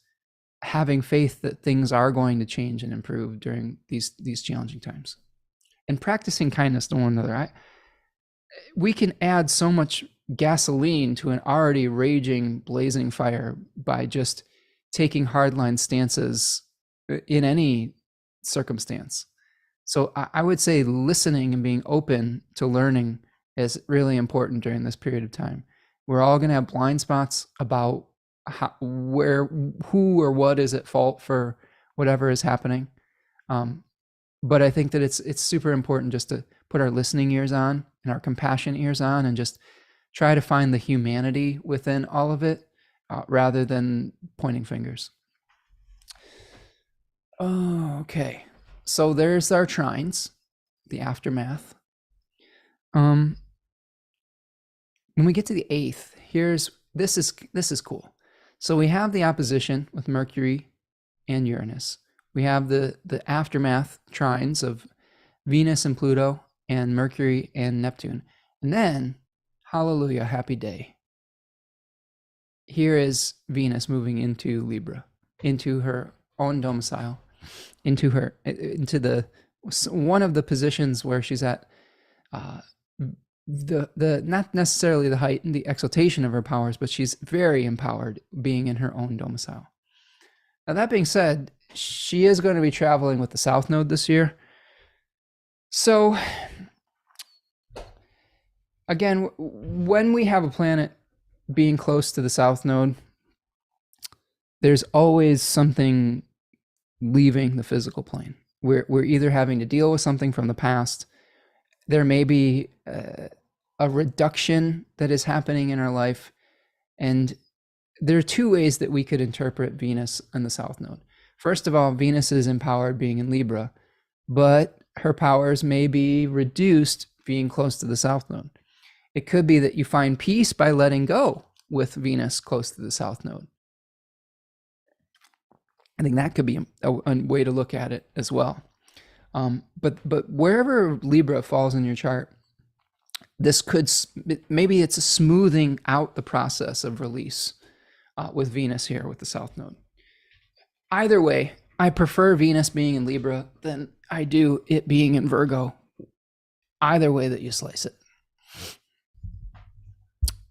having faith that things are going to change and improve during these challenging times, and practicing kindness to one another. We can add so much gasoline to an already raging, blazing fire by just taking hardline stances in any circumstance. So I would say listening and being open to learning is really important during this period of time. We're all going to have blind spots about who or what is at fault for whatever is happening. But I think that it's super important just to put our listening ears on and our compassion ears on, and just try to find the humanity within all of it, rather than pointing fingers. Okay, so there's our trines, the aftermath. When we get to the 8th, this is cool. So we have the opposition with Mercury and Uranus. We have the aftermath trines of Venus and Pluto and Mercury and Neptune. And then, hallelujah, happy day. Here is Venus moving into Libra, into her own domicile, into one of the positions where she's at the not necessarily the height and the exaltation of her powers, but she's very empowered being in her own domicile. Now, that being said, she is going to be traveling with the South Node this year. So again, when we have a planet being close to the south node, there's always something leaving the physical plane. We're either having to deal with something from the past. There may be a reduction that is happening in our life. And there are two ways that we could interpret Venus and the south node. First of all, Venus is empowered being in Libra, but her powers may be reduced being close to the south node. It could be that you find peace by letting go with Venus close to the south node. I think that could be a way to look at it as well. But wherever Libra falls in your chart, this could, maybe it's a smoothing out the process of release with Venus here with the south node. Either way, I prefer Venus being in Libra than I do it being in Virgo. Either way that you slice it.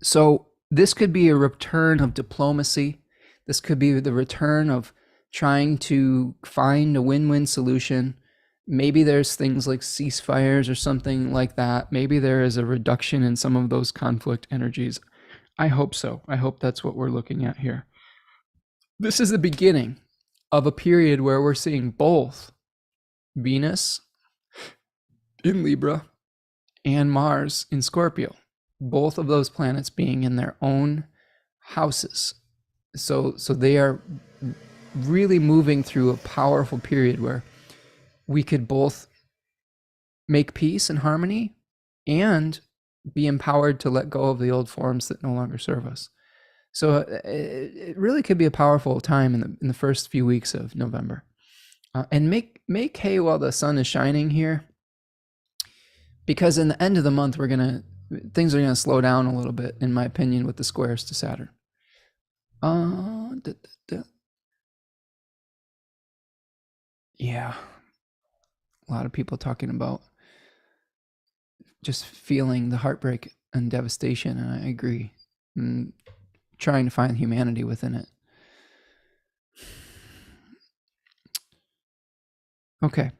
So this could be a return of diplomacy. This could be the return of trying to find a win-win solution. Maybe there's things like ceasefires or something like that. Maybe there is a reduction in some of those conflict energies. I hope so. I hope that's what we're looking at here. This is the beginning of a period where we're seeing both Venus in Libra and Mars in Scorpio, both of those planets being in their own houses. So they are really moving through a powerful period where we could both make peace and harmony and be empowered to let go of the old forms that no longer serve us. So it really could be a powerful time in the first few weeks of November. And make hay while the sun is shining here, because in the end of the month, things are gonna slow down a little bit, in my opinion, with the squares to Saturn. Yeah, a lot of people talking about just feeling the heartbreak and devastation, and I agree. And trying to find humanity within it. Okay,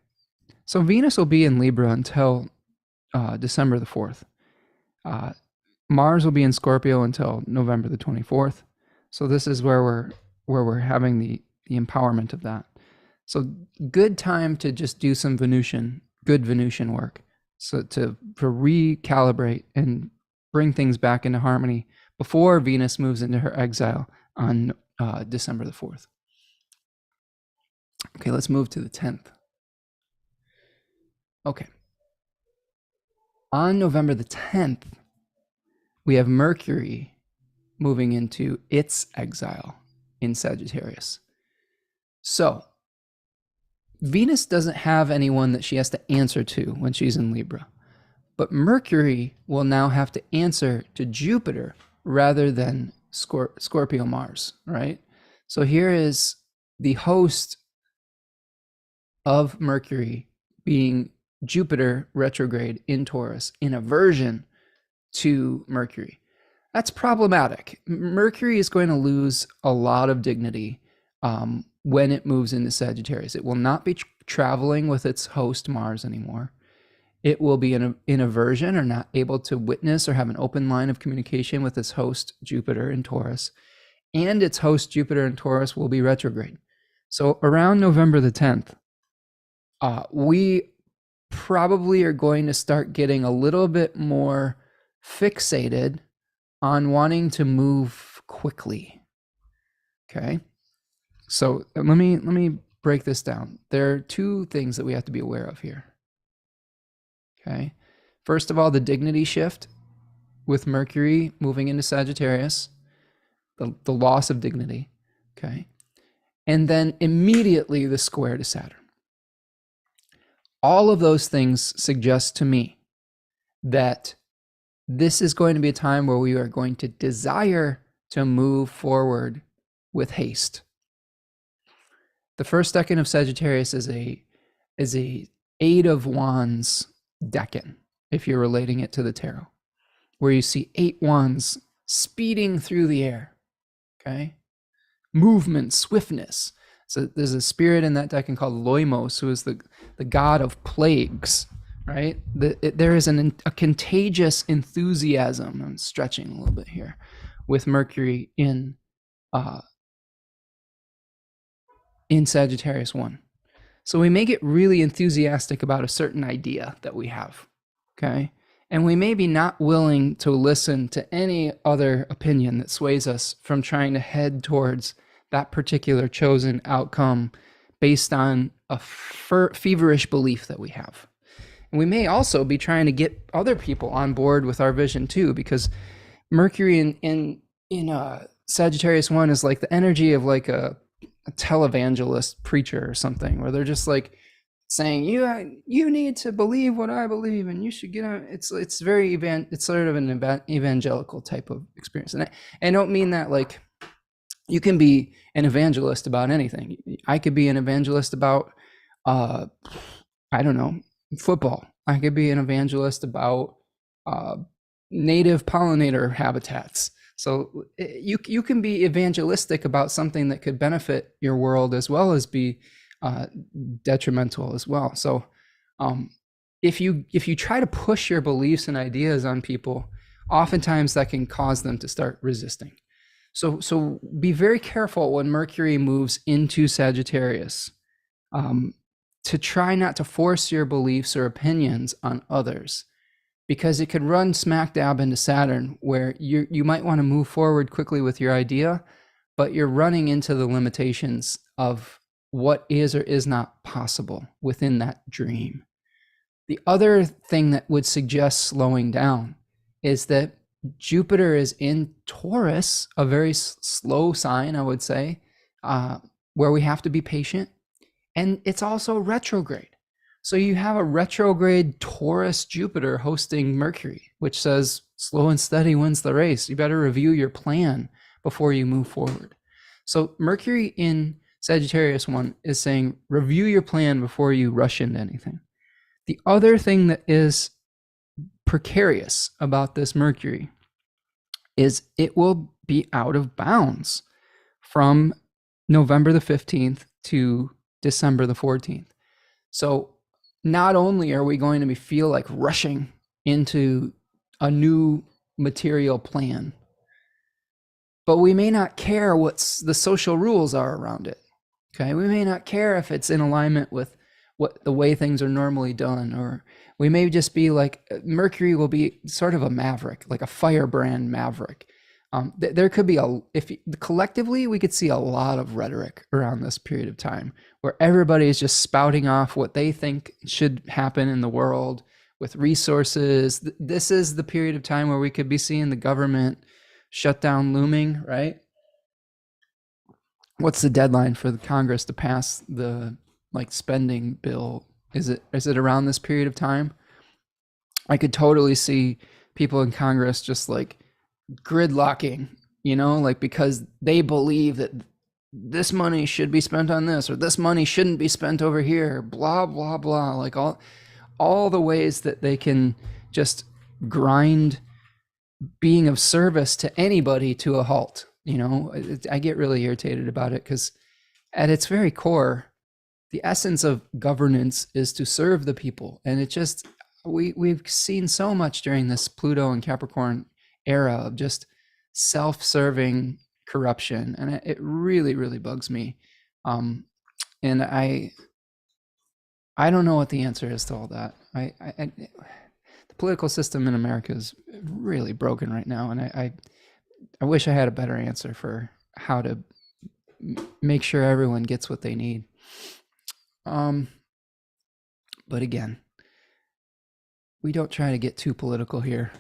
so Venus will be in Libra until December the 4th. Mars will be in Scorpio until November the 24th. So this is where we're having the empowerment of that. So good time to just do some good Venusian work. So to recalibrate and bring things back into harmony before Venus moves into her exile on December the 4th. Okay, let's move to the 10th. Okay. On November the 10th, we have Mercury moving into its exile in Sagittarius. So Venus doesn't have anyone that she has to answer to when she's in Libra, but Mercury will now have to answer to Jupiter rather than Scorpio Mars, right? So here is the host of Mercury being Jupiter retrograde in Taurus in aversion to Mercury. That's problematic. Mercury is going to lose a lot of dignity when it moves into Sagittarius. It will not be traveling with its host Mars anymore. It will be in aversion or not able to witness or have an open line of communication with its host Jupiter in Taurus. And its host Jupiter in Taurus will be retrograde. So around November the 10th, we probably are going to start getting a little bit more fixated on wanting to move quickly. Okay. So let me break this down. There are two things that we have to be aware of here. Okay. First of all, the dignity shift with Mercury moving into Sagittarius, the loss of dignity. Okay. And then immediately the square to Saturn. All of those things suggest to me that this is going to be a time where we are going to desire to move forward with haste. The first decan of Sagittarius is a Eight of Wands decan, if you're relating it to the tarot, where you see 8 wands speeding through the air. Okay? Movement, swiftness. So there's a spirit in that decan called Loimos, who is the god of plagues, right? There is a contagious enthusiasm. I'm stretching a little bit here with Mercury uh, in Sagittarius 1. So we may get really enthusiastic about a certain idea that we have, okay? And we may be not willing to listen to any other opinion that sways us from trying to head towards that particular chosen outcome based on a feverish belief that we have. And we may also be trying to get other people on board with our vision too, because Mercury in Sagittarius 1 is like the energy of like a televangelist preacher or something, where they're just like saying, you need to believe what I believe, and you should get on. It's very it's sort of an evangelical type of experience, and I don't mean that like you can be an evangelist about anything. I could be an evangelist about I don't know, football. I could be an evangelist about native pollinator habitats. So you can be evangelistic about something that could benefit your world as well as be detrimental as well. So if you try to push your beliefs and ideas on people, oftentimes that can cause them to start resisting. So be very careful when Mercury moves into Sagittarius, to try not to force your beliefs or opinions on others, because it could run smack dab into Saturn, where you might want to move forward quickly with your idea, but you're running into the limitations of what is or is not possible within that dream. The other thing that would suggest slowing down is that Jupiter is in Taurus, a very slow sign, I would say, where we have to be patient. And it's also retrograde. So you have a retrograde Taurus Jupiter hosting Mercury, which says slow and steady wins the race. You better review your plan before you move forward. So Mercury in Sagittarius 1 is saying review your plan before you rush into anything. The other thing that is precarious about this Mercury is it will be out of bounds from November the 15th to December the 14th. So not only are we going to feel like rushing into a new material plan, but we may not care what the social rules are around it. Okay, we may not care if it's in alignment with what the way things are normally done, or we may just be like, Mercury will be sort of a maverick, like a firebrand maverick. There could be collectively, we could see a lot of rhetoric around this period of time where everybody is just spouting off what they think should happen in the world with resources. This is the period of time where we could be seeing the government shutdown looming, right? What's the deadline for the Congress to pass the spending bill? Is it around this period of time? I could totally see people in Congress just like gridlocking, because they believe that this money should be spent on this, or this money shouldn't be spent over here, blah, blah, blah. Like all the ways that they can just grind being of service to anybody to a halt. I get really irritated about it because at its very core, the essence of governance is to serve the people. And it just, we've seen so much during this Pluto and Capricorn era of just self-serving corruption. And it really, really bugs me. And I don't know what the answer is to all that. The political system in America is really broken right now. And I wish I had a better answer for how to make sure everyone gets what they need. But again, we don't try to get too political here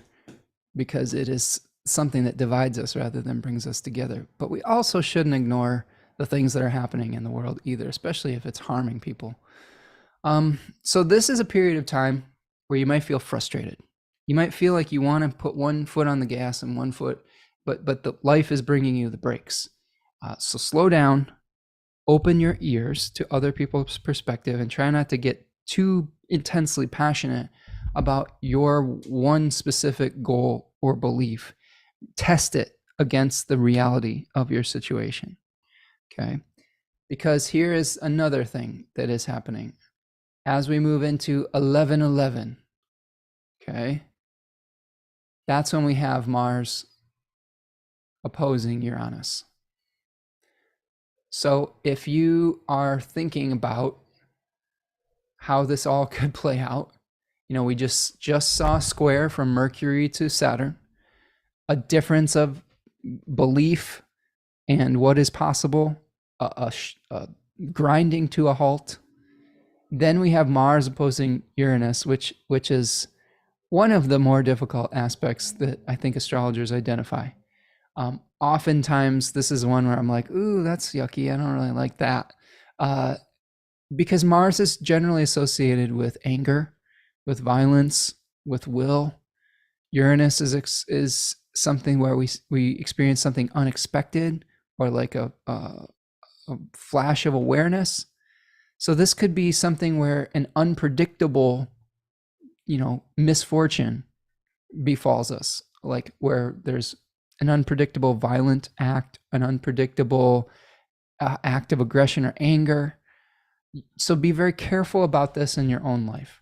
because it is something that divides us rather than brings us together. But we also shouldn't ignore the things that are happening in the world either, especially if it's harming people. So this is a period of time where you might feel frustrated. You might feel like you want to put one foot on the gas and one foot, but the life is bringing you the brakes. So slow down, open your ears to other people's perspective, and try not to get too intensely passionate about your one specific goal or belief. Test it against the reality of your situation. Okay? Because here is another thing that is happening. As we move into 1111, okay, that's when we have Mars opposing Uranus. So if you are thinking about how this all could play out, we just saw a square from Mercury to Saturn, a difference of belief and what is possible, a grinding to a halt. Then we have Mars opposing Uranus, which is one of the more difficult aspects that I think astrologers identify. Oftentimes, this is one where I'm like, ooh, that's yucky. I don't really like that. Because Mars is generally associated with anger, with violence, with will. Uranus is something where we experience something unexpected, or like a flash of awareness. So this could be something where an unpredictable, misfortune befalls us, like where there's an unpredictable violent act, an unpredictable act of aggression or anger. So be very careful about this in your own life.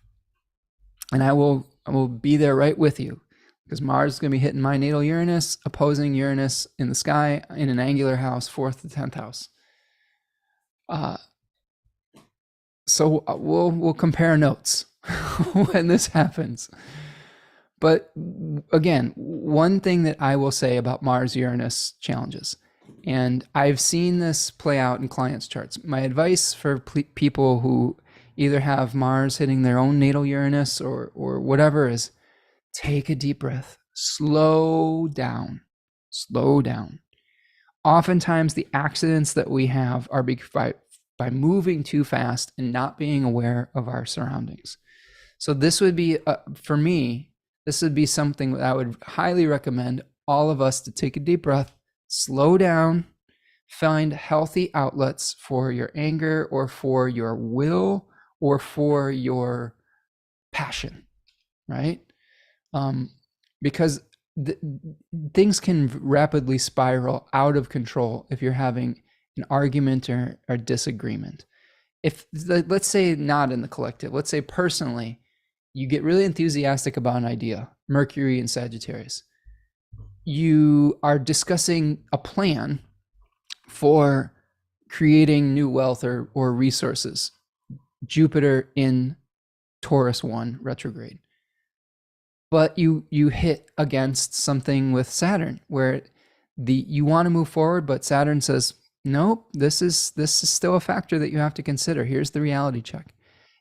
And I will be there right with you, because Mars is going to be hitting my natal Uranus, opposing Uranus in the sky in an angular house, 4th to 10th house. So we'll compare notes when this happens. But again, one thing that I will say about Mars-Uranus challenges, and I've seen this play out in clients' charts. My advice for people who either have Mars hitting their own natal Uranus or whatever is, take a deep breath, slow down. Oftentimes the accidents that we have are by moving too fast and not being aware of our surroundings. So this would be, for me, this would be something that I would highly recommend all of us to take a deep breath, slow down, find healthy outlets for your anger or for your will or for your passion, right? Because things can rapidly spiral out of control if you're having an argument or disagreement. If, let's say not in the collective, let's say personally, you get really enthusiastic about an idea, Mercury and Sagittarius. You are discussing a plan for creating new wealth or resources. Jupiter in Taurus 1 retrograde. But you hit against something with Saturn where you want to move forward, but Saturn says, nope, this is still a factor that you have to consider. Here's the reality check.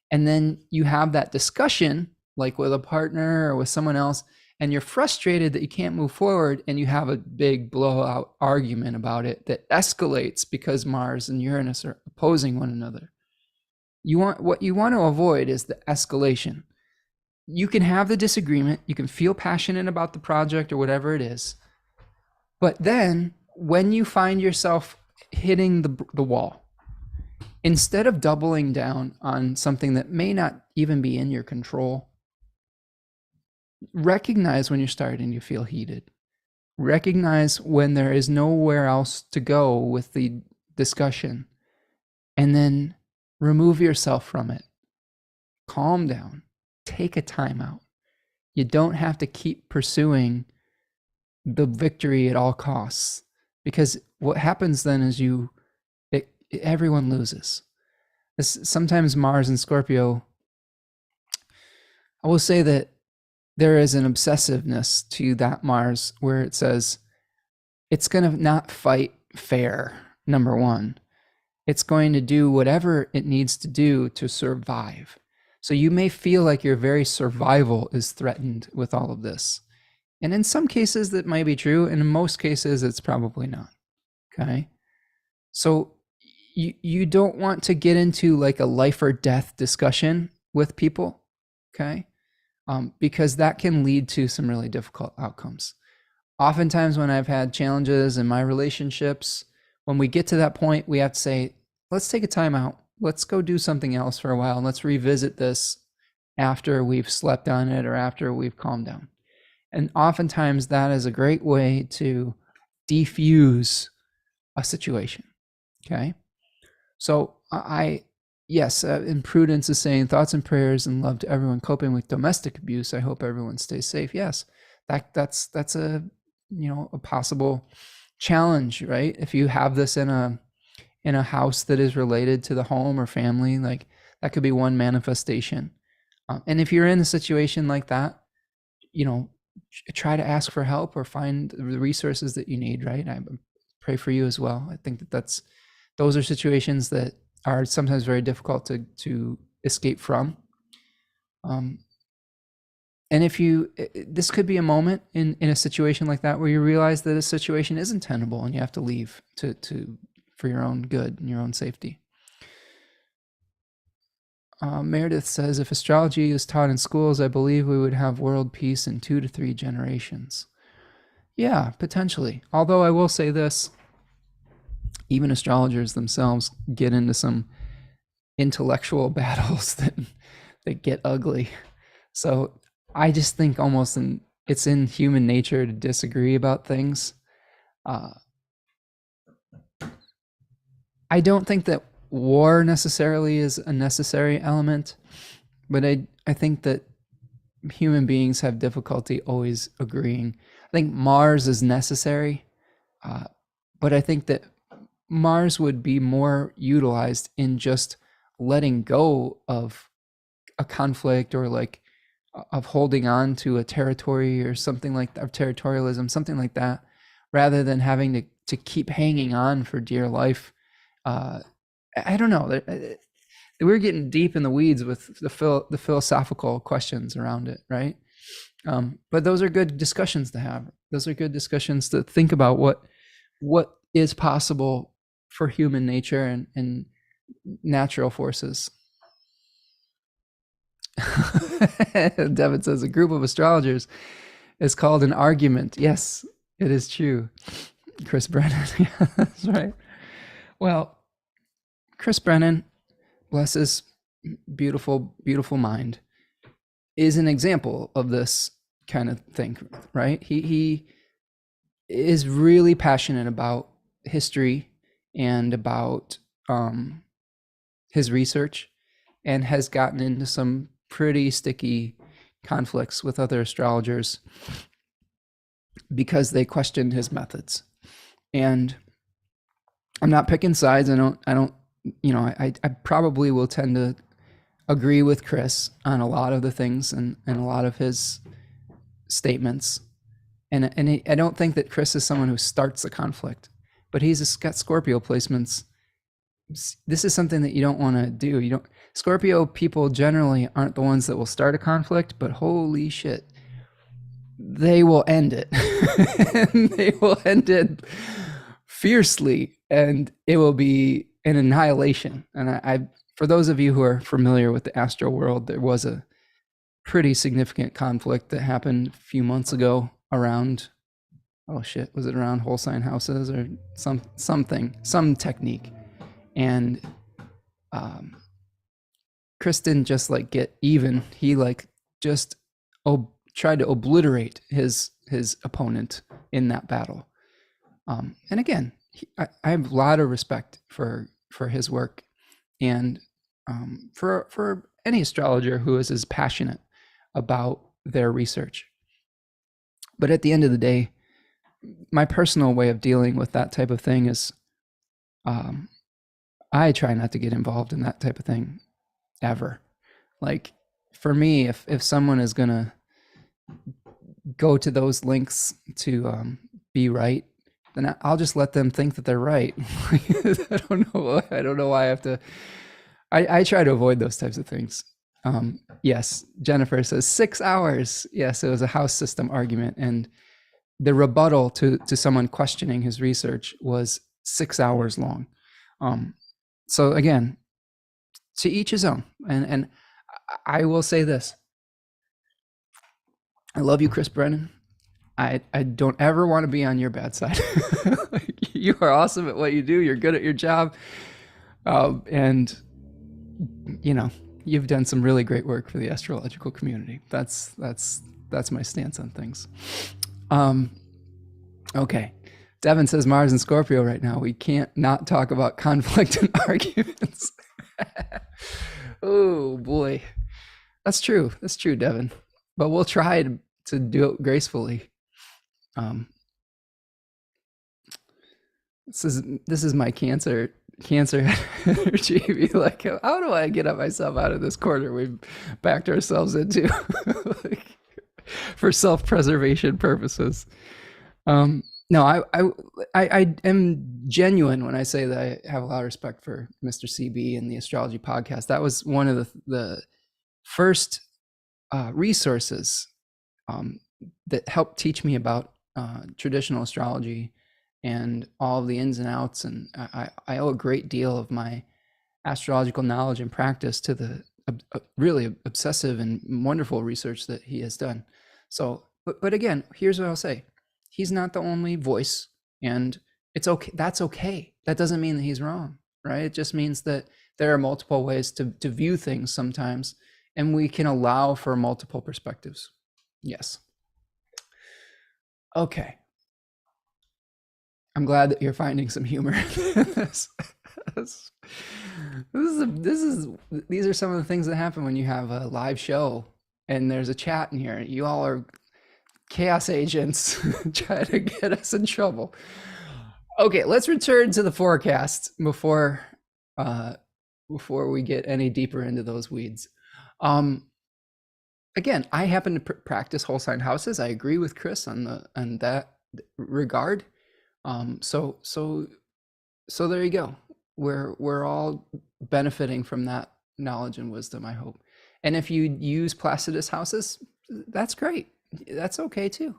And then you have that discussion, like with a partner or with someone else, and you're frustrated that you can't move forward, and you have a big blowout argument about it that escalates because Mars and Uranus are opposing one another. What you want to avoid is the escalation. You can have the disagreement, you can feel passionate about the project or whatever it is, but then when you find yourself hitting the wall, instead of doubling down on something that may not even be in your control, recognize when you're starting to feel heated. Recognize when there is nowhere else to go with the discussion, and then remove yourself from it. Calm down. Take a time out. You don't have to keep pursuing the victory at all costs, because what happens then is everyone loses. Sometimes Mars and Scorpio, I will say that there is an obsessiveness to that Mars where it says it's going to not fight fair, number one. It's going to do whatever it needs to do to survive. So you may feel like your very survival is threatened with all of this. And in some cases that might be true, and in most cases it's probably not. Okay? So you don't want to get into like a life or death discussion with people, okay? Because that can lead to some really difficult outcomes. Oftentimes when I've had challenges in my relationships, when we get to that point, we have to say, let's take a time out. Let's go do something else for a while, and let's revisit this after we've slept on it or after we've calmed down. And oftentimes that is a great way to defuse a situation, okay? So I Yes, and Prudence is saying thoughts and prayers and love to everyone coping with domestic abuse. I hope everyone stays safe. Yes, that's a a possible challenge, right? If you have this in a house that is related to the home or family, like that could be one manifestation. And if you're in a situation like that, try to ask for help or find the resources that you need, right? I pray for you as well. I think those are situations that are sometimes very difficult to escape from. And if this could be a moment in a situation like that where you realize that a situation isn't tenable and you have to leave for your own good and your own safety. Meredith says, if astrology is taught in schools, I believe we would have world peace in 2 to 3 generations. Yeah, potentially. Although I will say this, even astrologers themselves get into some intellectual battles that get ugly. So I just think almost it's in human nature to disagree about things. I don't think that war necessarily is a necessary element, but I think that human beings have difficulty always agreeing. I think Mars is necessary, but I think that Mars would be more utilized in just letting go of a conflict or like of holding on to a territory or something like that, of territorialism, something like that, rather than having to keep hanging on for dear life. I don't know. We're getting deep in the weeds with the philosophical questions around it, right? But those are good discussions to have. Those are good discussions to think about what is possible for human nature and natural forces. Devin says a group of astrologers is called an argument. Yes, it is true. Chris Brennan. Yeah, that's right. Well, Chris Brennan, bless his beautiful, beautiful mind, is an example of this kind of thing, right? He is really passionate about history and about his research, and has gotten into some pretty sticky conflicts with other astrologers because they questioned his methods. And I'm not picking sides. I don't, I probably will tend to agree with Chris on a lot of the things and a lot of his statements. And I don't think that Chris is someone who starts a conflict, but he's got Scorpio placements. This is something that you don't want to do. Scorpio people generally aren't the ones that will start a conflict, but holy shit, they will end it. And they will end it fiercely, and it will be an annihilation. And I for those of you who are familiar with the astro world, there was a pretty significant conflict that happened a few months ago around, was it around whole sign houses or some technique? And Chris didn't just like get even. He like just tried to obliterate his opponent in that battle. And again, I have a lot of respect for his work, and for any astrologer who is as passionate about their research. But at the end of the day, my personal way of dealing with that type of thing is I try not to get involved in that type of thing ever. Like for me, if someone is gonna go to those links to be right, then I'll just let them think that they're right. I don't know why I have to. I try to avoid those types of things. Yes, Jennifer says 6 hours. Yes, it was a house system argument, and the rebuttal to someone questioning his research was 6 hours long. So again, to each his own. And I will say this. I love you, Chris Brennan. I don't ever want to be on your bad side. You are awesome at what you do. You're good at your job. And you've done some really great work for the astrological community. That's my stance on things. Okay. Devin says Mars and Scorpio right now. We can't not talk about conflict and arguments. Oh boy. That's true. That's true, Devin. But we'll try to do it gracefully. Um, this is my cancer energy. Be like, how do I get myself out of this corner we've backed ourselves into, like, for self-preservation purposes? No, I am genuine when I say that I have a lot of respect for Mr. CB and the Astrology podcast. That was one of the first resources that helped teach me about traditional astrology and all of the ins and outs. And I owe a great deal of my astrological knowledge and practice to the really obsessive and wonderful research that he has done. So, but again, here's what I'll say. He's not the only voice, and it's okay. That's okay. That doesn't mean that he's wrong, right? It just means that there are multiple ways to view things sometimes, and we can allow for multiple perspectives. Yes. Okay. I'm glad that you're finding some humor in this. These are some of the things that happen when you have a live show and there's a chat in here. You all are chaos agents trying to get us in trouble. Okay, let's return to the forecast before we get any deeper into those weeds. Again, I happen to practice whole sign houses. I agree with Chris on that regard. So there you go. We're all benefiting from that knowledge and wisdom, I hope. And if you use Placidus houses, that's great. That's okay too.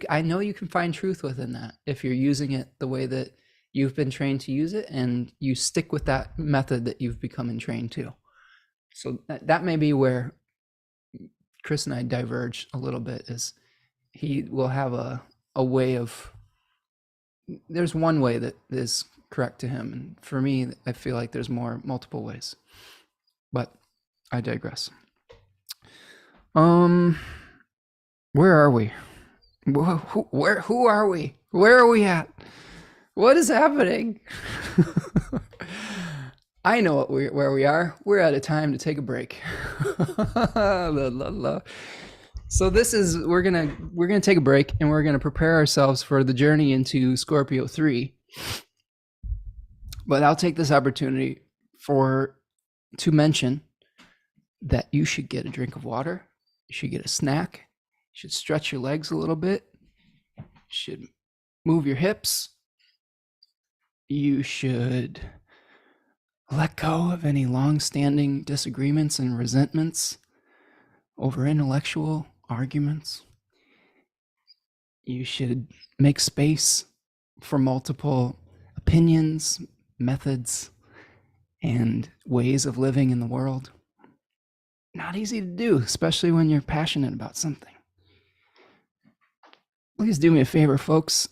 I know you can find truth within that if you're using it the way that you've been trained to use it, and you stick with that method that you've become trained to. So that may be where Chris and I diverge a little bit, is he will have a way of, there's one way that is correct to him, and for me, I feel like there's multiple ways, but I digress. Where are we? Who are we? Where are we at? What is happening? I know where we are. We're at a time to take a break. So this is, we're gonna take a break, and we're gonna prepare ourselves for the journey into Scorpio 3. But I'll take this opportunity to mention that you should get a drink of water. You should get a snack. You should stretch your legs a little bit. You should move your hips. You should let go of any long-standing disagreements and resentments over intellectual arguments. You should make space for multiple opinions, methods, and ways of living in the world. Not easy to do, especially when you're passionate about something. Please do me a favor, folks,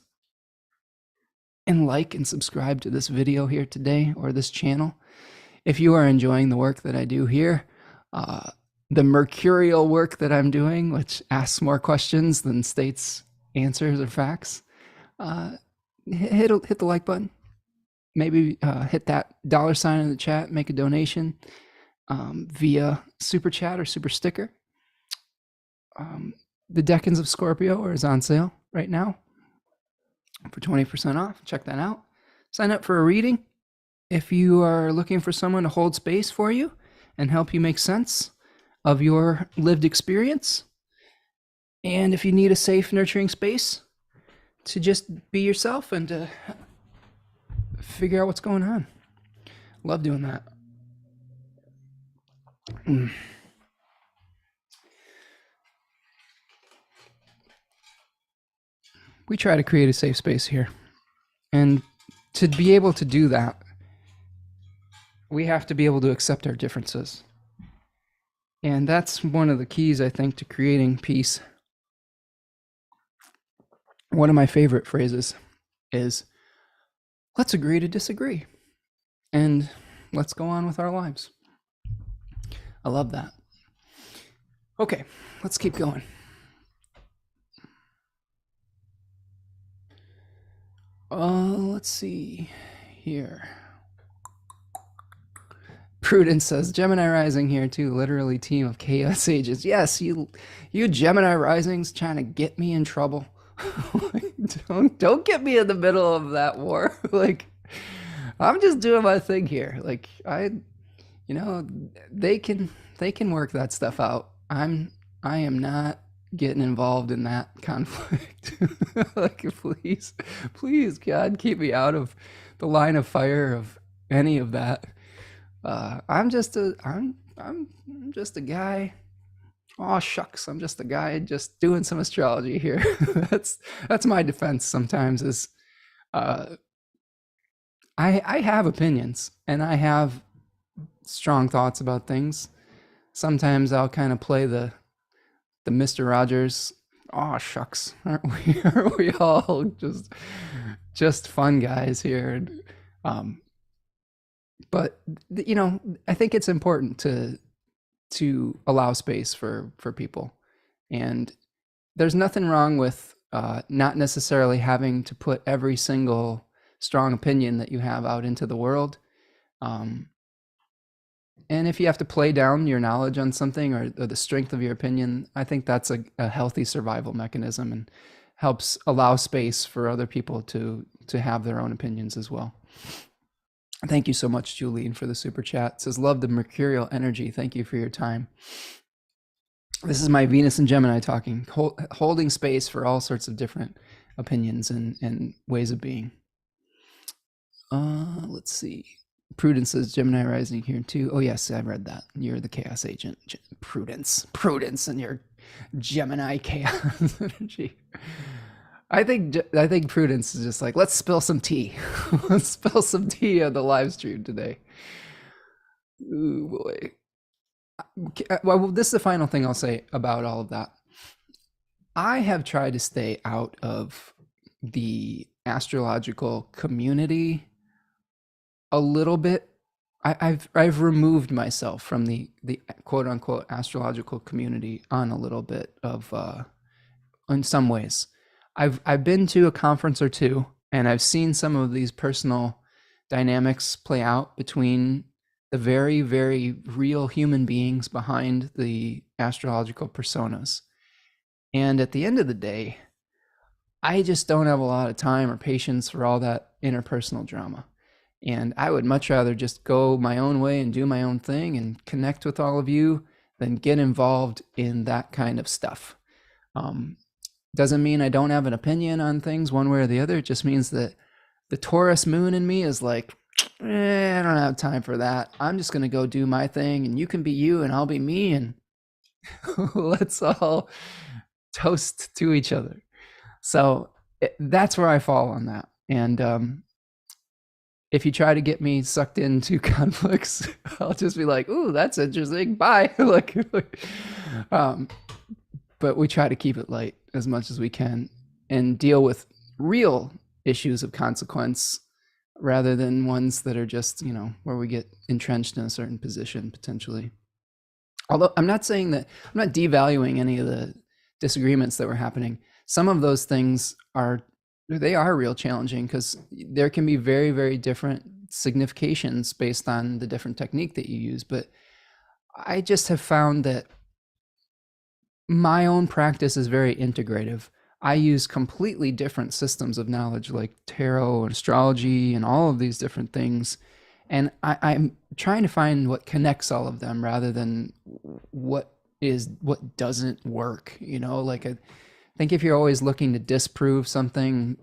and like and subscribe to this video here today, or this channel. If you are enjoying the work that I do here, the mercurial work that I'm doing, which asks more questions than states answers or facts, hit the like button. Maybe hit that $sign in the chat, make a donation via super chat or super sticker. The Deckins of Scorpio is on sale right now for 20% off. Check that out. Sign up for a reading if you are looking for someone to hold space for you and help you make sense of your lived experience. And if you need a safe, nurturing space to just be yourself and to figure out what's going on. Love doing that. We try to create a safe space here. And to be able to do that, we have to be able to accept our differences. And that's one of the keys, I think, to creating peace. One of my favorite phrases is, let's agree to disagree, and let's go on with our lives. I love that. Okay, let's keep going. Let's see here. Prudence says Gemini rising here too, literally team of chaos agents. Yes, you Gemini risings trying to get me in trouble. don't get me in the middle of that war. Like, I'm just doing my thing here. Like, you know, they can work that stuff out. I am not getting involved in that conflict. Like, please, God, keep me out of the line of fire of any of that. I'm just a guy. Oh shucks, I'm just a guy just doing some astrology here. that's my defense sometimes is I have opinions and I have strong thoughts about things. Sometimes I'll kind of play the Mr. Rogers. Oh shucks, aren't we all just fun guys here? But you know, I think it's important to allow space for people, and there's nothing wrong with not necessarily having to put every single strong opinion that you have out into the world. And if you have to play down your knowledge on something or the strength of your opinion, I think that's a healthy survival mechanism and helps allow space for other people to have their own opinions as well. Thank you so much, Julene, for the super chat. It says, love the mercurial energy. Thank you for your time. This is my Venus and Gemini talking, holding space for all sorts of different opinions and ways of being. Let's see. Prudence says Gemini rising here too. Oh yes, I read that. You're the chaos agent. Prudence and your Gemini chaos energy. I think Prudence is just like, let's spill some tea. Let's spill some tea on the live stream today. Ooh boy. Well, this is the final thing I'll say about all of that. I have tried to stay out of the astrological community a little bit. I've removed myself from the quote unquote astrological community on a little bit of in some ways. I've been to a conference or two, and I've seen some of these personal dynamics play out between the very, very real human beings behind the astrological personas. And at the end of the day, I just don't have a lot of time or patience for all that interpersonal drama. And I would much rather just go my own way and do my own thing and connect with all of you than get involved in that kind of stuff. Doesn't mean I don't have an opinion on things one way or the other. It just means that the Taurus moon in me is like, I don't have time for that. I'm just going to go do my thing, and you can be you and I'll be me, and let's all toast to each other. So that's where I fall on that. And if you try to get me sucked into conflicts, I'll just be like, ooh, that's interesting. Bye. But we try to keep it light as much as we can and deal with real issues of consequence rather than ones that are just, you know, where we get entrenched in a certain position potentially. Although I'm not saying that, I'm not devaluing any of the disagreements that were happening. Some of those things are real challenging because there can be very, very different significations based on the different technique that you use. But I just have found that my own practice is very integrative. I use completely different systems of knowledge like tarot and astrology and all of these different things. And I'm trying to find what connects all of them rather than what doesn't work. You know, like I think if you're always looking to disprove something,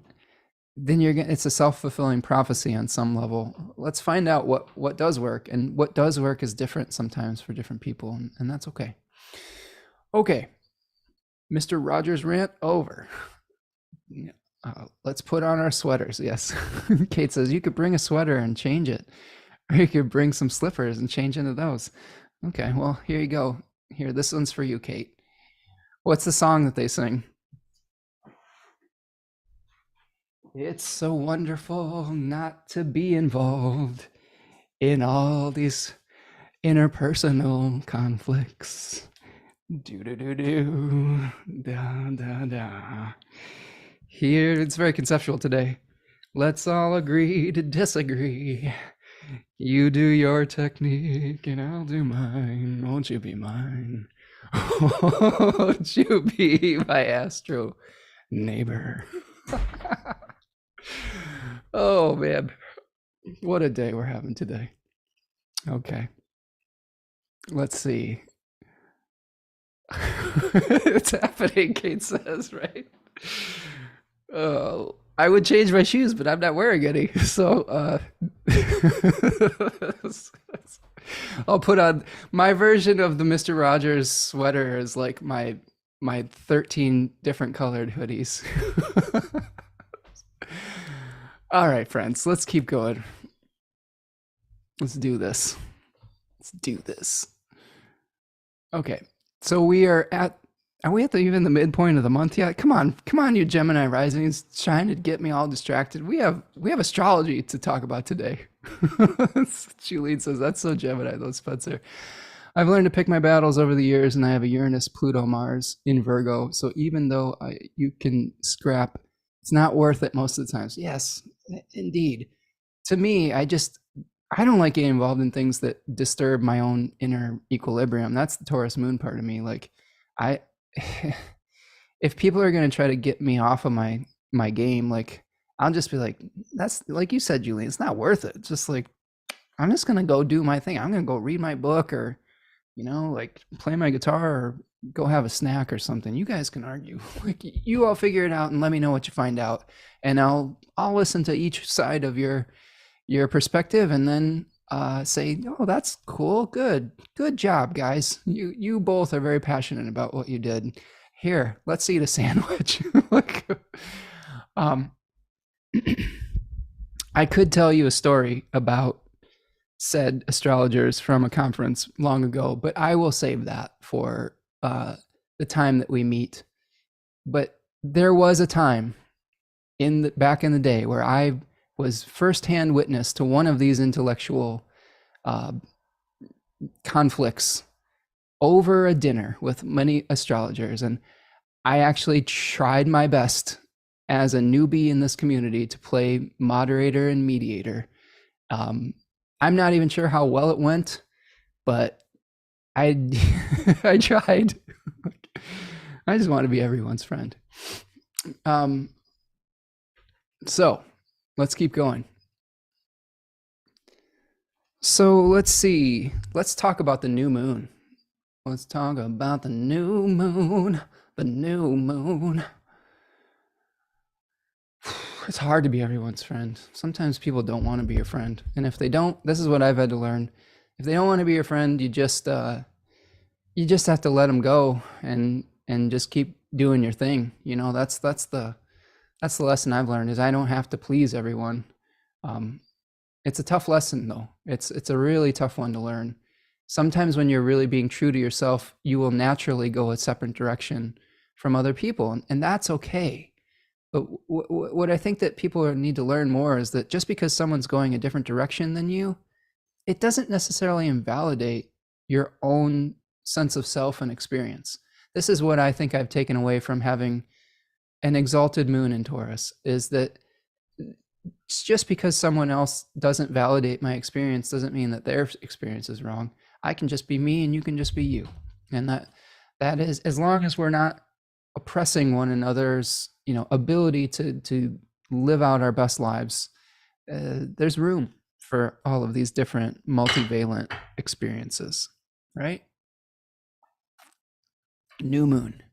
then it's a self-fulfilling prophecy on some level. Let's find out what does work, and what does work is different sometimes for different people, and that's okay. Okay, Mr. Rogers rant over. Let's put on our sweaters. Yes. Kate says you could bring a sweater and change it, or you could bring some slippers and change into those. Okay, well, here you go. Here, this one's for you, Kate. What's the song that they sing? It's so wonderful not to be involved in all these interpersonal conflicts. Do-do-do-do, da-da-da. Here, it's very conceptual today. Let's all agree to disagree. You do your technique and I'll do mine. Won't you be mine? Won't you be my astro neighbor? Oh man, what a day we're having today. Okay, let's see. It's happening, Kate says, right? I would change my shoes, but I'm not wearing any. So I'll put on my version of the Mr. Rogers sweater is like my 13 different colored hoodies. All right, friends, let's keep going. Let's do this. Let's do this. Okay. So are we at even the midpoint of the month yet? Come on, you Gemini risings, trying to get me all distracted. We have astrology to talk about today. Julian says that's so Gemini, though, Spencer. I've learned to pick my battles over the years, and I have a Uranus, Pluto, Mars in Virgo. So even though you can scrap, it's not worth it most of the times. Yes, indeed. To me, I don't like getting involved in things that disturb my own inner equilibrium. That's the Taurus moon part of me. Like I if people are going to try to get me off of my game, like I'll just be like, that's like you said, Julian, it's not worth it. It's just like I'm just going to go do my thing. I'm going to go read my book or like play my guitar or go have a snack or something. You guys can argue. Like you all figure it out and let me know what you find out. And I'll listen to each side of your perspective and then say, oh, that's cool. Good job, guys. You both are very passionate about what you did. Here, let's eat a sandwich. Like, I could tell you a story about said astrologers from a conference long ago, but I will save that for the time that we meet. But there was a time back in the day where I was firsthand witness to one of these intellectual conflicts over a dinner with many astrologers. And I actually tried my best as a newbie in this community to play moderator and mediator. I'm not even sure how well it went, but I I tried. I just want to be everyone's friend. So let's keep going. So let's see. Let's talk about the new moon. Let's talk about the new moon. The new moon. It's hard to be everyone's friend. Sometimes people don't want to be your friend. And if they don't, this is what I've had to learn. If they don't want to be your friend, you just have to let them go and just keep doing your thing. That's the lesson I've learned is I don't have to please everyone. It's a tough lesson though. It's a really tough one to learn. Sometimes when you're really being true to yourself, you will naturally go a separate direction from other people, and that's okay. But what I think that people need to learn more is that just because someone's going a different direction than you, it doesn't necessarily invalidate your own sense of self and experience. This is what I think I've taken away from having an exalted moon in Taurus, is that just because someone else doesn't validate my experience doesn't mean that their experience is wrong. I can just be me and you can just be you. And that is, as long as we're not oppressing one another's ability to live out our best lives, there's room for all of these different multivalent experiences, right? New moon,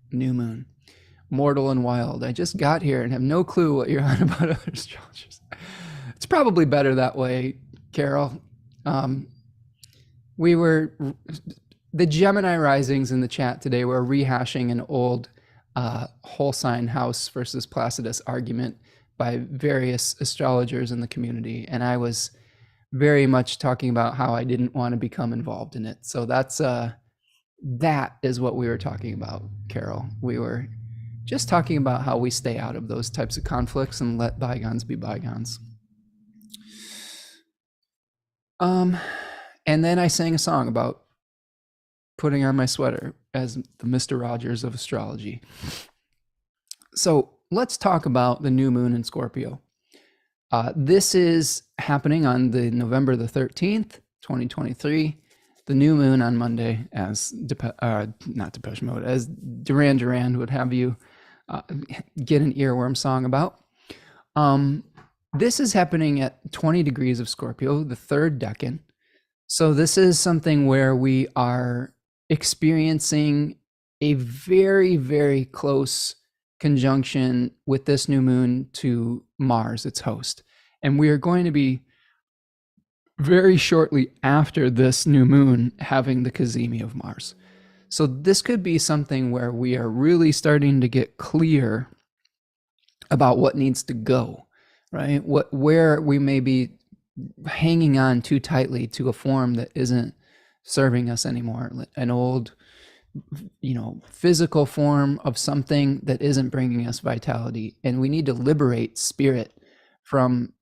mortal and wild. I just got here and have no clue what you're on about other astrologers. It's probably better that way, Carol. The Gemini risings in the chat today were rehashing an old whole sign house versus Placidus argument by various astrologers in the community. And I was very much talking about how I didn't want to become involved in it. So that is what we were talking about, Carol. We were just talking about how we stay out of those types of conflicts and let bygones be bygones. And then I sang a song about putting on my sweater as the Mr. Rogers of astrology. So let's talk about the new moon in Scorpio. This is happening on the November the 13th, 2023. The new moon on Monday, as not Depeche Mode, as Duran Duran would have you get an earworm song about. This is happening at 20 degrees of Scorpio, the third decan. So this is something where we are experiencing a very, very close conjunction with this new moon to Mars, its host. And we are going to be very shortly after this new moon having the kazimi of Mars. So this could be something where we are really starting to get clear about what needs to go, right? Where we may be hanging on too tightly to a form that isn't serving us anymore, an old, physical form of something that isn't bringing us vitality, and we need to liberate spirit from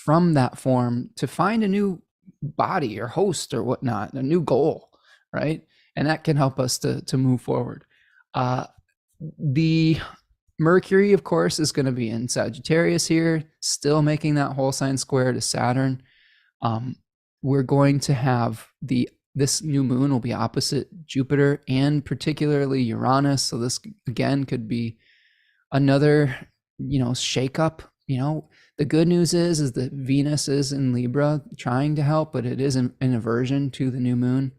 that form to find a new body or host or whatnot, a new goal, right? And that can help us to move forward. The Mercury, of course, is going to be in Sagittarius here, still making that whole sign square to Saturn. We're going to have this new moon will be opposite Jupiter and particularly Uranus. So this again could be another, shakeup. The good news is that Venus is in Libra trying to help, but it is an aversion to the new moon.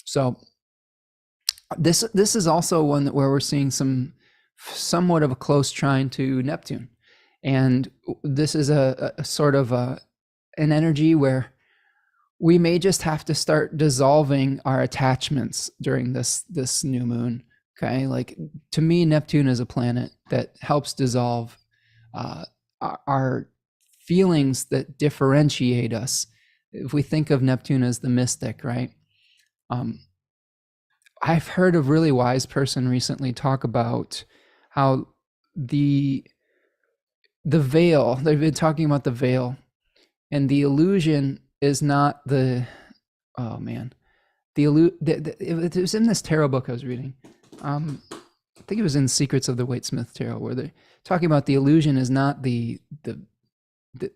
So this is also one where we're seeing somewhat of a close trine to Neptune. And this is a sort of an energy where we may just have to start dissolving our attachments during this new moon. Okay, like to me, Neptune is a planet that helps dissolve our feelings that differentiate us. If we think of Neptune as the mystic, right? I've heard a really wise person recently talk about how the veil, they've been talking about the veil, and the illusion is not it was in this tarot book I was reading. I think it was in Secrets of the Waite-Smith Tarot, where they're talking about the illusion is not the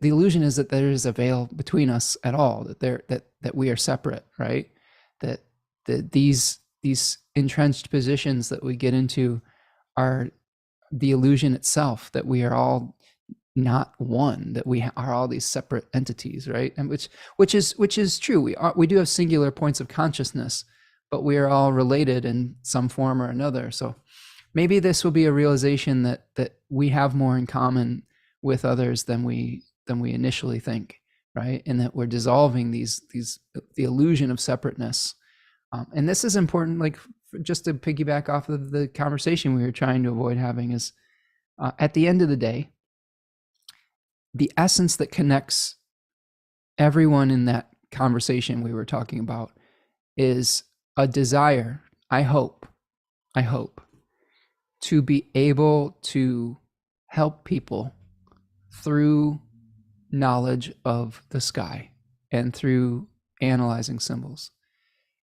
illusion is that there is a veil between us at all, that we are separate, right? That these entrenched positions that we get into are the illusion itself, that we are all not one, that we are all these separate entities, right? And which is true. We do have singular points of consciousness, but we are all related in some form or another. So maybe this will be a realization that we have more in common with others than we initially think, right? And that we're dissolving the illusion of separateness. And this is important, like just to piggyback off of the conversation we were trying to avoid having, is at the end of the day, the essence that connects everyone in that conversation we were talking about is a desire, I hope, to be able to help people through knowledge of the sky and through analyzing symbols.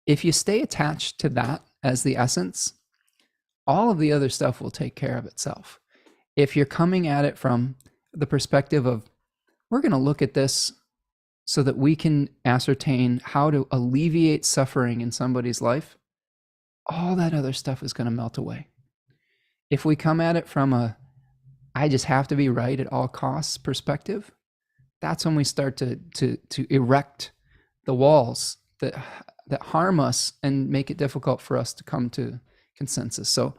If you stay attached to that as the essence, all of the other stuff will take care of itself. If you're coming at it from the perspective of, we're going to look at this so that we can ascertain how to alleviate suffering in somebody's life, all that other stuff is going to melt away. If we come at it from I just have to be right at all costs perspective, that's when we start to erect the walls that harm us and make it difficult for us to come to consensus. So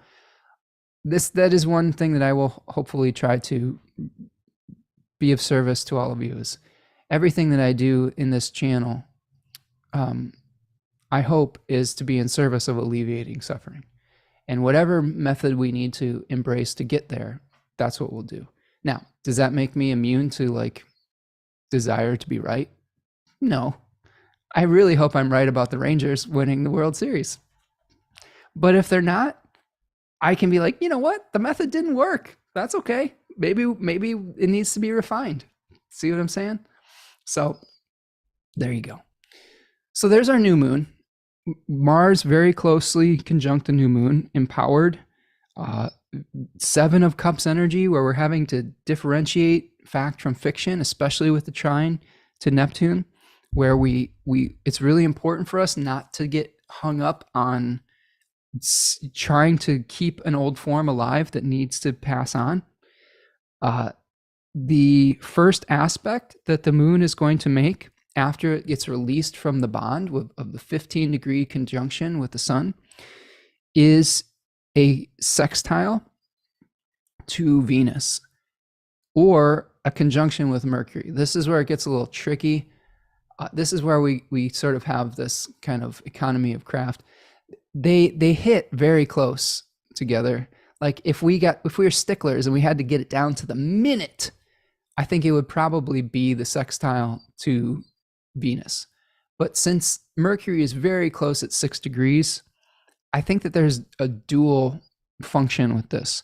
that is one thing that I will hopefully try to be of service to all of you, is everything that I do in this channel, I hope, is to be in service of alleviating suffering. And whatever method we need to embrace to get there, that's what we'll do. Now, does that make me immune to desire to be right? No. I really hope I'm right about the Rangers winning the World Series. But if they're not, I can be like, you know what? The method didn't work. That's okay. Maybe it needs to be refined. See what I'm saying? So there you go. So there's our new moon. Mars very closely conjunct the new moon, empowered. 7 of Cups energy, where we're having to differentiate fact from fiction, especially with the trine to Neptune, where we it's really important for us not to get hung up on trying to keep an old form alive that needs to pass on. The first aspect that the moon is going to make after it gets released from the bond of the 15-degree conjunction with the sun is a sextile to Venus or a conjunction with Mercury. This is where it gets a little tricky. This is where we sort of have this kind of economy of craft. They hit very close together. Like if we were sticklers and we had to get it down to the minute, I think it would probably be the sextile to Venus. But since Mercury is very close at 6 degrees, I think that there's a dual function with this.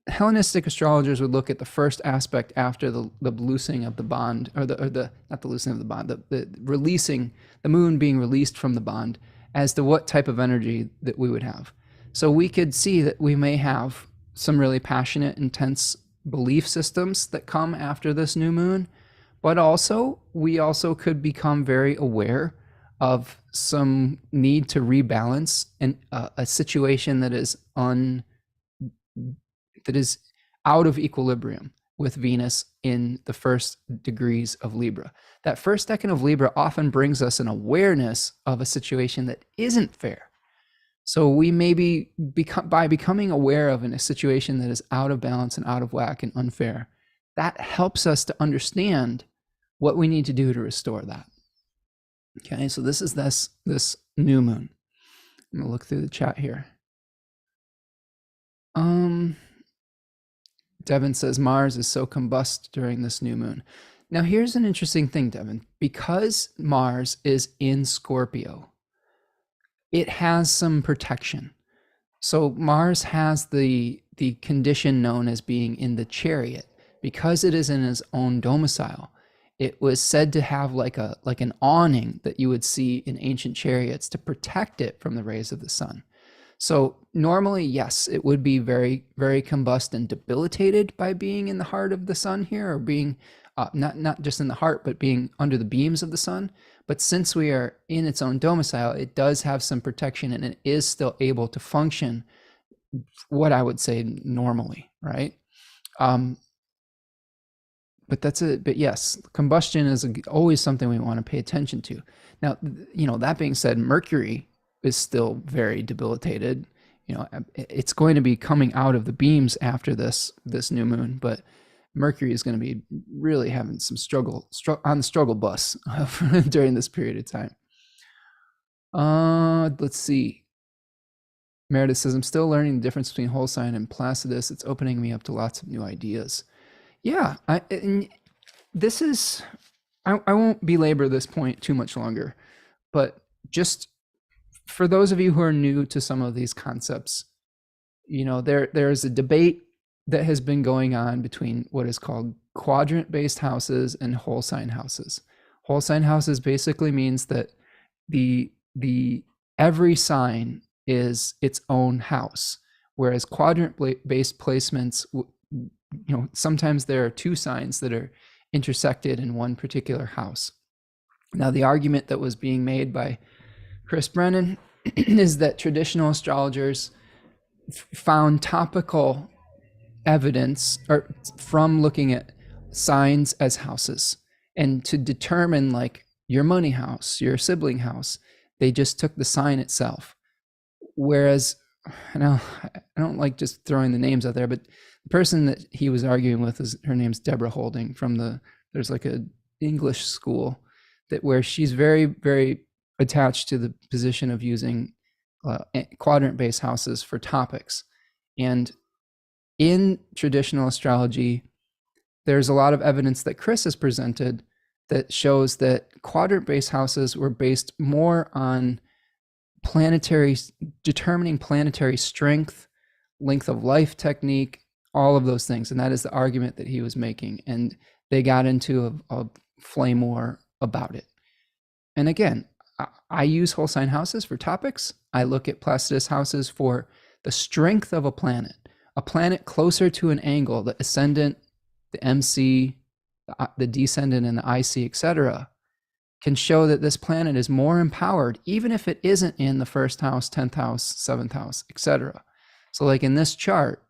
Hellenistic astrologers would look at the first aspect after the loosing of the bond, or the not the loosening of the bond, the releasing, the moon being released from the bond, as to what type of energy that we would have. So we could see that we may have some really passionate, intense belief systems that come after this new moon, but also we also could become very aware of some need to rebalance a situation that is out of equilibrium with Venus in the first degrees of Libra. That first decan of Libra often brings us an awareness of a situation that isn't fair. So we maybe by becoming aware of a situation that is out of balance and out of whack and unfair, that helps us to understand what we need to do to restore that. Okay, so this is this new moon. I'm gonna look through the chat here. Devin says Mars is so combust during this new moon. Now here's an interesting thing, Devin. Because Mars is in Scorpio, it has some protection. So Mars has the condition known as being in the chariot. Because it is in his own domicile, it was said to have like an awning that you would see in ancient chariots to protect it from the rays of the sun. So normally, yes, it would be very, very combust and debilitated by being in the heart of the sun here, or being not just in the heart, but being under the beams of the sun. But since we are in its own domicile, it does have some protection, and it is still able to function what I would say normally, right? But yes, combustion is always something we want to pay attention to. Now, that being said, Mercury is still very debilitated. It's going to be coming out of the beams after this new moon, but Mercury is going to be really having some struggle on the struggle bus during this period of time. Let's see. Meredith says, I'm still learning the difference between whole sign and Placidus. It's opening me up to lots of new ideas. Yeah, I won't belabor this point too much longer, but just for those of you who are new to some of these concepts, there's a debate that has been going on between what is called quadrant-based houses and whole sign houses. Whole sign houses basically means that every sign is its own house, whereas quadrant-based placements, sometimes there are two signs that are intersected in one particular house. Now, the argument that was being made by Chris Brennan is that traditional astrologers found topical evidence from looking at signs as houses, and to determine like your money house, your sibling house, they just took the sign itself. Whereas, I don't like just throwing the names out there, but the person that he was arguing with her name's Deborah Holding there's like a English school where she's very, very attached to the position of using quadrant-based houses for topics. And in traditional astrology, there's a lot of evidence that Chris has presented that shows that quadrant-based houses were based more on determining planetary strength, length of life technique, all of those things. And that is the argument that he was making. And they got into a flame war about it. And again, I use whole sign houses for topics. I look at Placidus houses for the strength of a planet closer to an angle, the ascendant the MC, the descendant, and the IC, etc., can show that this planet is more empowered, even if it isn't in the first house, 10th house, 7th house, etc. So like in this chart,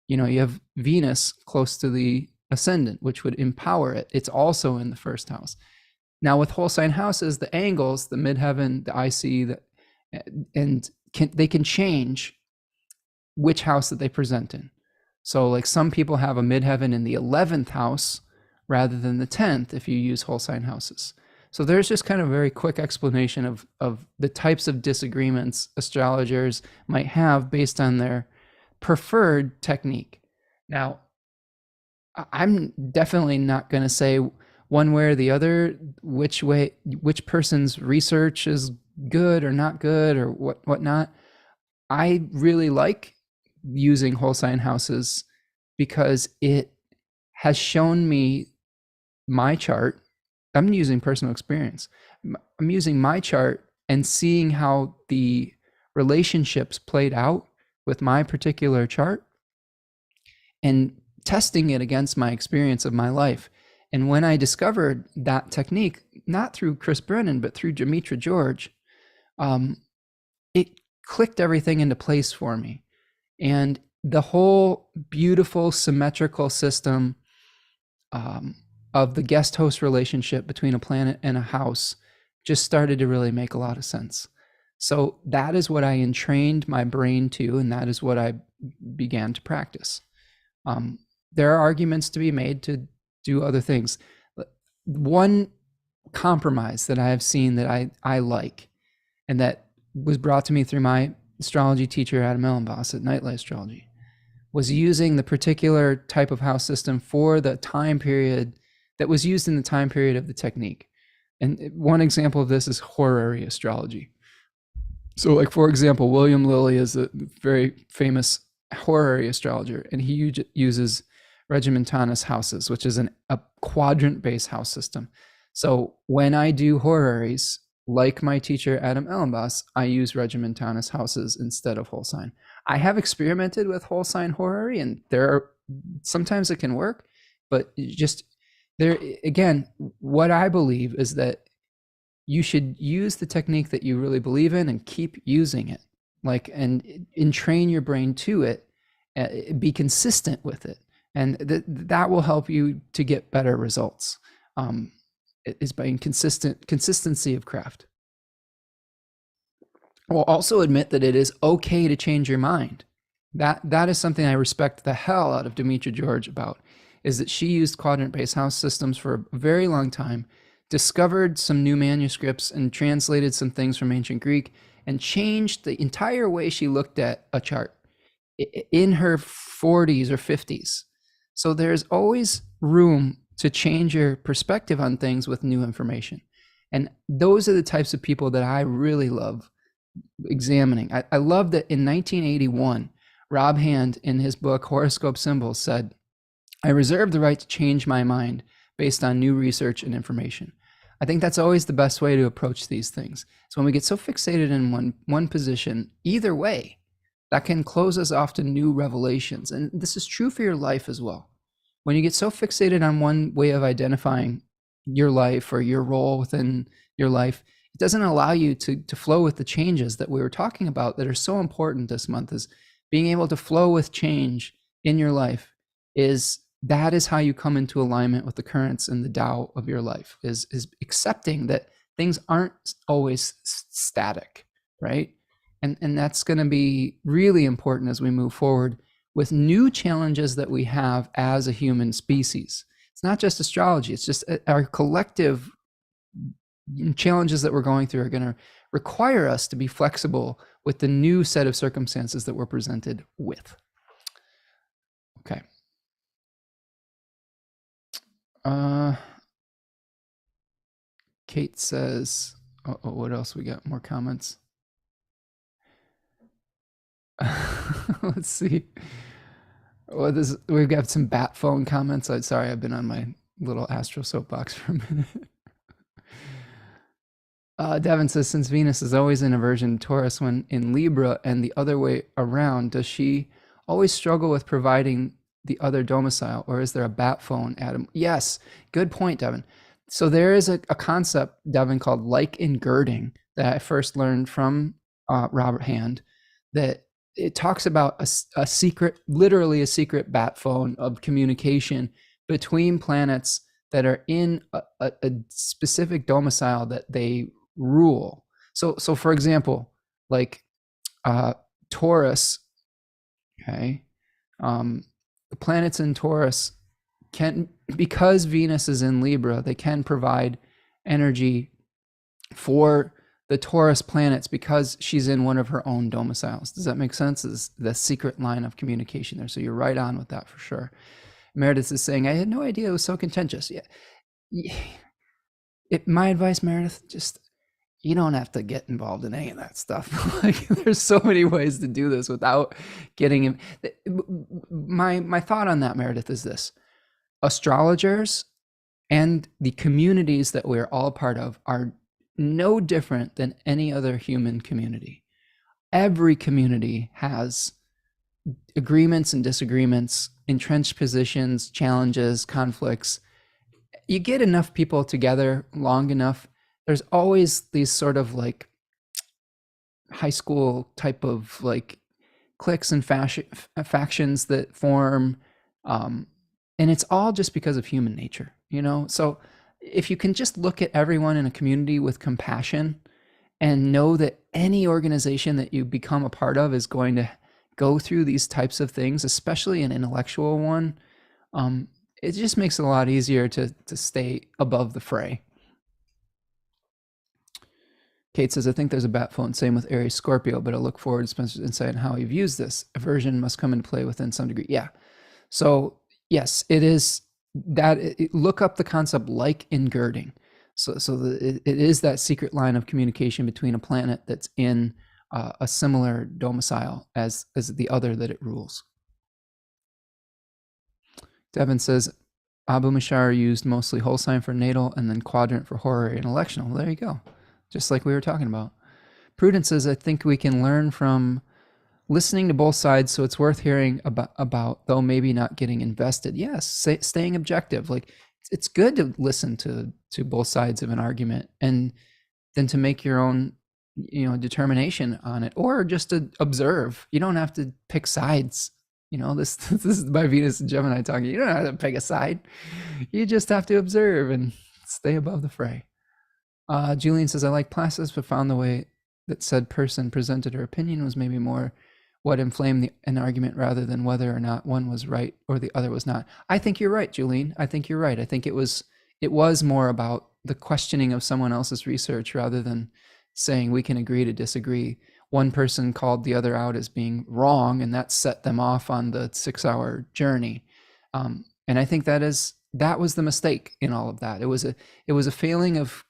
you have Venus close to the ascendant, which would empower it. It's also in the first house. Now with whole sign houses, the angles, the midheaven, the IC, they can change which house that they present in. So like some people have a midheaven in the 11th house rather than the 10th if you use whole sign houses. So there's just kind of a very quick explanation of the types of disagreements astrologers might have based on their preferred technique. Now, I'm definitely not going to say one way or the other which person's research is good or not good or whatnot. I really like using whole sign houses because it has shown me my chart. I'm using personal experience. I'm using my chart and seeing how the relationships played out with my particular chart and testing it against my experience of my life. And when I discovered that technique, not through Chris Brennan, but through Demetra George, it clicked everything into place for me. And the whole beautiful symmetrical system of the guest-host relationship between a planet and a house just started to really make a lot of sense. So that is what I entrained my brain to, and that is what I began to practice. There are arguments to be made to do other things. One compromise that I have seen that I like, and that was brought to me through my astrology teacher, Adam Ellenboss at Nightlight Astrology, was using the particular type of house system for the time period that was used in the time period of the technique. And one example of this is horary astrology. So like, for example, William Lilly is a very famous horary astrologer, and he uses regimentanus houses, which is a quadrant-based house system. So when I do horaries, like my teacher, Adam Ellenboss, I use regimentanus houses instead of whole sign. I have experimented with whole sign horary, and sometimes it can work, but just there again, what I believe is that you should use the technique that you really believe in and keep using it, and train your brain to it, be consistent with it, and that will help you to get better results. It is by consistency of craft. We'll also admit that it is okay to change your mind. That is something I respect the hell out of Demetra George about, is that she used quadrant-based house systems for a very long time, discovered some new manuscripts and translated some things from ancient Greek, and changed the entire way she looked at a chart in her 40s or 50s. So there's always room to change your perspective on things with new information. And those are the types of people that I really love examining. I love that in 1981, Rob Hand, in his book Horoscope Symbols, said, "I reserve the right to change my mind based on new research and information." I think that's always the best way to approach these things. So when we get so fixated in one position, either way, that can close us off to new revelations. And this is true for your life as well. When you get so fixated on one way of identifying your life or your role within your life, it doesn't allow you to flow with the changes that we were talking about that are so important this month. Is being able to flow with change in your life. That is how you come into alignment with the currents and the Tao of your life, is accepting that things aren't always static, right? And that's going to be really important as we move forward with new challenges that we have as a human species. It's not just astrology, it's just our collective challenges that we're going through are going to require us to be flexible with the new set of circumstances that we're presented with. Okay. Kate says, what else we got? More comments. Let's see. We've got some bat phone comments. Sorry, I've been on my little astro soapbox for a minute. Devin says, since Venus is always in aversion to Taurus when in Libra and the other way around, does she always struggle with providing the other domicile, or is there a bat phone, Adam? Yes, good point, Devin. So there is a concept, Devin, called like ingirding that I first learned from Robert Hand, that it talks about a secret, literally a secret bat phone of communication between planets that are in a specific domicile that they rule. So for example, like Taurus, okay, the planets in Taurus can, because Venus is in Libra, they can provide energy for the Taurus planets because she's in one of her own domiciles. Does that make sense? Is the secret line of communication there? So you're right on with that for sure. Meredith is saying, I had no idea it was so contentious. Yeah. My advice, Meredith, just, you don't have to get involved in any of that stuff. Like, there's so many ways to do this without getting him. My thought on that, Meredith, is this: astrologers and the communities that we're all part of are no different than any other human community. Every community has agreements and disagreements, entrenched positions, challenges, conflicts. You get enough people together long enough, there's always these sort of like high school type of like cliques and factions that form. And it's all just because of human nature, you know? So if you can just look at everyone in a community with compassion and know that any organization that you become a part of is going to go through these types of things, especially an intellectual one, it just makes it a lot easier to stay above the fray. Kate says, I think there's a bat phone, same with Aries Scorpio, but I look forward to Spencer's insight on how he views this. Aversion must come into play within some degree. Yeah. So yes, it is that. Look up the concept like ingirding. So it is that secret line of communication between a planet that's in a similar domicile as the other that it rules. Devin says, Abu Mashar used mostly whole sign for natal and then quadrant for horary and electional. Well, there you go. Just like we were talking about. Prudence says, I think we can learn from listening to both sides, so it's worth hearing about, though maybe not getting invested. Yes, staying objective. Like, it's good to listen to both sides of an argument and then to make your own, determination on it, or just to observe. You don't have to pick sides. This is my Venus and Gemini talking. You don't have to pick a side. You just have to observe and stay above the fray. Julian says, I like Placis, but found the way that said person presented her opinion was maybe more what inflamed an argument rather than whether or not one was right or the other was not. I think you're right, Julian. I think you're right. I think it was more about the questioning of someone else's research rather than saying we can agree to disagree. One person called the other out as being wrong, and that set them off on the 6-hour journey. And I think that was the mistake in all of that. It was a failing of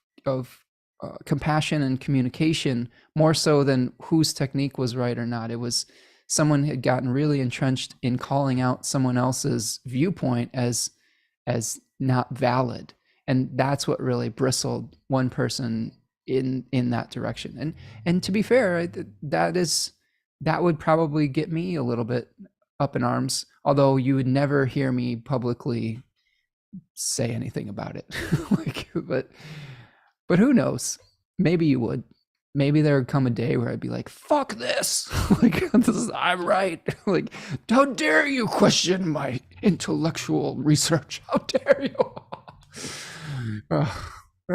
compassion and communication, more so than whose technique was right or not. It was someone had gotten really entrenched in calling out someone else's viewpoint as not valid, and that's what really bristled one person in that direction. And to be fair, that would probably get me a little bit up in arms, although you would never hear me publicly say anything about it. But who knows? Maybe you would. Maybe there would come a day where I'd be like, fuck this. I'm right. Like, how dare you question my intellectual research? How dare you? We're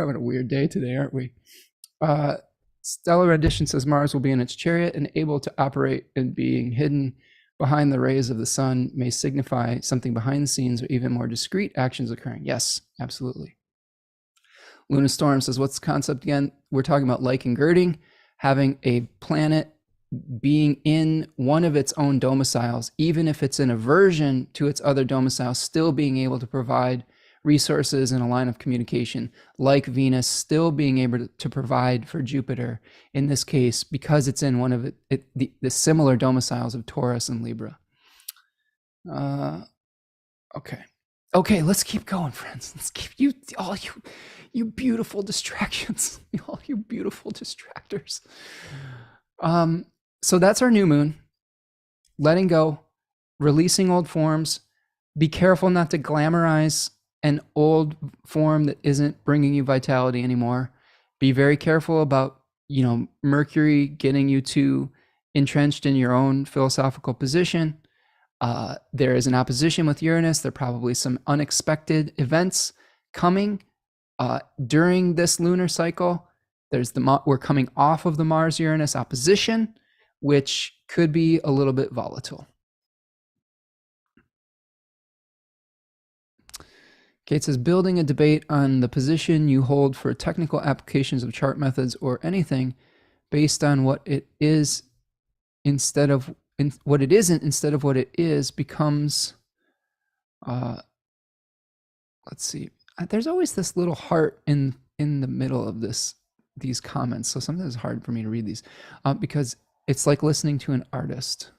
having a weird day today, aren't we? Stellar Rendition says Mars will be in its chariot and able to operate and being hidden behind the rays of the sun may signify something behind the scenes or even more discrete actions occurring. Yes, absolutely. Luna Storm says, what's the concept again? We're talking about like ingirding, having a planet being in one of its own domiciles, even if it's in aversion to its other domicile, still being able to provide resources in a line of communication, like Venus still being able to provide for Jupiter, in this case, because it's in one of the similar domiciles of Taurus and Libra. Okay, let's keep going, friends. Let's keep you beautiful distractions, all you beautiful distractors. So that's our new moon. Letting go, releasing old forms, Be careful not to glamorize an old form that isn't bringing you vitality anymore. Be very careful about, Mercury getting you too entrenched in your own philosophical position. There is an opposition with Uranus. There are probably some unexpected events coming during this lunar cycle. We're coming off of the Mars-Uranus opposition, which could be a little bit volatile. Kate says, building a debate on the position you hold for technical applications of chart methods or anything based on what it is instead of what it isn't instead of what it is becomes, let's see. There's always this little heart in the middle of these comments. So sometimes it's hard for me to read these because it's like listening to an artist.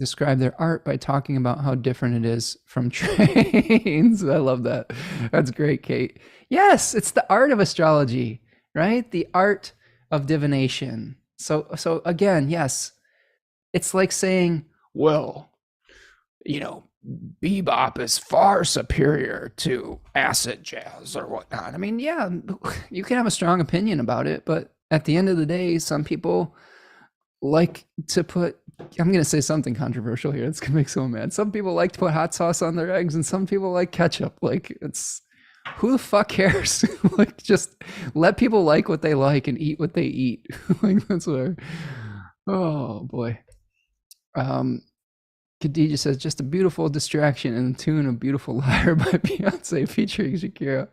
Describe their art by talking about how different it is from trains. I love that. That's great, Kate. Yes, it's the art of astrology, right? The art of divination. So again, yes, it's like saying, well, bebop is far superior to acid jazz or whatnot. I mean, yeah, you can have a strong opinion about it, but at the end of the day, some people like to put, I'm going to say something controversial here. It's going to make someone mad. Some people like to put hot sauce on their eggs and some people like ketchup. Like, it's, who the fuck cares? Like, just let people like what they like and eat what they eat. Like, that's what oh boy. Khadija says, just a beautiful distraction in the tune of Beautiful Liar by Beyonce featuring Shakira.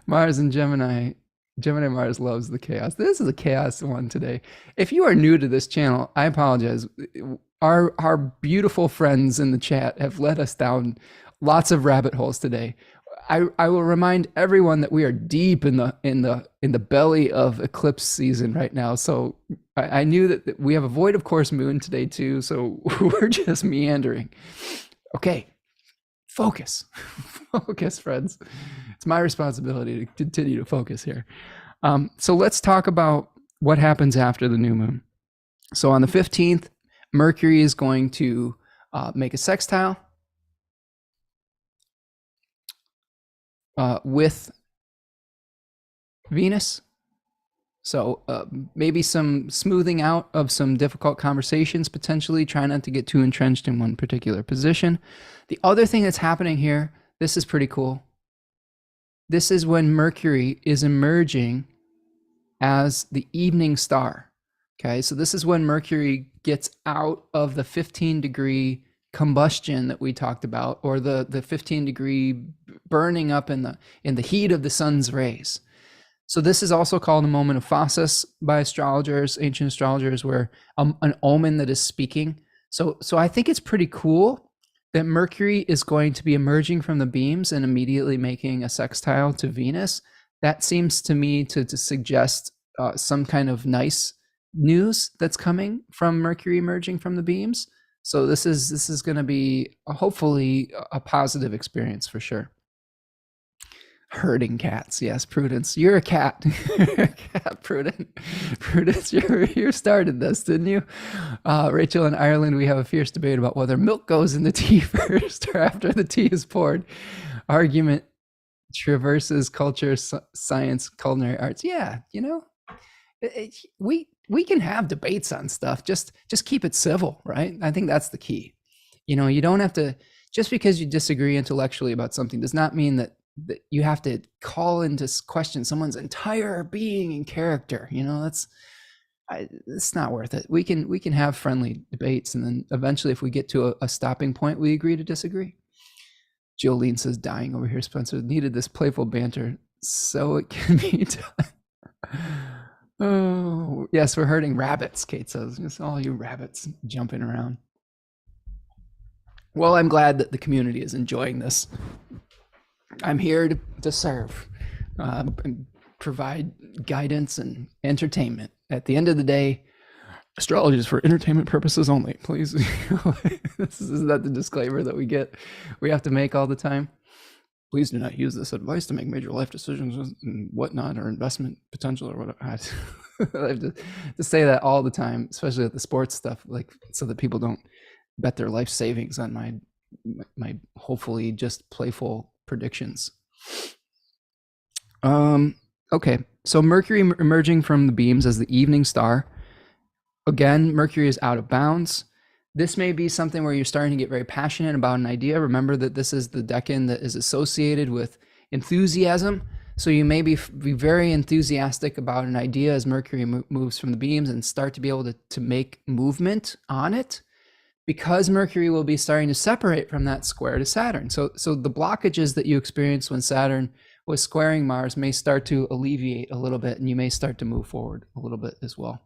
Mars and Gemini. Gemini Mars loves the chaos. This is a chaos one today. If you are new to this channel, I apologize. Our beautiful friends in the chat have led us down lots of rabbit holes today. I will remind everyone that we are deep in the belly of eclipse season right now. So I knew that we have a void of course moon today too. So we're just meandering. Okay, focus, focus, friends. It's my responsibility to continue to focus here. So let's talk about what happens after the new moon. So on the 15th, Mercury is going to make a sextile with Venus. So maybe some smoothing out of some difficult conversations, potentially. Try not to get too entrenched in one particular position. The other thing that's happening here, this is pretty cool. This is when Mercury is emerging as the evening star. Okay, so this is when Mercury gets out of the 15-degree combustion that we talked about, or the 15-degree burning up in the heat of the sun's rays. So this is also called a moment of phasis by astrologers, ancient astrologers, where an omen that is speaking. So I think it's pretty cool that Mercury is going to be emerging from the beams and immediately making a sextile to Venus. That seems to me to suggest some kind of nice news that's coming from Mercury emerging from the beams. So this is going to be hopefully a positive experience for sure. Herding cats, yes. Prudence, you're a cat. You're a cat, Prudence, you started this, didn't you? Rachel, in Ireland, we have a fierce debate about whether milk goes in the tea first or after the tea is poured. Argument traverses culture, science, culinary arts. Yeah, we can have debates on stuff. Just keep it civil, right? I think that's the key. You don't have to, just because you disagree intellectually about something does not mean that you have to call into question someone's entire being and character. It's not worth it. We can have friendly debates, and then eventually, if we get to a stopping point, we agree to disagree. Jolene says, dying over here, Spencer needed this playful banter so it can be done. Oh yes, we're herding rabbits, Kate says. Just all you rabbits jumping around. Well, I'm glad that the community is enjoying this. I'm here to serve, and provide guidance and entertainment. At the end of the day, astrology is for entertainment purposes only. Please, isn't that the disclaimer that we have to make all the time? Please do not use this advice to make major life decisions and whatnot, or investment potential or whatever. I have to say that all the time, especially at the sports stuff, like so that people don't bet their life savings on my my hopefully just playful predictions. Okay, so Mercury emerging from the beams as the evening star. Again, Mercury is out of bounds. This may be something where you're starting to get very passionate about an idea. Remember that this is the decan that is associated with enthusiasm. So you may be very enthusiastic about an idea as Mercury moves from the beams and start to be able to make movement on it, because Mercury will be starting to separate from that square to Saturn. So the blockages that you experienced when Saturn was squaring Mars may start to alleviate a little bit, and you may start to move forward a little bit as well.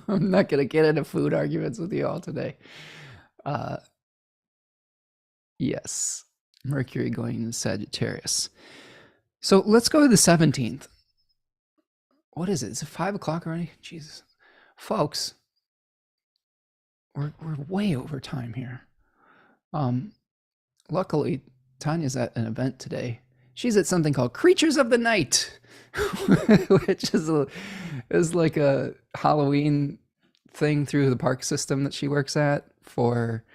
I'm not going to get into food arguments with you all today. Yes, Mercury going into Sagittarius. So let's go to the 17th. What is it? Is it 5 o'clock already? Jesus. Folks, we're way over time here. Luckily, Tanya's at an event today. She's at something called Creatures of the Night, which is like a Halloween thing through the park system that she works at for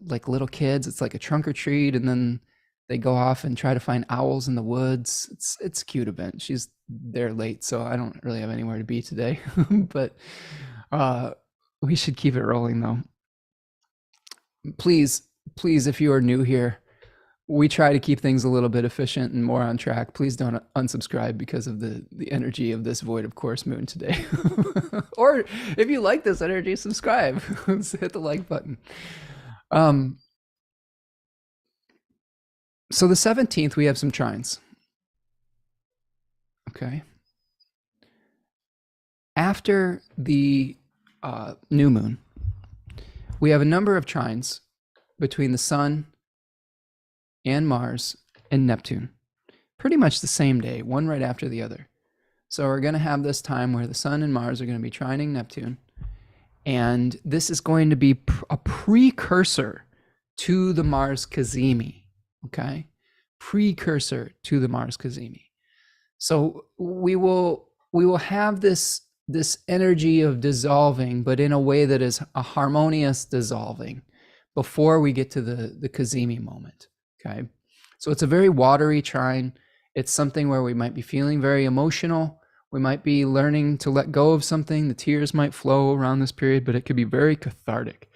like little kids. It's like a trunk or treat, and then they go off and try to find owls in the woods. It's a cute event. She's there late, so I don't really have anywhere to be today. But we should keep it rolling though. Please, if you are new here, we try to keep things a little bit efficient and more on track. Please don't unsubscribe because of the energy of this void of course moon today. Or if you like this energy, subscribe. Hit the like button. So the 17th, we have some trines. Okay. After the new moon, we have a number of trines between the Sun and Mars and Neptune, pretty much the same day, one right after the other. So we're going to have this time where the Sun and Mars are going to be trining Neptune, and this is going to be a precursor to the Mars kazimi. Okay, precursor to the Mars kazimi. So we will have this energy of dissolving, but in a way that is a harmonious dissolving before we get to the kazimi moment. Okay, so it's a very watery trine. It's something where we might be feeling very emotional. We might be learning to let go of something. The tears might flow around this period, but it could be very cathartic.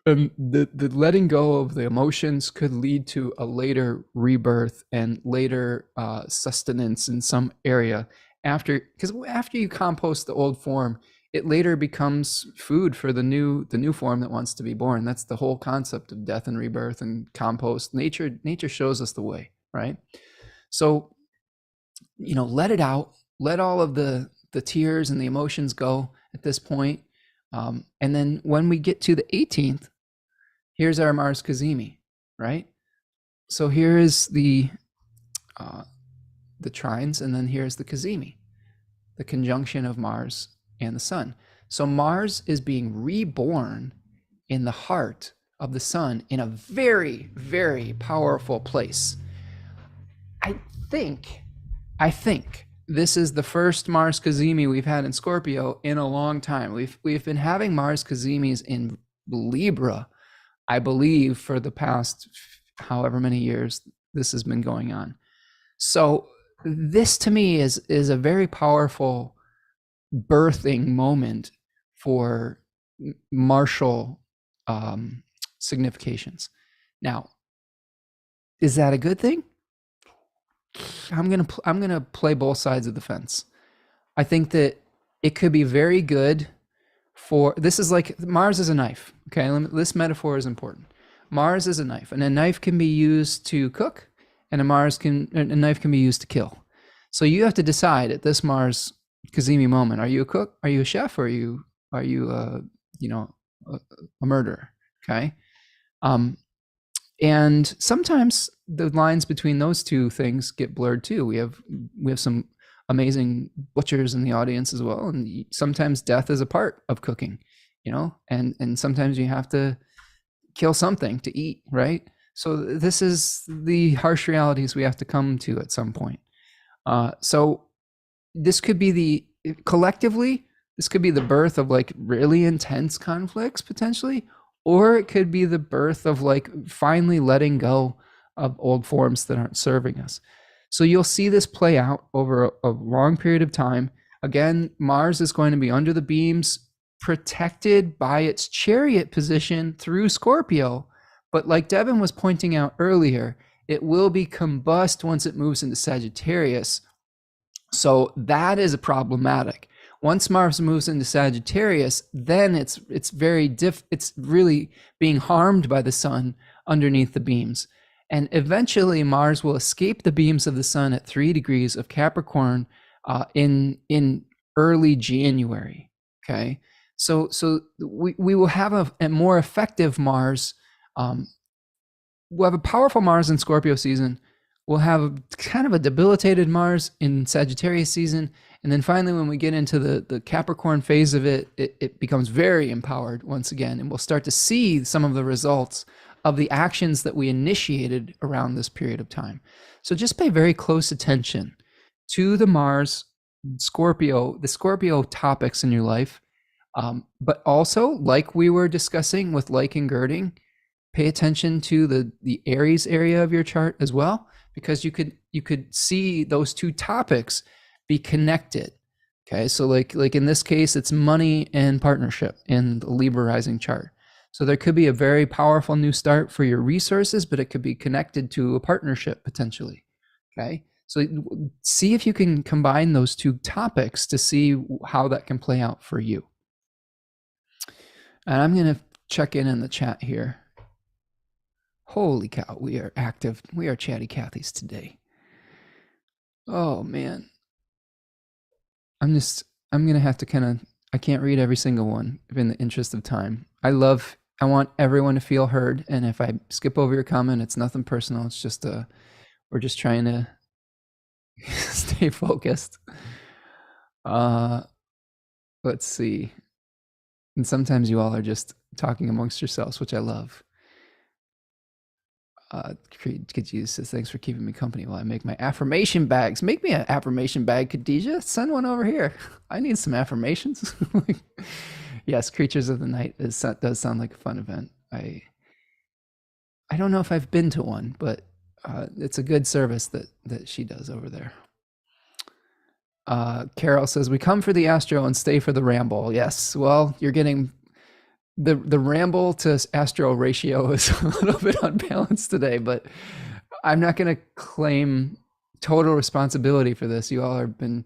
And the letting go of the emotions could lead to a later rebirth and later sustenance in some area because after you compost the old form, it later becomes food for the new form that wants to be born. That's the whole concept of death and rebirth and compost. Nature shows us the way, right? So, let it out. Let all of the tears and the emotions go at this point. And then when we get to the 18th, here's our Mars kazimi, right? So here is the trines, and then here's the kazimi, the conjunction of Mars and the Sun. So Mars is being reborn in the heart of the Sun in a very, very powerful place. I think this is the first Mars kazimi we've had in Scorpio in a long time. We've been having Mars kazimis in Libra, I believe, for the past however many years this has been going on. So this to me is a very powerful birthing moment for martial significations. Now, is that a good thing? I'm gonna play both sides of the fence. I think that it could be very good for, this is like, Mars is a knife. Okay, this metaphor is important. Mars is a knife, and a knife can be used to cook, and a knife can be used to kill. So you have to decide at this Mars kazimi moment: are you a cook? Are you a chef? Or are you a murderer? Okay. And sometimes the lines between those two things get blurred too. We have some amazing butchers in the audience as well, and sometimes death is a part of cooking, and sometimes you have to kill something to eat, right? So this is the harsh realities we have to come to at some point. So this could be collectively, This could be the birth of like really intense conflicts potentially, or it could be the birth of like finally letting go of old forms that aren't serving us. So you'll see this play out over a long period of time. Again, Mars is going to be under the beams, protected by its chariot position through Scorpio. But like Devin was pointing out earlier, it will be combust once it moves into Sagittarius. So that is problematic. Once Mars moves into Sagittarius, then it's really being harmed by the sun underneath the beams. And eventually Mars will escape the beams of the sun at 3 degrees of Capricorn in early January. Okay. So we will have a more effective Mars. We'll have a powerful Mars in Scorpio season. We'll have kind of a debilitated Mars in Sagittarius season. And then finally, when we get into the Capricorn phase of it, it becomes very empowered once again. And we'll start to see some of the results of the actions that we initiated around this period of time. So just pay very close attention to the Mars, the Scorpio topics in your life. But also, like we were discussing with like and girding, pay attention to the Aries area of your chart as well, because you could see those two topics be connected. Okay, so like in this case, it's money and partnership in the Libra rising chart. So there could be a very powerful new start for your resources, but it could be connected to a partnership potentially. Okay, so see if you can combine those two topics to see how that can play out for you. And I'm going to check in the chat here. Holy cow, we are active. We are chatty Cathys today. Oh, man. I'm going to have to I can't read every single one in the interest of time. I want everyone to feel heard. And if I skip over your comment, it's nothing personal. It's just, we're just trying to stay focused. Let's see. And sometimes you all are just talking amongst yourselves, which I love. Khadijah says, thanks for keeping me company while I make my affirmation bags. Make me an affirmation bag, Khadijah. Send one over here. I need some affirmations. Yes, Creatures of the Night does sound like a fun event. I don't know if I've been to one, but it's a good service that she does over there. Carol says, we come for the astro and stay for the ramble. Yes, well, you're getting the ramble to astro ratio is a little bit unbalanced today, but I'm not going to claim total responsibility for this. You all have been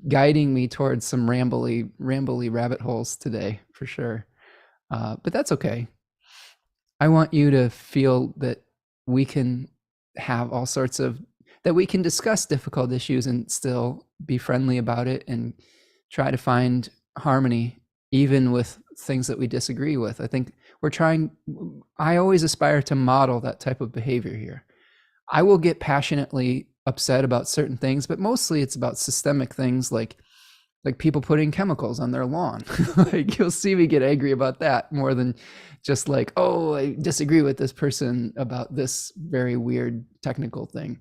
guiding me towards some rambly rabbit holes today for sure. But that's okay. I want you to feel that we can have all sorts of, that we can discuss difficult issues and still be friendly about it and try to find harmony even with things that we disagree with. I think I always aspire to model that type of behavior here. I will get passionately upset about certain things, but mostly it's about systemic things like people putting chemicals on their lawn. Like you'll see me get angry about that more than just like, oh, I disagree with this person about this very weird technical thing.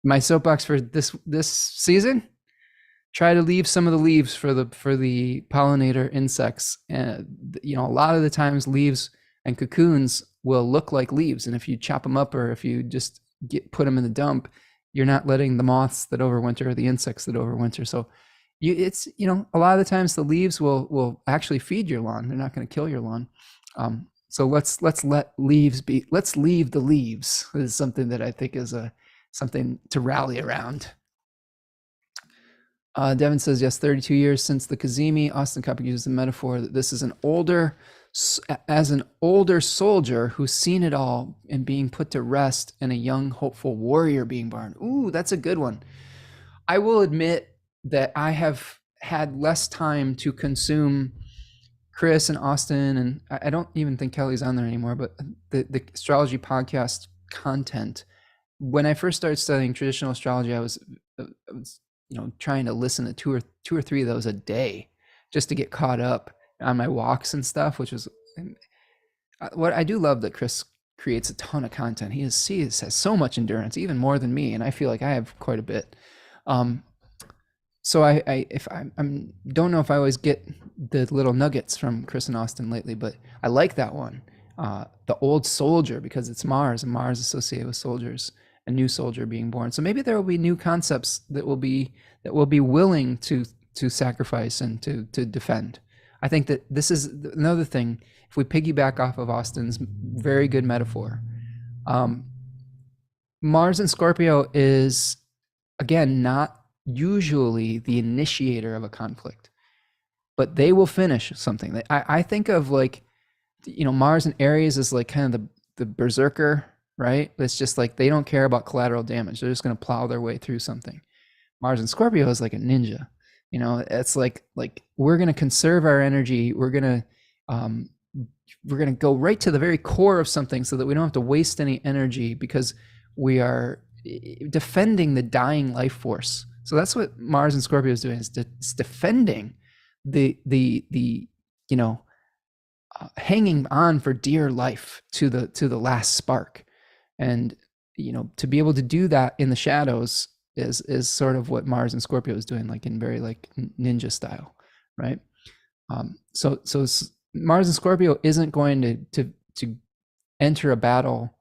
My soapbox for this season, try to leave some of the leaves for the pollinator insects. And a lot of the times leaves and cocoons will look like leaves, and if you chop them up or if you just put them in the dump, you're not letting the moths that overwinter or the insects that overwinter. So a lot of the times the leaves will actually feed your lawn. They're not going to kill your lawn. So let's let leaves be. Let's leave the leaves. This is something that I think is something to rally around. Devin says, yes, 32 years since the kazimi. Austin Coppock uses the metaphor that this is an older soldier who's seen it all and being put to rest, and a young, hopeful warrior being born. Ooh, that's a good one. I will admit that I have had less time to consume Chris and Austin, and I don't even think Kelly's on there anymore, but the astrology podcast content. When I first started studying traditional astrology, I was trying to listen to two or three of those a day just to get caught up on my walks and stuff, which was what I do love, that Chris creates a ton of content. He has so much endurance, even more than me, and I feel like I have quite a bit. So I'm don't know if I always get the little nuggets from Chris and Austin lately, but I like that one. The old soldier, because it's Mars, and Mars associated with soldiers, a new soldier being born. So maybe there will be new concepts that will be willing to sacrifice and to defend. I think that this is another thing. If we piggyback off of Austin's very good metaphor, Mars in Scorpio is, again, not usually the initiator of a conflict, but they will finish something. I think of, like, Mars in Aries is like kind of the berserker, right? It's just like they don't care about collateral damage. They're just going to plow their way through something. Mars in Scorpio is like a ninja. It's like we're going to conserve our energy. We're going to go right to the very core of something so that we don't have to waste any energy, because we are defending the dying life force. So that's what Mars in Scorpio is doing, is defending the hanging on for dear life to the last spark. And to be able to do that in the shadows is sort of what Mars in Scorpio is doing, like in very like ninja style, right? So Mars in Scorpio isn't going to enter a battle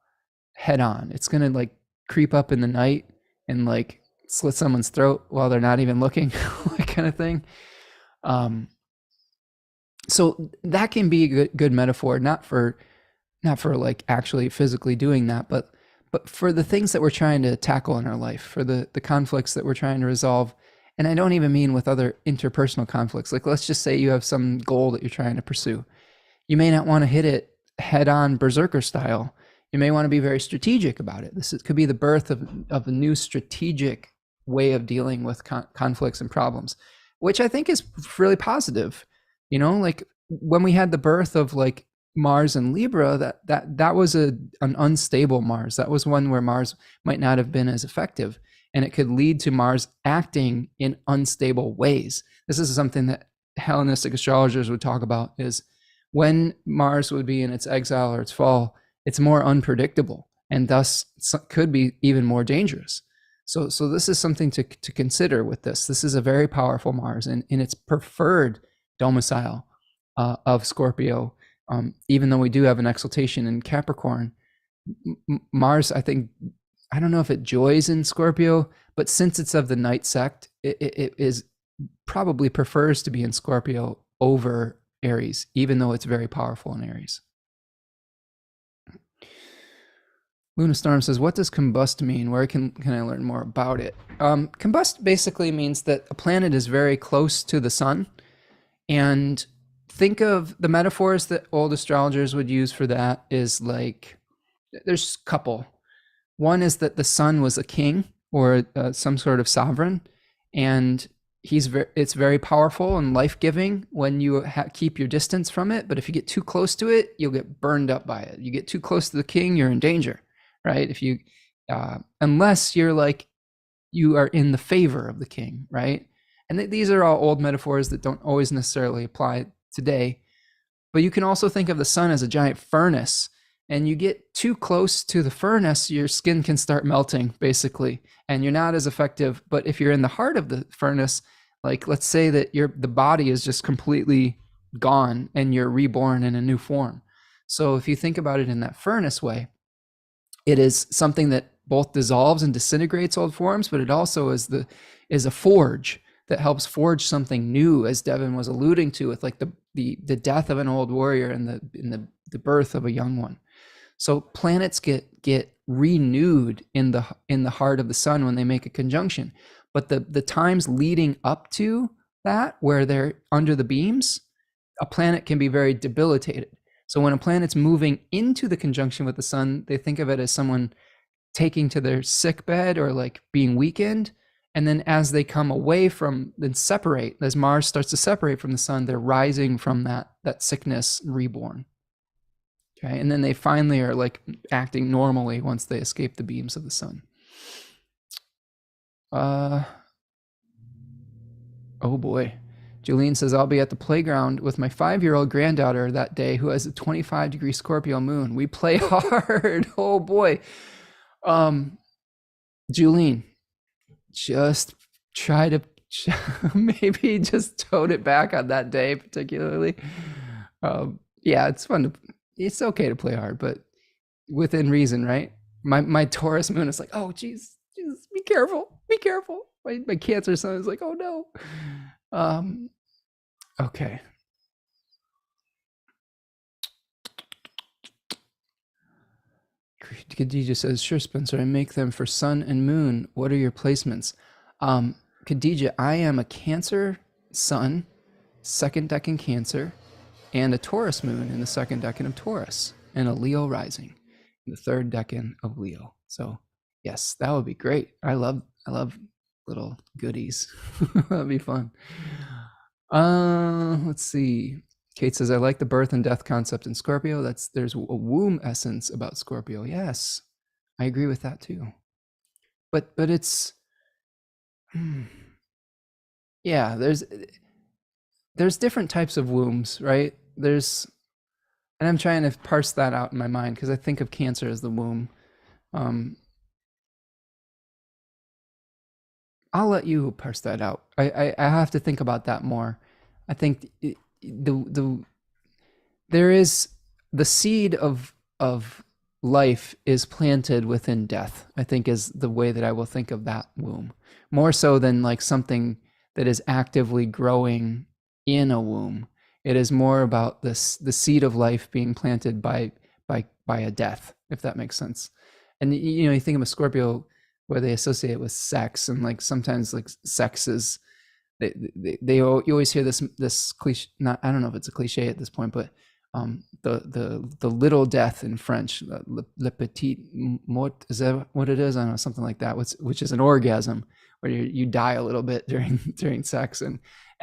head on. It's going to like creep up in the night and like slit someone's throat while they're not even looking, like kind of thing. So that can be a good metaphor, not for like actually physically doing that, but for the things that we're trying to tackle in our life, for the conflicts that we're trying to resolve. And I don't even mean with other interpersonal conflicts. Like, let's just say you have some goal that you're trying to pursue. You may not want to hit it head on berserker style. You may want to be very strategic about it. Could be the birth of a new strategic way of dealing with conflicts and problems, which I think is really positive. Like when we had the birth of like Mars and Libra, that was an unstable Mars. That was one where Mars might not have been as effective, and it could lead to Mars acting in unstable ways. This is something that Hellenistic astrologers would talk about, is when Mars would be in its exile or its fall, it's more unpredictable, and thus could be even more dangerous. So this is something to consider with this. This is a very powerful Mars, and in its preferred domicile of Scorpio, even though we do have an exaltation in Capricorn. Mars, I don't know if it joys in Scorpio, but since it's of the night sect, it is probably prefers to be in Scorpio over Aries, even though it's very powerful in Aries. Luna Storm says, what does combust mean? Where can I learn more about it? Combust basically means that a planet is very close to the sun. And think of the metaphors that old astrologers would use for that is like, there's a couple. One is that the sun was a king or some sort of sovereign, and it's very powerful and life-giving when you keep your distance from it. But if you get too close to it, you'll get burned up by it. You get too close to the king, you're in danger, right? If you, unless you're like, you are in the favor of the king, right? And these are all old metaphors that don't always necessarily apply today. But you can also think of the sun as a giant furnace, and you get too close to the furnace, your skin can start melting, basically, and you're not as effective. But if you're in the heart of the furnace, like let's say that the body is just completely gone and you're reborn in a new form. So if you think about it in that furnace way, it is something that both dissolves and disintegrates old forms, but it also is a forge that helps forge something new, as Devin was alluding to, with like the death of an old warrior and the birth of a young one. So planets get renewed in the heart of the sun when they make a conjunction. But the times leading up to that, where they're under the beams, a planet can be very debilitated. So when a planet's moving into the conjunction with the sun, they think of it as someone taking to their sick bed or like being weakened. And then as they come away from, then separate, as Mars starts to separate from the sun, they're rising from that sickness, reborn. Okay, and then they finally are like acting normally once they escape the beams of the sun. Oh boy. Julene says, I'll be at the playground with my 5-year-old granddaughter that day who has a 25-degree Scorpio moon. We play hard. Oh boy. Julene, just try to maybe just tone it back on that day particularly. Yeah, it's fun to, it's okay to play hard, but within reason, right? My Taurus moon is like, oh geez, be careful, be careful. My Cancer sun is like, oh no. Okay. Khadija says, sure, Spencer, I make them for sun and moon. What are your placements? Khadija, I am a Cancer sun, second decan Cancer, and a Taurus moon in the second decan of Taurus, and a Leo rising in the third decan of Leo. So yes, that would be great. I love little goodies. That'd be fun. Let's see. Kate says, I like the birth and death concept in Scorpio. There's a womb essence about Scorpio. Yes, I agree with that too. But it's, yeah, there's different types of wombs, right? And I'm trying to parse that out in my mind because I think of Cancer as the womb. I'll let you parse that out. I have to think about that more. I think there is the seed of life is planted within death, I think, is the way that I will think of that womb, more so than like something that is actively growing in a womb. It is more about the seed of life being planted by a death, if that makes sense. And you think of a Scorpio where they associate it with sex, and like sometimes like sex is, you always hear this cliche. Not, I don't know if it's a cliche at this point, but the little death in French, le petit mort, is that what it is? I don't know, something like that, which is an orgasm where you die a little bit during sex, and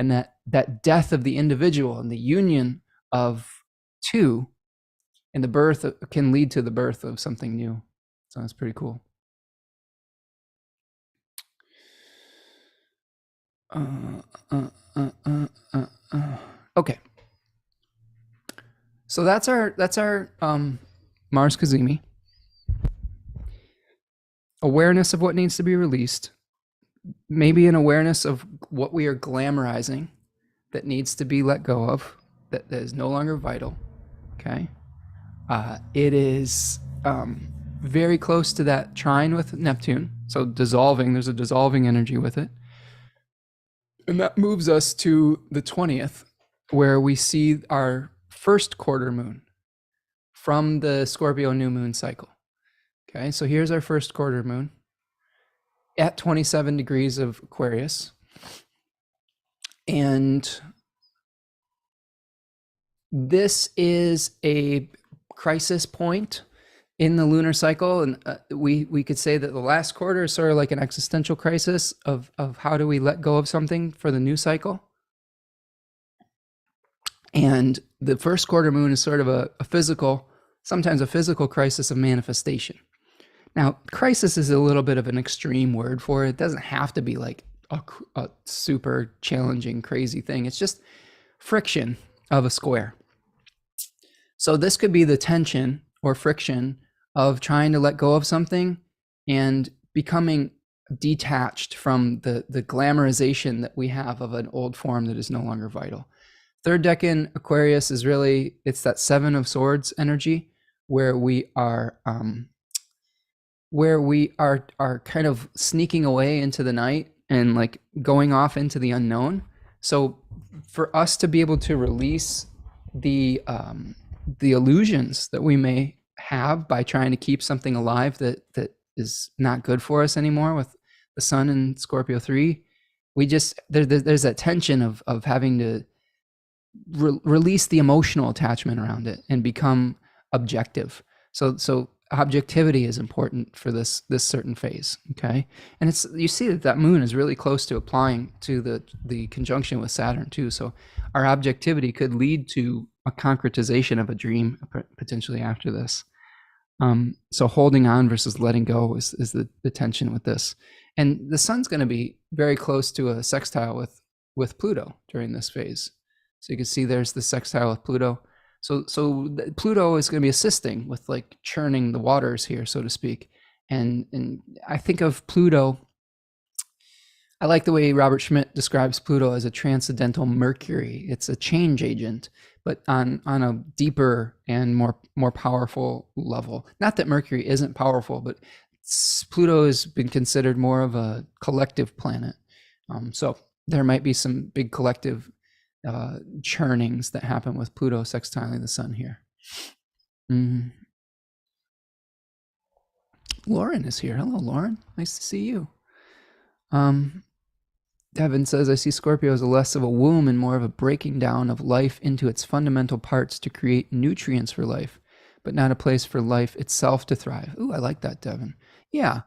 that death of the individual and the union of two and the birth can lead to the birth of something new. So that's pretty cool. Okay. So that's our Mars kazimi. Awareness of what needs to be released. Maybe an awareness of what we are glamorizing that needs to be let go of, that is no longer vital. Okay. It is very close to that trine with Neptune. So dissolving, there's a dissolving energy with it. And that moves us to the 20th, where we see our first quarter moon from the Scorpio new moon cycle. Okay, so here's our first quarter moon at 27 degrees of Aquarius. And this is a crisis point in the lunar cycle, and we could say that the last quarter is sort of like an existential crisis of how do we let go of something for the new cycle. And the first quarter moon is sort of a physical, sometimes a physical crisis of manifestation. Now, crisis is a little bit of an extreme word for it. It doesn't have to be like a super challenging, crazy thing. It's just friction of a square. So this could be the tension or friction of trying to let go of something and becoming detached from the glamorization that we have of an old form that is no longer vital. Third decan Aquarius is really, it's that Seven of Swords energy where we are kind of sneaking away into the night and like going off into the unknown. So for us to be able to release the illusions that we may have by trying to keep something alive that is not good for us anymore with the sun in Scorpio 3, we just there's that tension of having to release the emotional attachment around it and become objective. So objectivity is important for this certain phase. Okay, and it's, you see that moon is really close to applying to the conjunction with Saturn too. So our objectivity could lead to a concretization of a dream potentially after this. So holding on versus letting go is the tension with this. And the sun's going to be very close to a sextile with Pluto during this phase. So you can see there's the sextile with Pluto. So Pluto is going to be assisting with like churning the waters here, so to speak. And I think of Pluto I like the way Robert Schmidt describes Pluto as a transcendental Mercury. It's a change agent, but on a deeper and more powerful level. Not that Mercury isn't powerful, but Pluto has been considered more of a collective planet. So there might be some big collective churnings that happen with Pluto sextiling the sun here. Mm. Lauren is here. Hello, Lauren. Nice to see you. Devin says, I see Scorpio as less of a womb and more of a breaking down of life into its fundamental parts to create nutrients for life, but not a place for life itself to thrive. Ooh, I like that, Devin. Yeah.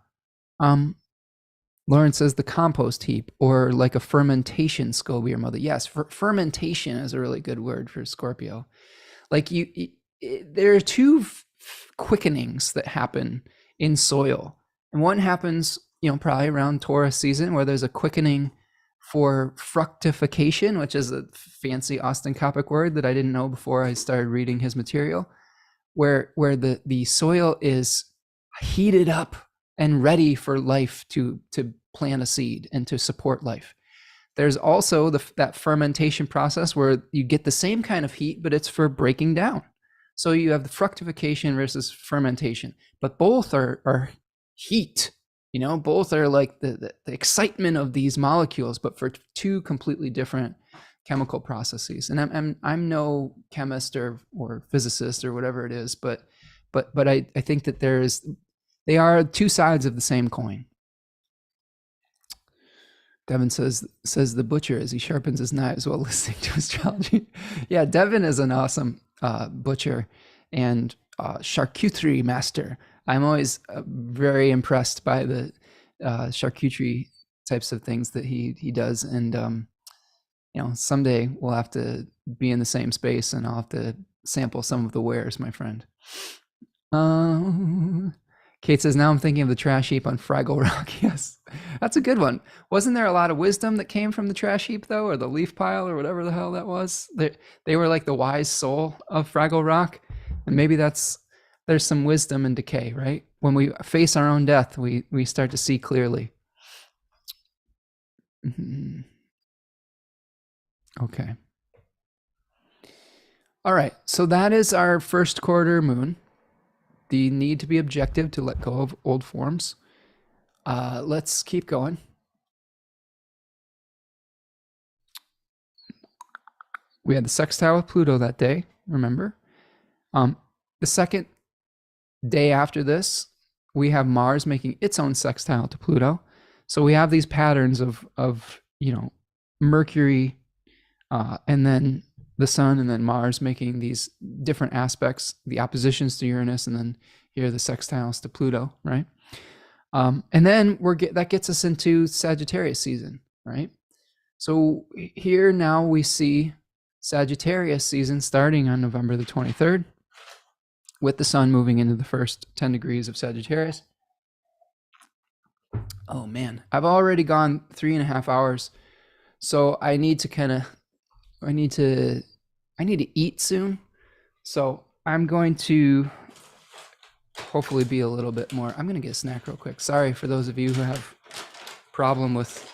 Lauren says the compost heap, or like a fermentation, Scobie or mother. Yes, fermentation is a really good word for Scorpio. Like there are two quickenings that happen in soil, and one happens, probably around Taurus season, where there's a quickening for fructification, which is a fancy ostenkoppic word that I didn't know before I started reading his material, where the soil is heated up and ready for life to plant a seed and to support life. There's also that fermentation process where you get the same kind of heat, but it's for breaking down. So you have the fructification versus fermentation, but both are heat. Both are like the excitement of these molecules, but for two completely different chemical processes. And I'm no chemist or physicist or whatever it is, but I think that they are two sides of the same coin. Devin says the butcher as he sharpens his knives while listening to astrology. Yeah, Devin is an awesome butcher and charcuterie master. I'm always very impressed by the charcuterie types of things that he does, and someday we'll have to be in the same space, and I'll have to sample some of the wares, my friend. Kate says, now I'm thinking of the trash heap on Fraggle Rock. Yes, that's a good one. Wasn't there a lot of wisdom that came from the trash heap, though, or the leaf pile, or whatever the hell that was? They were like the wise soul of Fraggle Rock, and maybe there's some wisdom in decay, right? When we face our own death, we start to see clearly. Mm-hmm. Okay. All right, so that is our first quarter moon. The need to be objective, to let go of old forms. Let's keep going. We had the sextile with Pluto that day, remember? The second day after this, we have Mars making its own sextile to Pluto. So we have these patterns of Mercury, and then the Sun, and then Mars making these different aspects, the oppositions to Uranus, and then here the sextiles to Pluto, right? And then that gets us into Sagittarius season, right? So here now we see Sagittarius season starting on November the 23rd, with the Sun moving into the first 10 degrees of Sagittarius. Oh man, I've already gone 3.5 hours, so I need to eat soon. So I'm going to hopefully be a little bit more. I'm going to get a snack real quick. Sorry for those of you who have problem with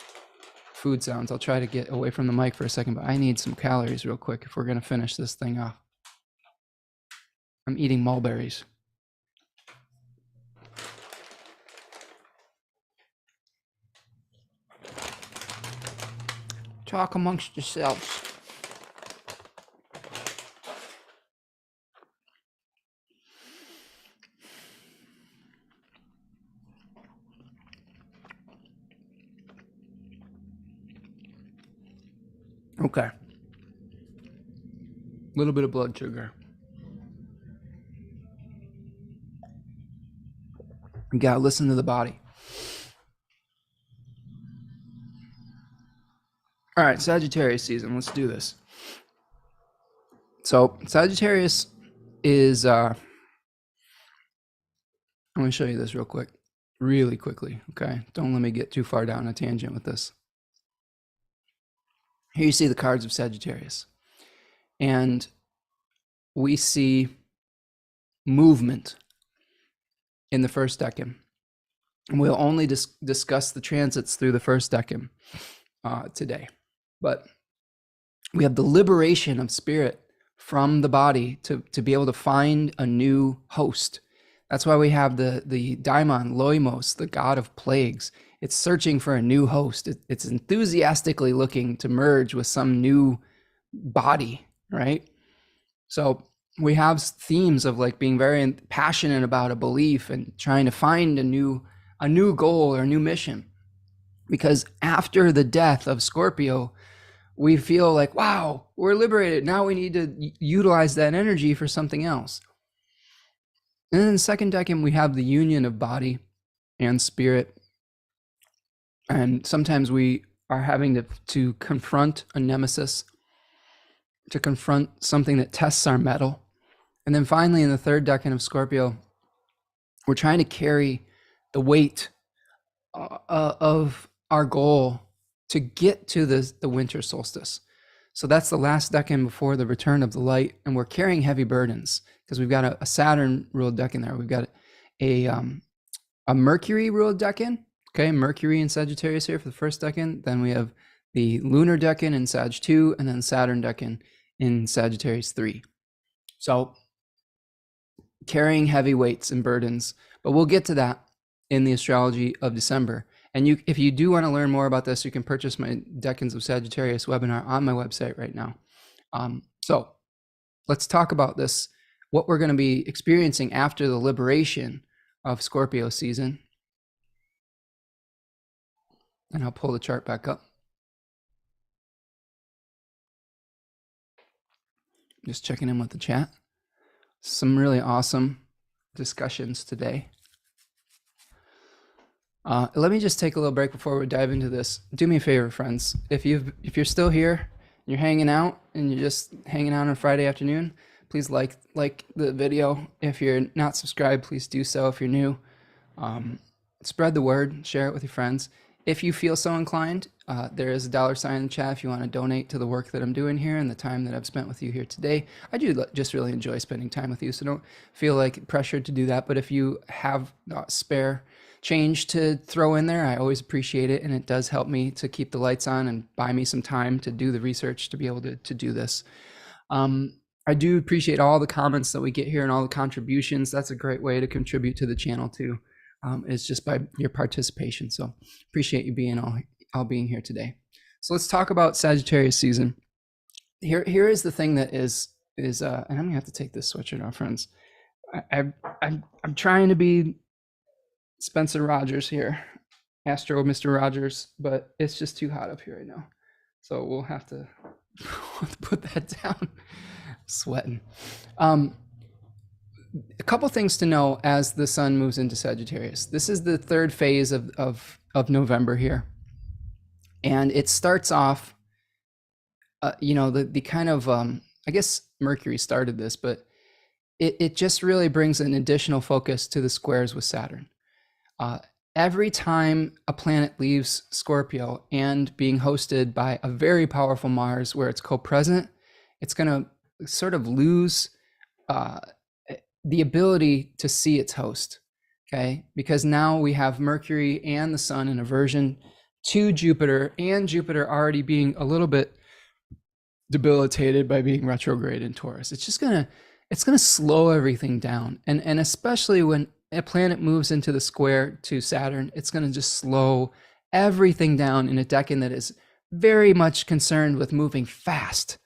food sounds. I'll try to get away from the mic for a second, but I need some calories real quick if we're going to finish this thing off. I'm eating mulberries. Talk amongst yourselves. Okay. A little bit of blood sugar. You gotta listen to the body. All right, Sagittarius season. Let's do this. So Sagittarius is, I'm going to show you this real quick, really quickly, okay? Don't let me get too far down a tangent with this. Here you see the cards of Sagittarius. And we see movement in the first decan. And we'll only discuss the transits through the first decan today. But we have the liberation of spirit from the body to be able to find a new host. That's why we have the daimon, Loimos, the god of plagues. It's searching for a new host. It's enthusiastically looking to merge with some new body, right? So we have themes of like being very passionate about a belief and trying to find a new goal or a new mission. Because after the death of Scorpio, we feel like, wow, we're liberated. Now we need to utilize that energy for something else. And then in the second decan, we have the union of body and spirit. And sometimes we are having to confront a nemesis, to confront something that tests our mettle. And then finally, in the third decan of Scorpio, we're trying to carry the weight of our goal to get to the winter solstice. So that's the last decan before the return of the light, and we're carrying heavy burdens because we've got a Saturn ruled decan there. We've got a Mercury ruled decan. Okay, Mercury in Sagittarius here for the first decan. Then we have the lunar decan in Sag 2, and then Saturn decan in Sagittarius 3. So carrying heavy weights and burdens, but we'll get to that in the Astrology of December. And if you do want to learn more about this, you can purchase my Decans of Sagittarius webinar on my website right now. So let's talk about this, what we're going to be experiencing after the liberation of Scorpio season. And I'll pull the chart back up. Just checking in with the chat. Some really awesome discussions today. Let me just take a little break before we dive into this. Do me a favor, friends. If you're still here, you're hanging out, and you're just hanging out on a Friday afternoon, please like the video. If you're not subscribed, please do so. If you're new, spread the word, share it with your friends. If you feel so inclined, there is a $sign in the chat if you want to donate to the work that I'm doing here and the time that I've spent with you here today. I do just really enjoy spending time with you, so don't feel like pressured to do that. But if you have spare change to throw in there, I always appreciate it, and it does help me to keep the lights on and buy me some time to do the research to be able to do this. I do appreciate all the comments that we get here and all the contributions. That's a great way to contribute to the channel too. It's just by your participation. So appreciate you being all being here today. So let's talk about Sagittarius season. Here is the thing that is and I'm gonna have to take this sweatshirt off, friends. I'm trying to be Spencer Rogers here, Mr. Rogers, but it's just too hot up here right now. So we'll have to put that down. Sweating. A couple things to know as the sun moves into Sagittarius. This is the third phase of November here. And it starts off, the kind of, I guess Mercury started this, but it just really brings an additional focus to the squares with Saturn. Every time a planet leaves Scorpio and being hosted by a very powerful Mars where it's co-present, it's going to sort of lose the ability to see its host, okay? Because now we have Mercury and the sun in aversion to Jupiter, and Jupiter already being a little bit debilitated by being retrograde in Taurus. It's gonna slow everything down, and especially when a planet moves into the square to Saturn, it's gonna just slow everything down in a decan that is very much concerned with moving fast,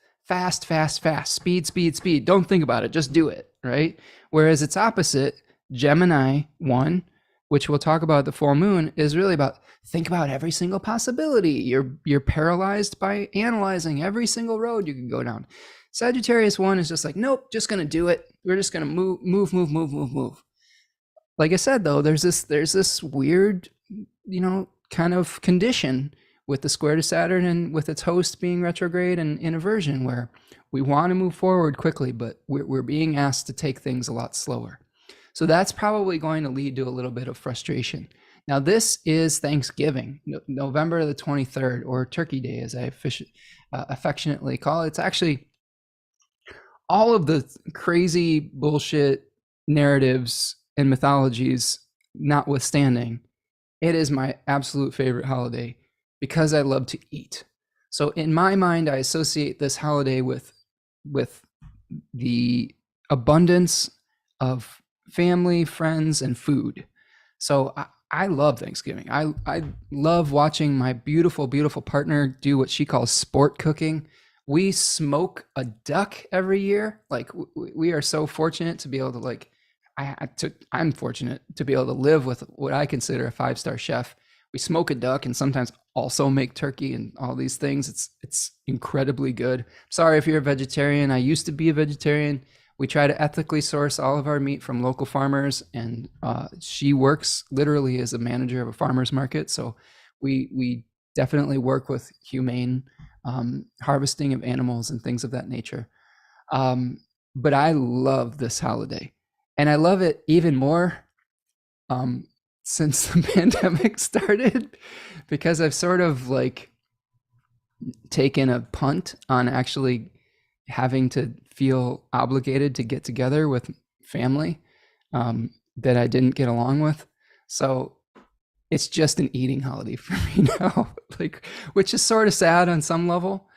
speed. Don't think about it, just do it, right? Whereas its opposite, Gemini 1, which we'll talk about at the full moon, is really about think about every single possibility. You're paralyzed by analyzing every single road you can go down. Sagittarius 1 is just like, nope, just gonna do it. We're just gonna move. Like I said, though, there's this weird, kind of condition with the square to Saturn and with its host being retrograde and in aversion, where we want to move forward quickly, but we're being asked to take things a lot slower. So that's probably going to lead to a little bit of frustration. Now, this is Thanksgiving, November the 23rd, or Turkey Day, as I affectionately call it. It's actually all of the crazy bullshit narratives and mythologies notwithstanding. It is my absolute favorite holiday because I love to eat. So in my mind, I associate this holiday with the abundance of family, friends, and food. So I love Thanksgiving. I love watching my beautiful, beautiful partner do what she calls sport cooking. We smoke a duck every year. Like we are so fortunate to be able to like I'm fortunate to be able to live with what I consider a five-star chef. We smoke a duck and sometimes also make turkey and all these things. It's incredibly good. Sorry if you're a vegetarian. I used to be a vegetarian. We try to ethically source all of our meat from local farmers, and she works literally as a manager of a farmer's market. So we definitely work with humane harvesting of animals and things of that nature. But I love this holiday, and I love it even more um, since the pandemic started, because I've sort of like taken a punt on actually having to feel obligated to get together with family that I didn't get along with. So it's just an eating holiday for me now, like, which is sort of sad on some level.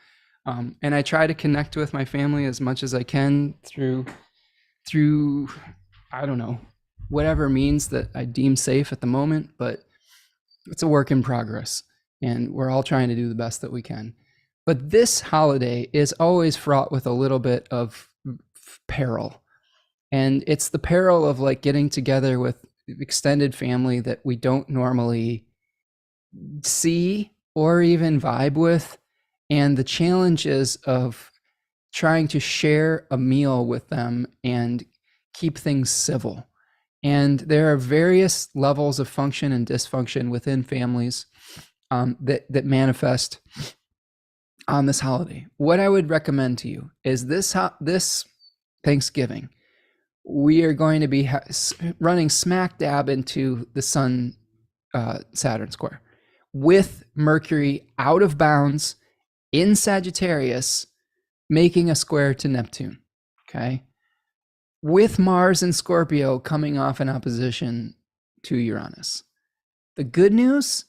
And I try to connect with my family as much as I can through I don't know, whatever means that I deem safe at the moment, but it's a work in progress, and we're all trying to do the best that we can. But this holiday is always fraught with a little bit of peril. And it's the peril of like getting together with extended family that we don't normally see or even vibe with. And the challenges of trying to share a meal with them and keep things civil. And there are various levels of function and dysfunction within families that manifest on this holiday. What I would recommend to you is this Thanksgiving, we are going to be running smack dab into the Sun Saturn square with Mercury out of bounds in Sagittarius, making a square to Neptune. Okay. With Mars and Scorpio coming off an opposition to Uranus. The good news,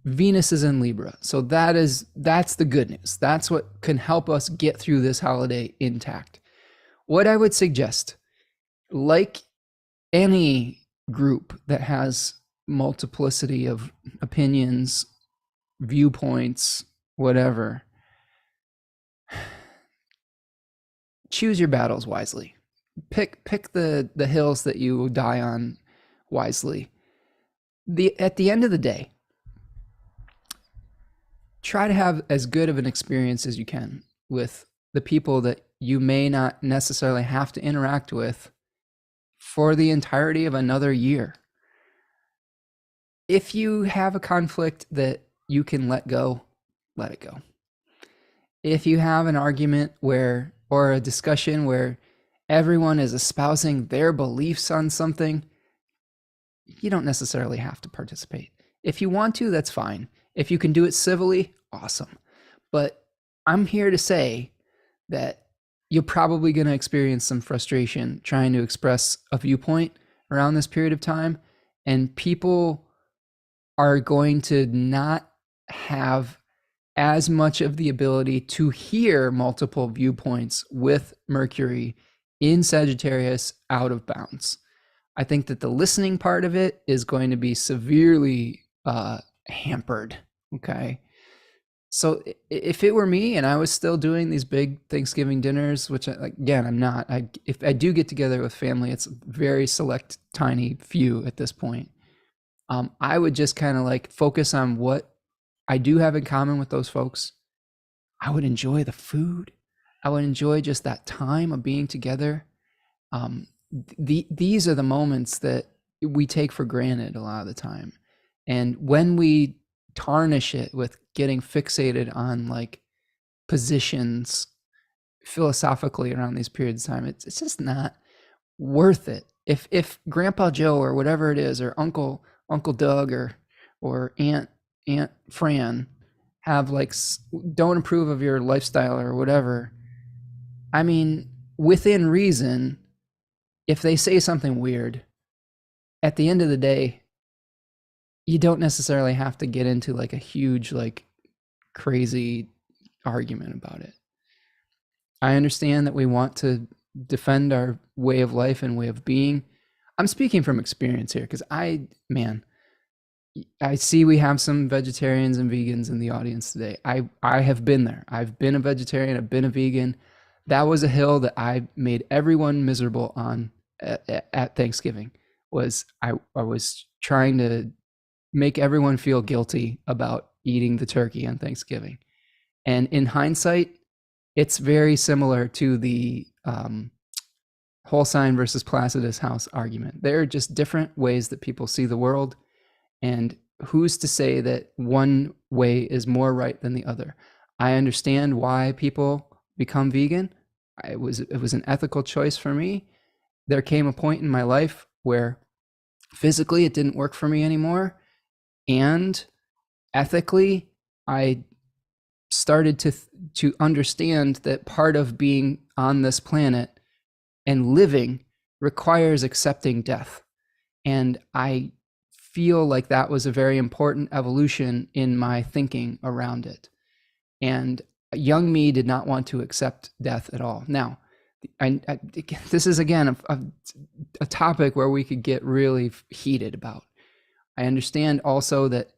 Venus is in Libra. So that's the good news. That's what can help us get through this holiday intact. What I would suggest, like any group that has multiplicity of opinions, viewpoints, whatever, choose your battles wisely. Pick the hills that you die on wisely. At the end of the day, try to have as good of an experience as you can with the people that you may not necessarily have to interact with for the entirety of another year. If you have a conflict that you can let go, let it go. If you have an argument or a discussion where everyone is espousing their beliefs on something, you don't necessarily have to participate. If you want to, that's fine. If you can do it civilly, awesome. But I'm here to say that you're probably going to experience some frustration trying to express a viewpoint around this period of time, and people are going to not have as much of the ability to hear multiple viewpoints with Mercury in Sagittarius out of bounds. I think that the listening part of it is going to be severely hampered. Okay. So if it were me and I was still doing these big Thanksgiving dinners, which again, I'm not, if I do get together with family, it's very select, tiny few at this point. I would just kind of like focus on what I do have in common with those folks. I would enjoy the food. I would enjoy just that time of being together. These are the moments that we take for granted a lot of the time. And when we tarnish it with getting fixated on like positions philosophically around these periods of time, it's just not worth it. If Grandpa Joe or whatever it is, or Uncle Doug or Aunt Fran have like don't approve of your lifestyle or whatever, I mean, within reason, if they say something weird, at the end of the day, you don't necessarily have to get into like a huge, like crazy argument about it. I understand that we want to defend our way of life and way of being. I'm speaking from experience here because I see we have some vegetarians and vegans in the audience today. I have been there. I've been a vegetarian, I've been a vegan. That was a hill that I made everyone miserable on at Thanksgiving. I was trying to make everyone feel guilty about eating the turkey on Thanksgiving. And in hindsight, it's very similar to the whole sign versus Placidus house argument. There are just different ways that people see the world, and who's to say that one way is more right than the other? I understand why people become vegan. It was an ethical choice for me. There came a point in my life where physically it didn't work for me anymore, and ethically I started to understand that part of being on this planet and living requires accepting death. And I feel like that was a very important evolution in my thinking around it. And young me did not want to accept death at all. Now, this is again a topic where we could get really heated about. I understand also that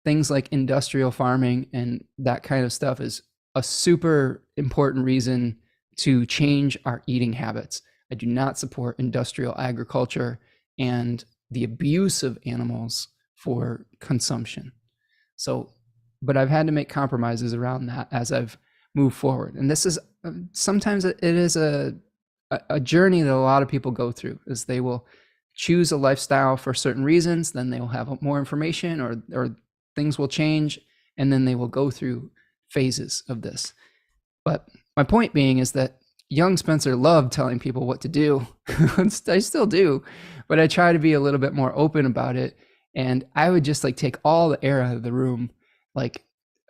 things like industrial farming and that kind of stuff is a super important reason to change our eating habits. I do not support industrial agriculture and the abuse of animals for consumption. So, but I've had to make compromises around that as I've moved forward. And this is sometimes it is a journey that a lot of people go through, is they will choose a lifestyle for certain reasons, then they will have more information, or things will change, and then they will go through phases of this. But my point being is that young Spencer loved telling people what to do. I still do, but I try to be a little bit more open about it. And I would just like take all the air out of the room, like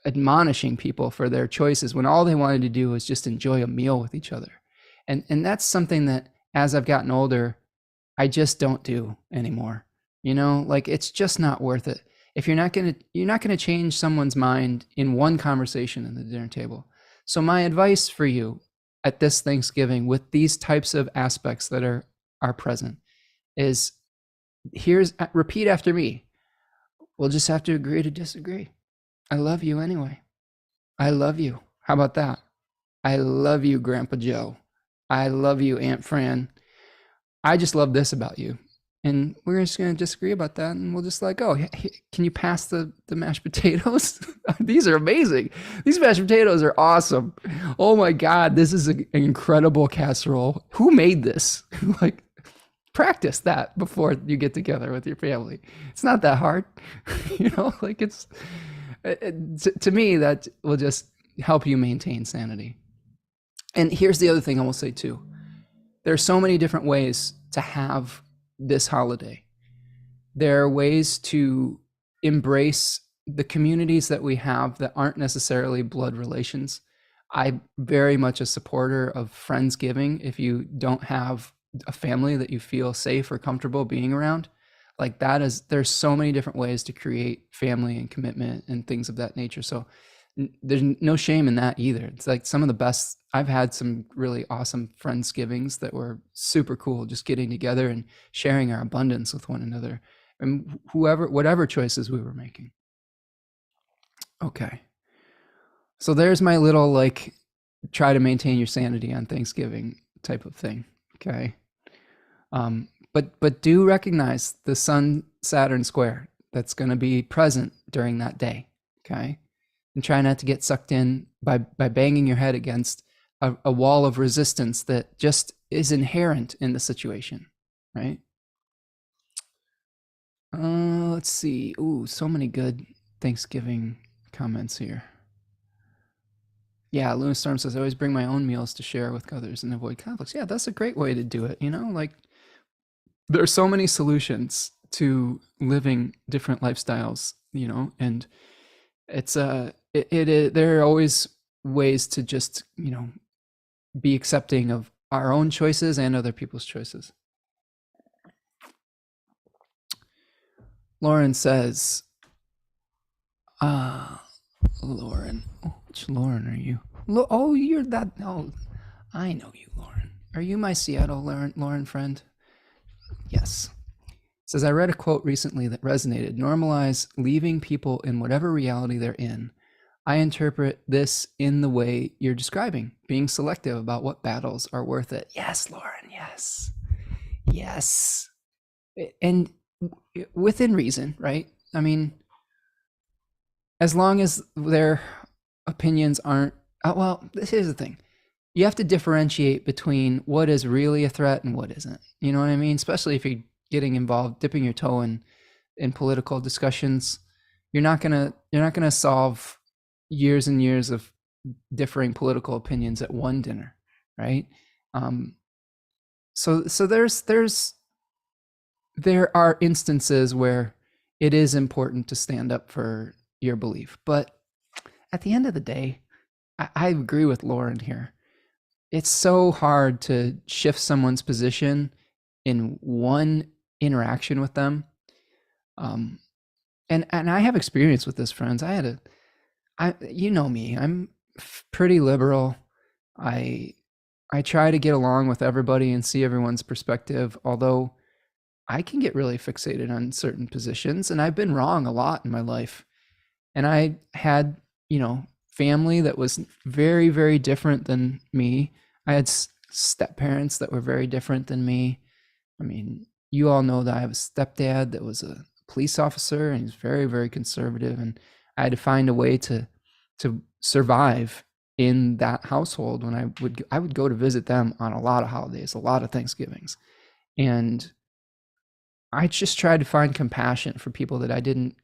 admonishing people for their choices when all they wanted to do was just enjoy a meal with each other. And that's something that as I've gotten older, I just don't do anymore. You know, like it's just not worth it. If you're not gonna change someone's mind in one conversation at the dinner table. So my advice for you at this Thanksgiving with these types of aspects that are present is repeat after me. We'll just have to agree to disagree. I love you anyway. I love you. How about that? I love you, Grandpa Joe. I love you, Aunt Fran. I just love this about you. And we're just going to disagree about that. And we'll just like, oh, can you pass the mashed potatoes? These are amazing. These mashed potatoes are awesome. Oh my God, this is an incredible casserole. Who made this? Like, practice that before you get together with your family. It's not that hard. You know, like to me, that will just help you maintain sanity. And here's the other thing I will say too. There are so many different ways to have this holiday. There are ways to embrace the communities that we have that aren't necessarily blood relations. I'm very much a supporter of Friendsgiving. If you don't have a family that you feel safe or comfortable being around, like there's so many different ways to create family and commitment and things of that nature. So there's no shame in that either. It's like some of the best, I've had some really awesome Friendsgivings that were super cool, just getting together and sharing our abundance with one another, and whatever choices we were making. Okay. So there's my little, like, try to maintain your sanity on Thanksgiving type of thing. Okay. But do recognize the Sun-Saturn square that's going to be present during that day. Okay. And try not to get sucked in by banging your head against a wall of resistance that just is inherent in the situation, right? Let's see. Ooh, so many good Thanksgiving comments here. Yeah, Luna Storm says, I always bring my own meals to share with others and avoid conflicts. Yeah, that's a great way to do it. You know, like there are so many solutions to living different lifestyles, you know, and it's there are always ways to just, you know, be accepting of our own choices and other people's choices. Lauren says, Ah, Lauren. Oh, which Lauren are you? Oh, you're that. Oh, I know you, Lauren. Are you my Seattle Lauren friend? Yes. It says, I read a quote recently that resonated. Normalize leaving people in whatever reality they're in. I interpret this in the way you're describing, being selective about what battles are worth it. Yes, Lauren. Yes. Yes. And within reason, right? I mean, as long as their opinions aren't, well, here's the thing. You have to differentiate between what is really a threat and what isn't. You know what I mean? Especially if you're getting involved, dipping your toe in political discussions. You're not gonna solve years and years of differing political opinions at one dinner, right? So there are instances where it is important to stand up for your belief, but at the end of the day, I agree with Lauren here. It's so hard to shift someone's position in one interaction with them. And I have experience with this, friends. You know me, I'm pretty liberal. I try to get along with everybody and see everyone's perspective, although I can get really fixated on certain positions, and I've been wrong a lot in my life. And I had, family that was very, very different than me. I had step parents that were very different than me. I mean, you all know that I have a stepdad that was a police officer, and he's very, very conservative. And I had to find a way to survive in that household when I would go to visit them on a lot of holidays, a lot of Thanksgivings. And I just tried to find compassion for people that I didn't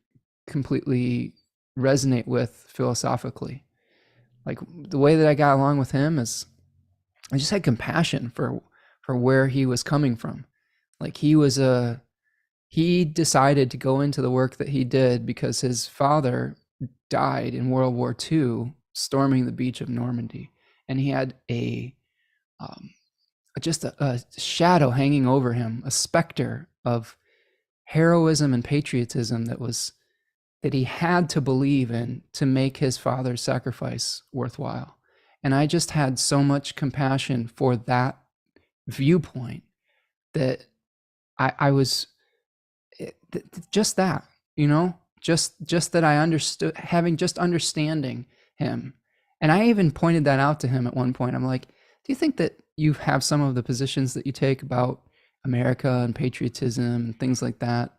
completely resonate with philosophically. Like the way that I got along with him is I just had compassion for where he was coming from. Like he decided to go into the work that he did because his father died in World War II storming the beach of Normandy, and he had just a shadow hanging over him, a specter of heroism and patriotism that he had to believe in to make his father's sacrifice worthwhile. And I just had so much compassion for that viewpoint that I was just that, just that I understood, having just understanding him. And I even pointed that out to him at one point. I'm like, do you think that you have some of the positions that you take about America and patriotism and things like that,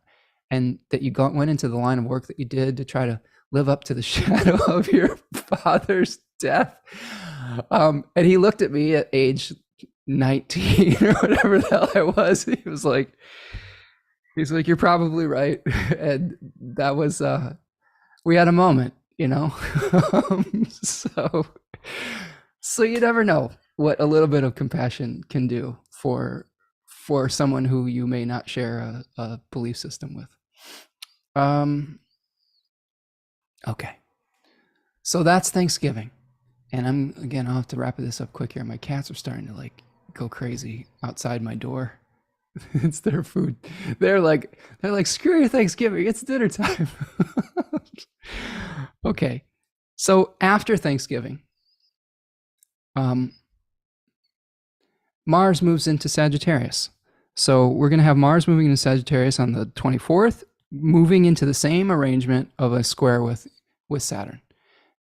and that you went into the line of work that you did to try to live up to the shadow of your father's death? And he looked at me at age 19 or whatever the hell I was. He's like, you're probably right. And that was, we had a moment, so you never know what a little bit of compassion can do for someone who you may not share a belief system with. Okay. So that's Thanksgiving. And I'll have to wrap this up quick here. My cats are starting to go crazy outside my door. It's their food. They're like, screw your Thanksgiving. It's dinner time. Okay. So after Thanksgiving, Mars moves into Sagittarius. So we're going to have Mars moving into Sagittarius on the 24th, moving into the same arrangement of a square with Saturn.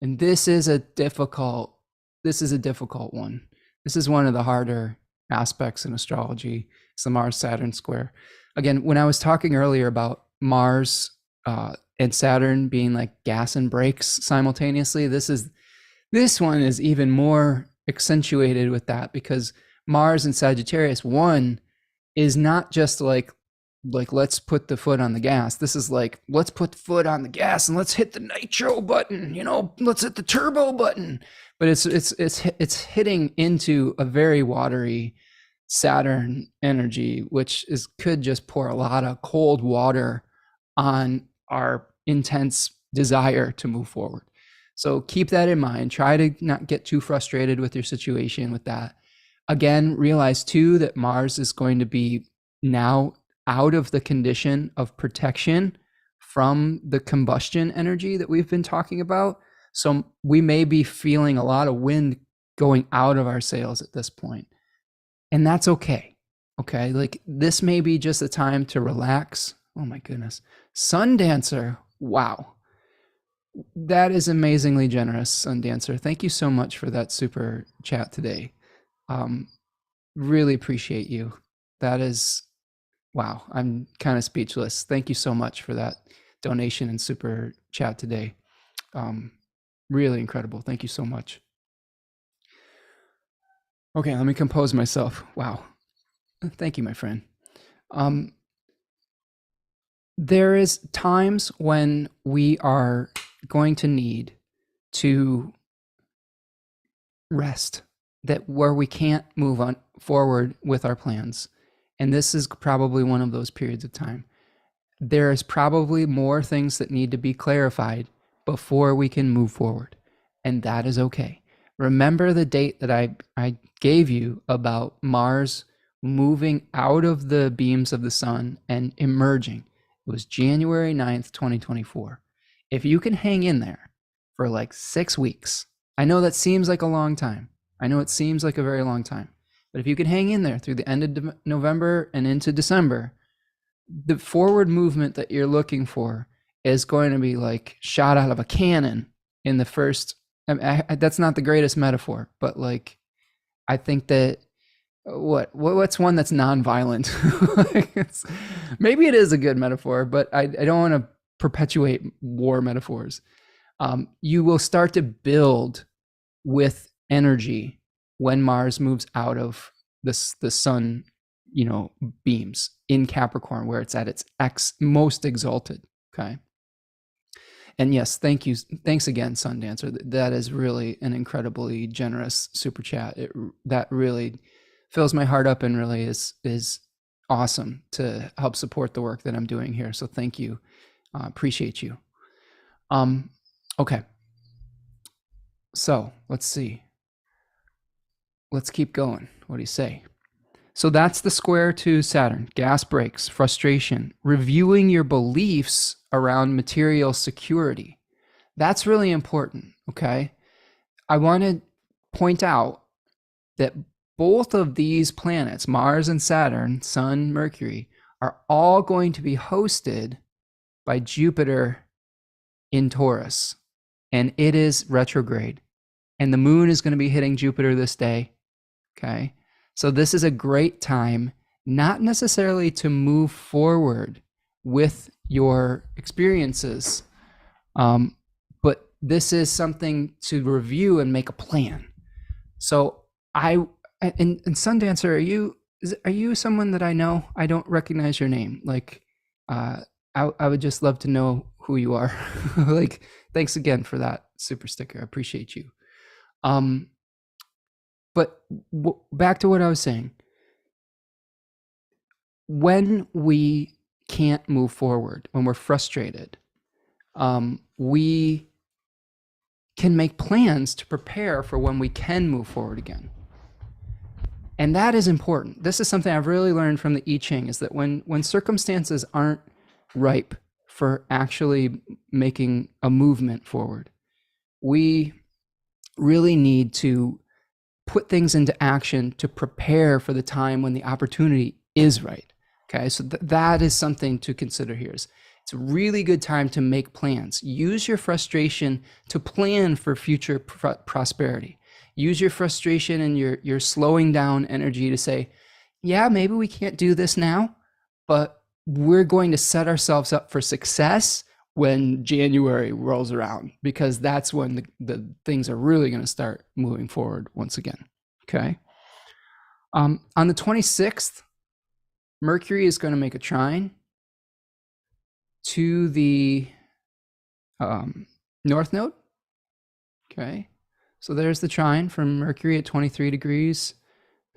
And this is a difficult one. This is one of the harder aspects in astrology. It's the Mars-Saturn square. Again, when I was talking earlier about Mars and Saturn being like gas and brakes simultaneously, this one is even more accentuated with that, because Mars and Sagittarius, one is not just like let's put the foot on the gas. This is like, let's put the foot on the gas and let's hit the nitro button, let's hit the turbo button. But it's hitting into a very watery Saturn energy, which could just pour a lot of cold water on our intense desire to move forward. So keep that in mind. Try to not get too frustrated with your situation with that. Again, realize too that Mars is going to be now out of the condition of protection from the combustion energy that we've been talking about. So we may be feeling a lot of wind going out of our sails at this point. And that's okay. Okay. Like this may be just a time to relax. Oh my goodness. Sun Dancer. Wow. That is amazingly generous, Sun Dancer. Thank you so much for that super chat today. Really appreciate you. That is, wow. I'm kind of speechless. Thank you so much for that donation and super chat today. Really incredible. Thank you so much. Okay, let me compose myself. Wow. Thank you, my friend. There is times when we are going to need to rest, that where we can't move on forward with our plans. And this is probably one of those periods of time. There is probably more things that need to be clarified before we can move forward. And that is okay. Remember the date that I gave you about Mars moving out of the beams of the sun and emerging. It was January 9th, 2024. If you can hang in there for like 6 weeks, I know that seems like a long time. I know it seems like a very long time. But if you can hang in there through the end of November and into December, the forward movement that you're looking for is going to be like shot out of a cannon in the first. That's not the greatest metaphor, but like, I think that what's one that's nonviolent? Maybe it is a good metaphor, but I don't want to perpetuate war metaphors. You will start to build with energy when Mars moves out of the sun, beams in Capricorn, where it's at its most exalted. Okay. And yes, thank you. Thanks again, Sun Dancer. That is really an incredibly generous super chat. That really fills my heart up and really is awesome to help support the work that I'm doing here. So thank you. Appreciate you. Okay. So let's see. Let's keep going. What do you say? So that's the square to Saturn. Gas brakes, frustration, reviewing your beliefs around material security. That's really important, okay? I want to point out that both of these planets, Mars and Saturn, Sun, Mercury, are all going to be hosted by Jupiter in Taurus, and it is retrograde. And the moon is going to be hitting Jupiter this day, okay? So this is a great time, not necessarily to move forward with your experiences, but this is something to review and make a plan. So and Sun Dancer, are you someone that I know? I don't recognize your name. Like, I would just love to know who you are. Like, thanks again for that super sticker. I appreciate you. But back to what I was saying. When we can't move forward, when we're frustrated, we can make plans to prepare for when we can move forward again. And that is important. This is something I've really learned from the I-Ching, is that when circumstances aren't ripe for actually making a movement forward, we really need to put things into action to prepare for the time when the opportunity is right. Okay, so that is something to consider here. It's a really good time to make plans. Use your frustration to plan for future prosperity. Use your frustration and your slowing down energy to say, yeah, maybe we can't do this now, but we're going to set ourselves up for success when January rolls around, because that's when the things are really going to start moving forward once again. Okay. On the 26th, Mercury is going to make a trine to the North Node. Okay. So there's the trine from Mercury at 23 degrees,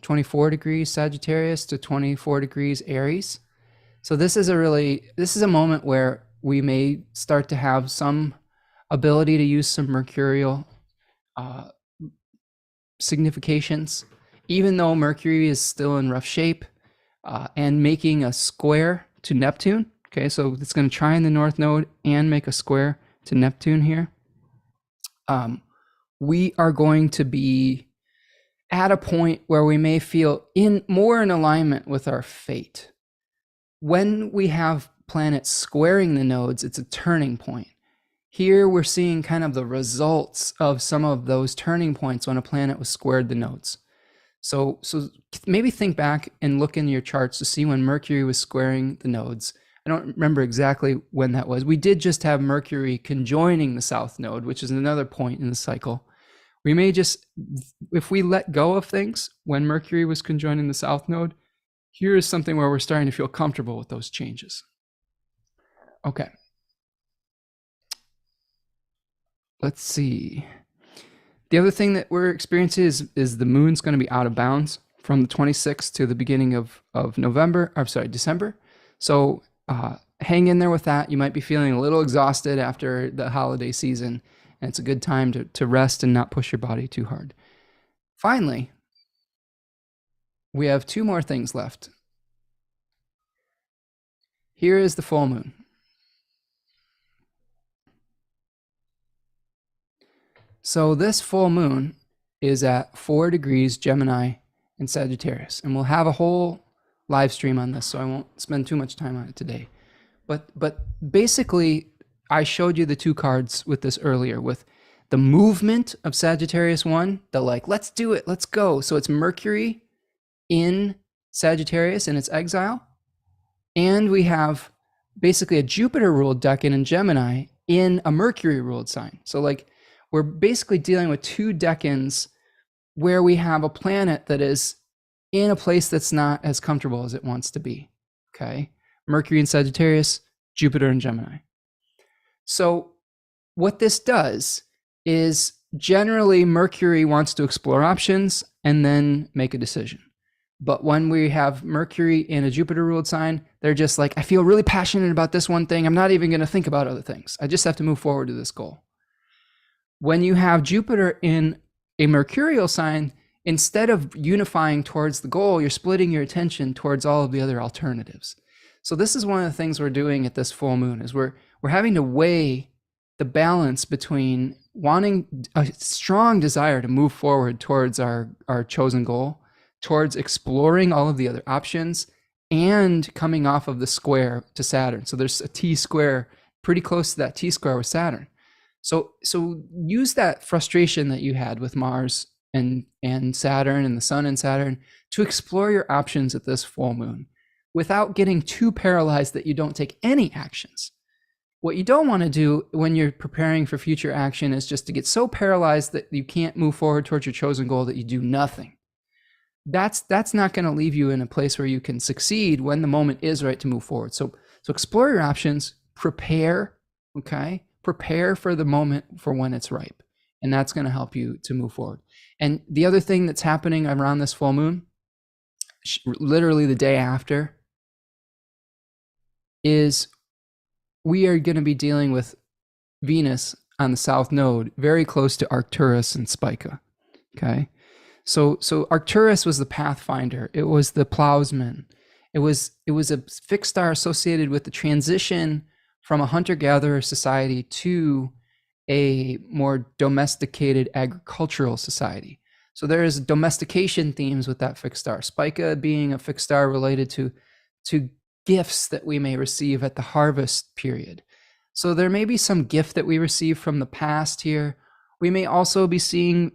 24 degrees Sagittarius to 24 degrees Aries. So this is a moment where we may start to have some ability to use some mercurial significations, even though Mercury is still in rough shape and making a square to Neptune. Okay, so it's going to trine the North Node and make a square to Neptune here. We are going to be at a point where we may feel more in alignment with our fate. When we have planets squaring the nodes, it's a turning point. Here we're seeing kind of the results of some of those turning points when a planet was squared the nodes. So maybe think back and look in your charts to see when Mercury was squaring the nodes. I don't remember exactly when that was. We did just have Mercury conjoining the South Node, which is another point in the cycle. We may just, if we let go of things when Mercury was conjoining the South Node, here is something where we're starting to feel comfortable with those changes. Okay. Let's see. The other thing that we're experiencing is the moon's going to be out of bounds from the 26th to the beginning of December. So hang in there with that. You might be feeling a little exhausted after the holiday season, and it's a good time to rest and not push your body too hard. Finally, we have 2 more things left. Here is the full moon. So this full moon is at 4 degrees Gemini and Sagittarius, and we'll have a whole live stream on this, so I won't spend too much time on it today. But basically, I showed you the 2 cards with this earlier, with the movement of Sagittarius 1, the like, let's do it, let's go. So it's Mercury in Sagittarius in its exile, and we have basically a Jupiter-ruled decan in Gemini in a Mercury-ruled sign. So like, we're basically dealing with 2 decans where we have a planet that is in a place that's not as comfortable as it wants to be, okay? Mercury in Sagittarius, Jupiter in Gemini. So what this does is generally Mercury wants to explore options and then make a decision. But when we have Mercury in a Jupiter-ruled sign, they're just like, I feel really passionate about this one thing. I'm not even going to think about other things. I just have to move forward to this goal. When you have Jupiter in a mercurial sign, instead of unifying towards the goal, you're splitting your attention towards all of the other alternatives. So this is one of the things we're doing at this full moon, is we're having to weigh the balance between wanting a strong desire to move forward towards our chosen goal, towards exploring all of the other options, and coming off of the square to Saturn. So there's a T-square pretty close to that T-square with Saturn. So use that frustration that you had with Mars and Saturn and the Sun and Saturn to explore your options at this full moon without getting too paralyzed that you don't take any actions. What you don't want to do when you're preparing for future action is just to get so paralyzed that you can't move forward towards your chosen goal that you do nothing. That's not going to leave you in a place where you can succeed when the moment is right to move forward. So explore your options, prepare, okay? Prepare for the moment for when it's ripe, and that's going to help you to move forward. And the other thing that's happening around this full moon, literally the day after, is we are going to be dealing with Venus on the South Node, very close to Arcturus and Spica. Okay, so Arcturus was the pathfinder. It was the plowsman. It was a fixed star associated with the transition from a hunter-gatherer society to a more domesticated agricultural society. So there is domestication themes with that fixed star. Spica being a fixed star related to gifts that we may receive at the harvest period. So there may be some gift that we receive from the past here. We may also be seeing,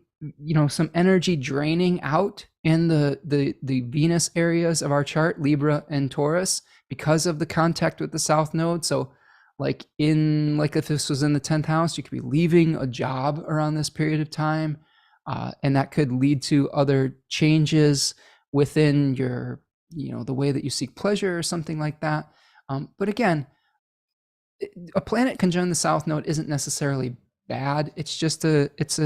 some energy draining out in the Venus areas of our chart, Libra and Taurus, because of the contact with the South Node. So like if this was in the 10th house, you could be leaving a job around this period of time. And that could lead to other changes within your, the way that you seek pleasure or something like that. But again, a planet conjunct the South Node isn't necessarily bad. It's just it's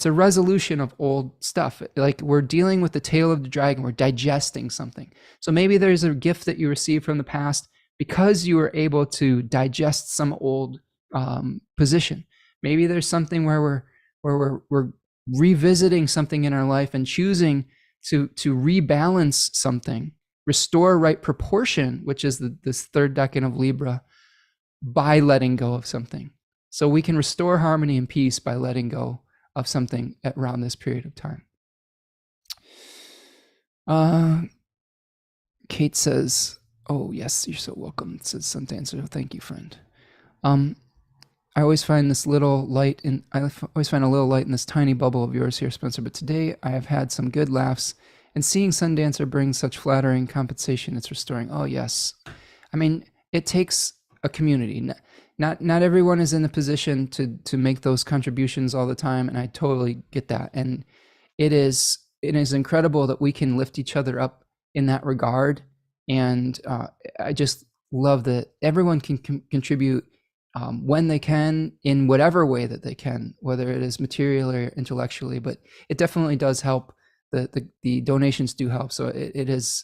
a resolution of old stuff. Like we're dealing with the tail of the dragon. We're digesting something. So maybe there's a gift that you received from the past because you were able to digest some old position. Maybe there's something where we're revisiting something in our life and choosing to rebalance something restore right proportion, which is this third decan of Libra, by letting go of something. So we can restore harmony and peace by letting go of something around this period of time. Kate says, oh yes, you're so welcome. It says Sun Dancer. Thank you, friend. I always find this little light in, I always find a little light in this tiny bubble of yours here, Spencer, but today I have had some good laughs, and seeing Sun Dancer brings such flattering compensation. It's restoring. Oh yes. I mean, it takes a community. Not everyone is in a position to make those contributions all the time, and I totally get that. And it is incredible that we can lift each other up in that regard. And I just love that everyone can contribute when they can, in whatever way that they can, whether it is materially or intellectually. But it definitely does help. The donations do help. So it is.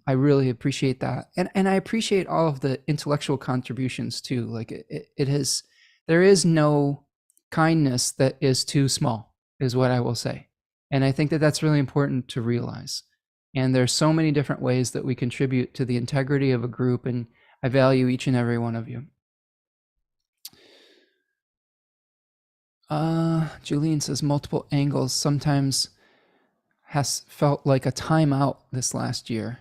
I really appreciate that, and I appreciate all of the intellectual contributions too. Like it has, there is no kindness that is too small, is what I will say, and I think that that's really important to realize. And there's so many different ways that we contribute to the integrity of a group, and I value each and every one of you. Julian says multiple angles sometimes has felt like a timeout this last year.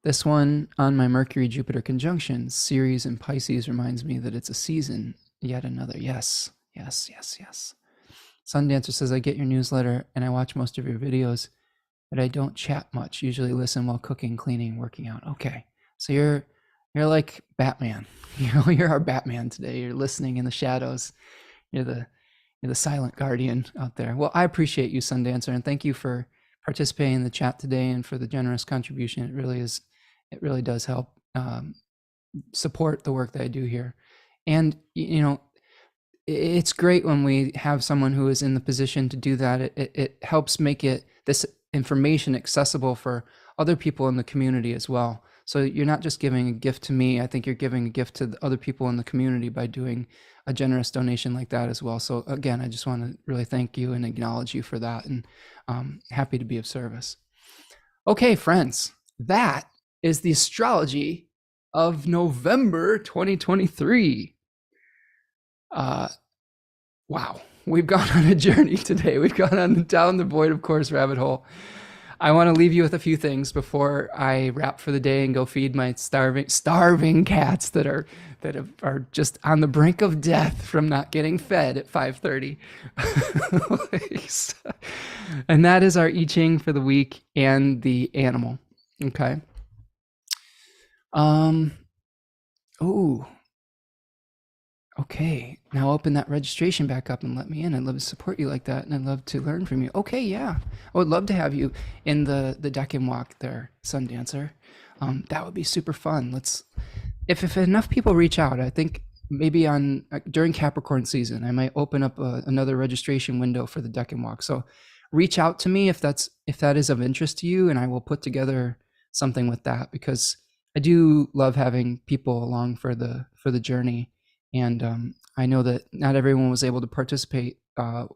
This one on my Mercury Jupiter conjunction series in Pisces reminds me that it's a season. Yet another. Yes. Sun Dancer says, I get your newsletter and I watch most of your videos, but I don't chat much. Usually listen while cooking, cleaning, working out. Okay. So you're like Batman. You're our Batman today. You're listening in the shadows. You're the silent guardian out there. Well, I appreciate you, Sun Dancer, and thank you for participating in the chat today and for the generous contribution. It really does help support the work that I do here. And it's great when we have someone who is in the position to do that. It helps make this information accessible for other people in the community as well. So you're not just giving a gift to me. I think you're giving a gift to the other people in the community by doing a generous donation like that as well. So again, I just want to really thank you and acknowledge you for that, and happy to be of service. Okay, friends, that is the astrology of November 2023. Wow, we've gone on a journey today. We've gone down the void of course rabbit hole. I want to leave you with a few things before I wrap for the day and go feed my starving cats that are just on the brink of death from not getting fed at 5:30. And that is our I-Ching for the week and the animal. Okay. Okay, now open that registration back up and let me in. I'd love to support you like that, and I'd love to learn from you. Okay, yeah, I would love to have you in the deckin walk there, Sun Dancer. That would be super fun. If enough people reach out, I think maybe during Capricorn season, I might open up another registration window for the deckin walk. So reach out to me if that is of interest to you, and I will put together something with that, because I do love having people along for the journey. And I know that not everyone was able to participate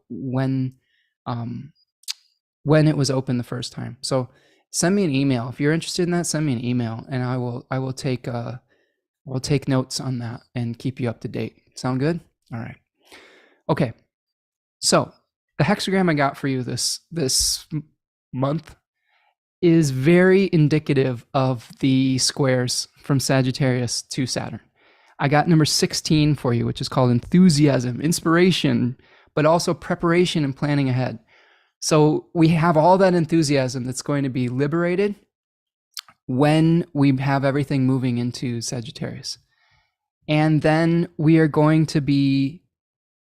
when it was open the first time. So send me an email if you're interested in that. Send me an email, and I will take notes on that and keep you up to date. Sound good? All right. Okay. So the hexagram I got for you this month is very indicative of the squares from Sagittarius to Saturn. I got number 16 for you, which is called enthusiasm, inspiration, but also preparation and planning ahead. So we have all that enthusiasm that's going to be liberated when we have everything moving into Sagittarius. And then we are going to be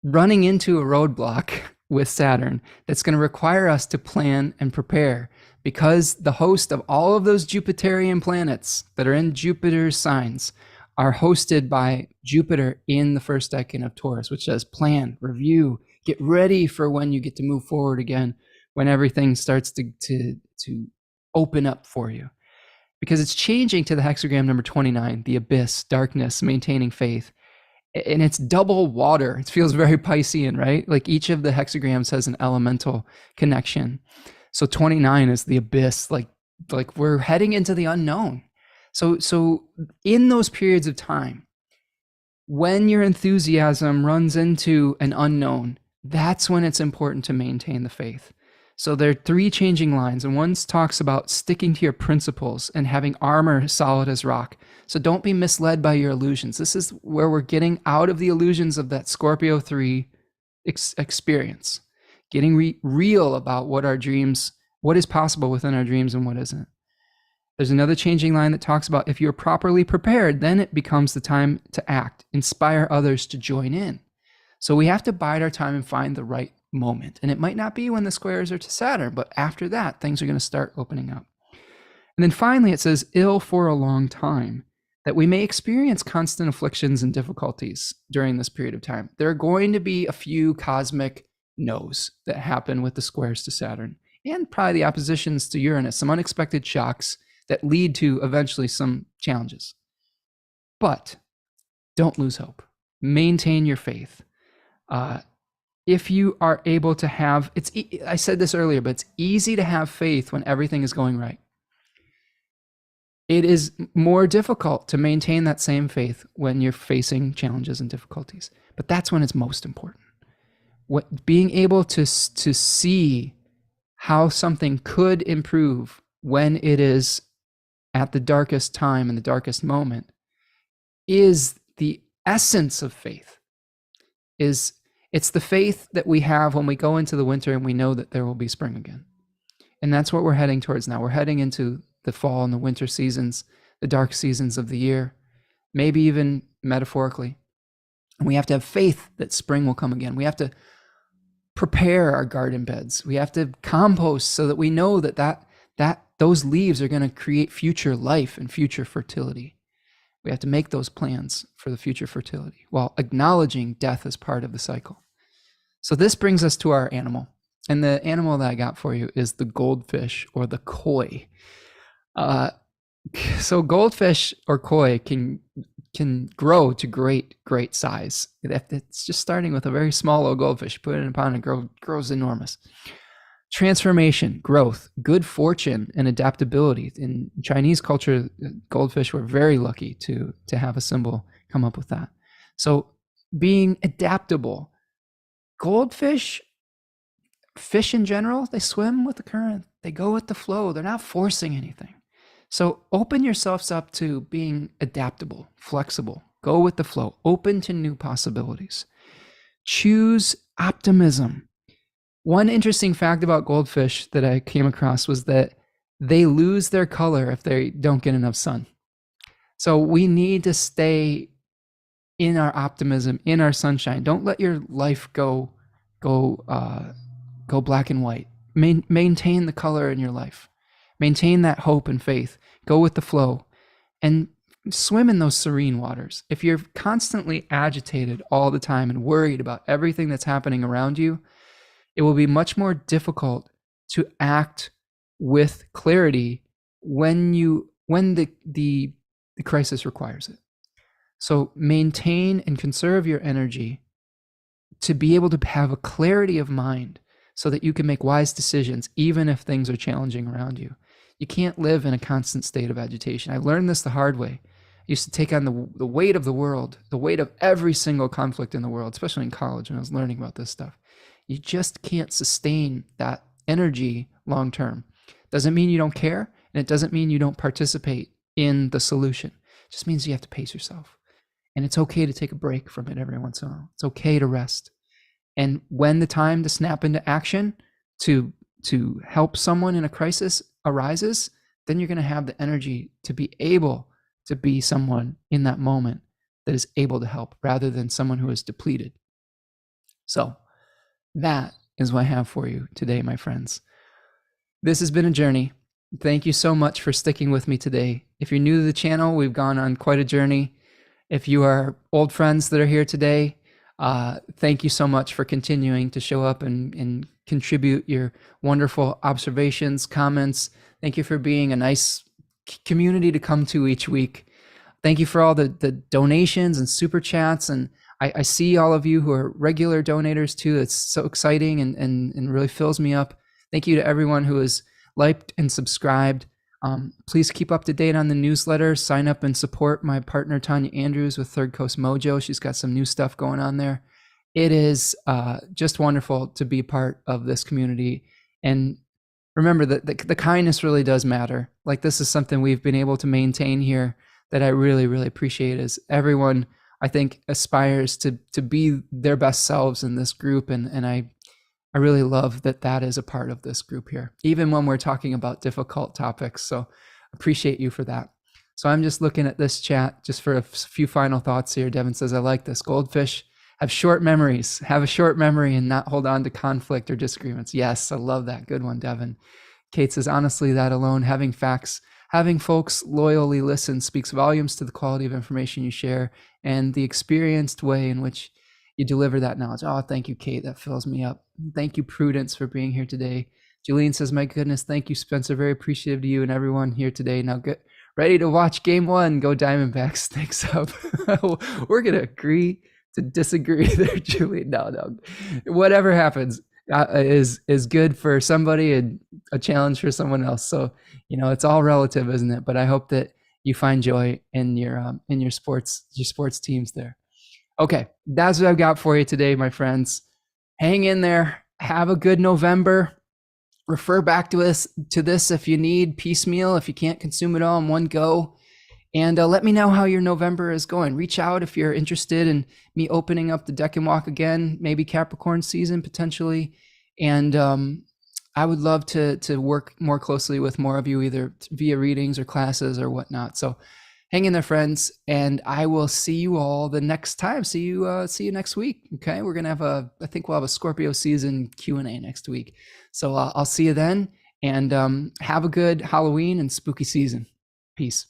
running into a roadblock with Saturn that's going to require us to plan and prepare, because the host of all of those Jupiterian planets that are in Jupiter's signs are hosted by Jupiter in the first decan of Taurus, which says plan, review, get ready for when you get to move forward again, when everything starts to open up for you. Because it's changing to the hexagram number 29, the abyss, darkness, maintaining faith. And it's double water. It feels very Piscean, right? Like each of the hexagrams has an elemental connection. So 29 is the abyss, like like we're heading into the unknown. So in those periods of time, when your enthusiasm runs into an unknown, that's when it's important to maintain the faith. So there are three changing lines, and one talks about sticking to your principles and having armor solid as rock. So don't be misled by your illusions. This is where we're getting out of the illusions of that Scorpio 3 experience, getting real about what our dreams, what is possible within our dreams and what isn't. There's another changing line that talks about if you're properly prepared, then it becomes the time to act, inspire others to join in. So we have to bide our time and find the right moment. And it might not be when the squares are to Saturn, but after that, things are going to start opening up. And then finally, it says, ill for a long time, that we may experience constant afflictions and difficulties during this period of time. There are going to be a few cosmic no's that happen with the squares to Saturn, and probably the oppositions to Uranus, some unexpected shocks that lead to eventually some challenges. But don't lose hope. Maintain your faith. If you are able to have, I said this earlier, but it's easy to have faith when everything is going right. It is more difficult to maintain that same faith when you're facing challenges and difficulties. But that's when it's most important. Being able to see how something could improve when it is at the darkest time and the darkest moment is the essence of faith. It's the faith that we have when we go into the winter and we know that there will be spring again. And that's what we're heading towards now. We're heading into the fall and the winter seasons, the dark seasons of the year, maybe even metaphorically. And we have to have faith that spring will come again. We have to prepare our garden beds. We have to compost so that we know that those leaves are going to create future life and future fertility. We have to make those plans for the future fertility while acknowledging death as part of the cycle. So this brings us to our animal. And the animal that I got for you is the goldfish or the koi. So goldfish or koi can grow to great size. It's just starting with a very small little goldfish. Put it in a pond and grows enormous. Transformation, growth, good fortune, and adaptability. In Chinese culture, goldfish were very lucky to have a symbol come up with that. So being adaptable. Goldfish, fish in general, they swim with the current. They go with the flow. They're not forcing anything. So open yourselves up to being adaptable, flexible, go with the flow, open to new possibilities. Choose optimism. One interesting fact about goldfish that I came across was that they lose their color if they don't get enough sun. So we need to stay in our optimism, in our sunshine. Don't let your life go black and white. Maintain the color in your life. Maintain that hope and faith. Go with the flow and swim in those serene waters. If you're constantly agitated all the time and worried about everything that's happening around you, it will be much more difficult to act with clarity when the crisis requires it. So maintain and conserve your energy to be able to have a clarity of mind so that you can make wise decisions even if things are challenging around you. You can't live in a constant state of agitation. I learned this the hard way. I used to take on the weight of the world, the weight of every single conflict in the world, especially in college when I was learning about this stuff. You just can't sustain that energy long term. Doesn't mean you don't care, and it doesn't mean you don't participate in the solution. It just means you have to pace yourself. And it's okay to take a break from it every once in a while. It's okay to rest. And when the time to snap into action to help someone in a crisis arises, then you're going to have the energy to be able to be someone in that moment that is able to help rather than someone who is depleted. So that is what I have for you today, my friends. This has been a journey. Thank you so much for sticking with me today. If you're new to the channel, we've gone on quite a journey. If you are old friends that are here today, thank you so much for continuing to show up and contribute your wonderful observations, comments. Thank you for being a nice community to come to each week. Thank you for all the donations and super chats. And I see all of you who are regular donators too. It's so exciting and really fills me up. Thank you to everyone who has liked and subscribed. Please keep up to date on the newsletter. Sign up and support my partner, Tanya Andrews, with Third Coast Mojo. She's got some new stuff going on there. It is just wonderful to be part of this community. And remember that the kindness really does matter. Like, this is something we've been able to maintain here that I really, really appreciate, is everyone, I think, aspires to be their best selves in this group. And I really love that is a part of this group here, even when we're talking about difficult topics. So appreciate you for that. So I'm just looking at this chat just for a few final thoughts here. Devin says, I like this. Goldfish have short memories, have a short memory and not hold on to conflict or disagreements. Yes, I love that. Good one, Devin. Kate says, honestly, that alone, having folks loyally listen speaks volumes to the quality of information you share and the experienced way in which you deliver that knowledge. Oh, thank you, Kate. That fills me up. Thank you, Prudence, for being here today. Julian says, my goodness, thank you, Spencer. Very appreciative to you and everyone here today. Now get ready to watch game 1. Go Diamondbacks. Thanks up. We're going to agree to disagree there, Julian. No. Whatever happens is good for somebody and a challenge for someone else. So, it's all relative, isn't it? But I hope that you find joy in your sports teams there. Okay, that's what I've got for you today, my friends. Hang in there. Have a good November. Refer back to this if you need piecemeal, if you can't consume it all in one go. And let me know how your November is going. Reach out if you're interested in me opening up the Deckin Walk again, maybe Capricorn season potentially. And I would love to work more closely with more of you, either via readings or classes or whatnot. So hang in there, friends, and I will see you all the next time. See you next week. Okay, we're gonna have I think we'll have a Scorpio season Q&A next week. So I'll see you then, and have a good Halloween and spooky season. Peace.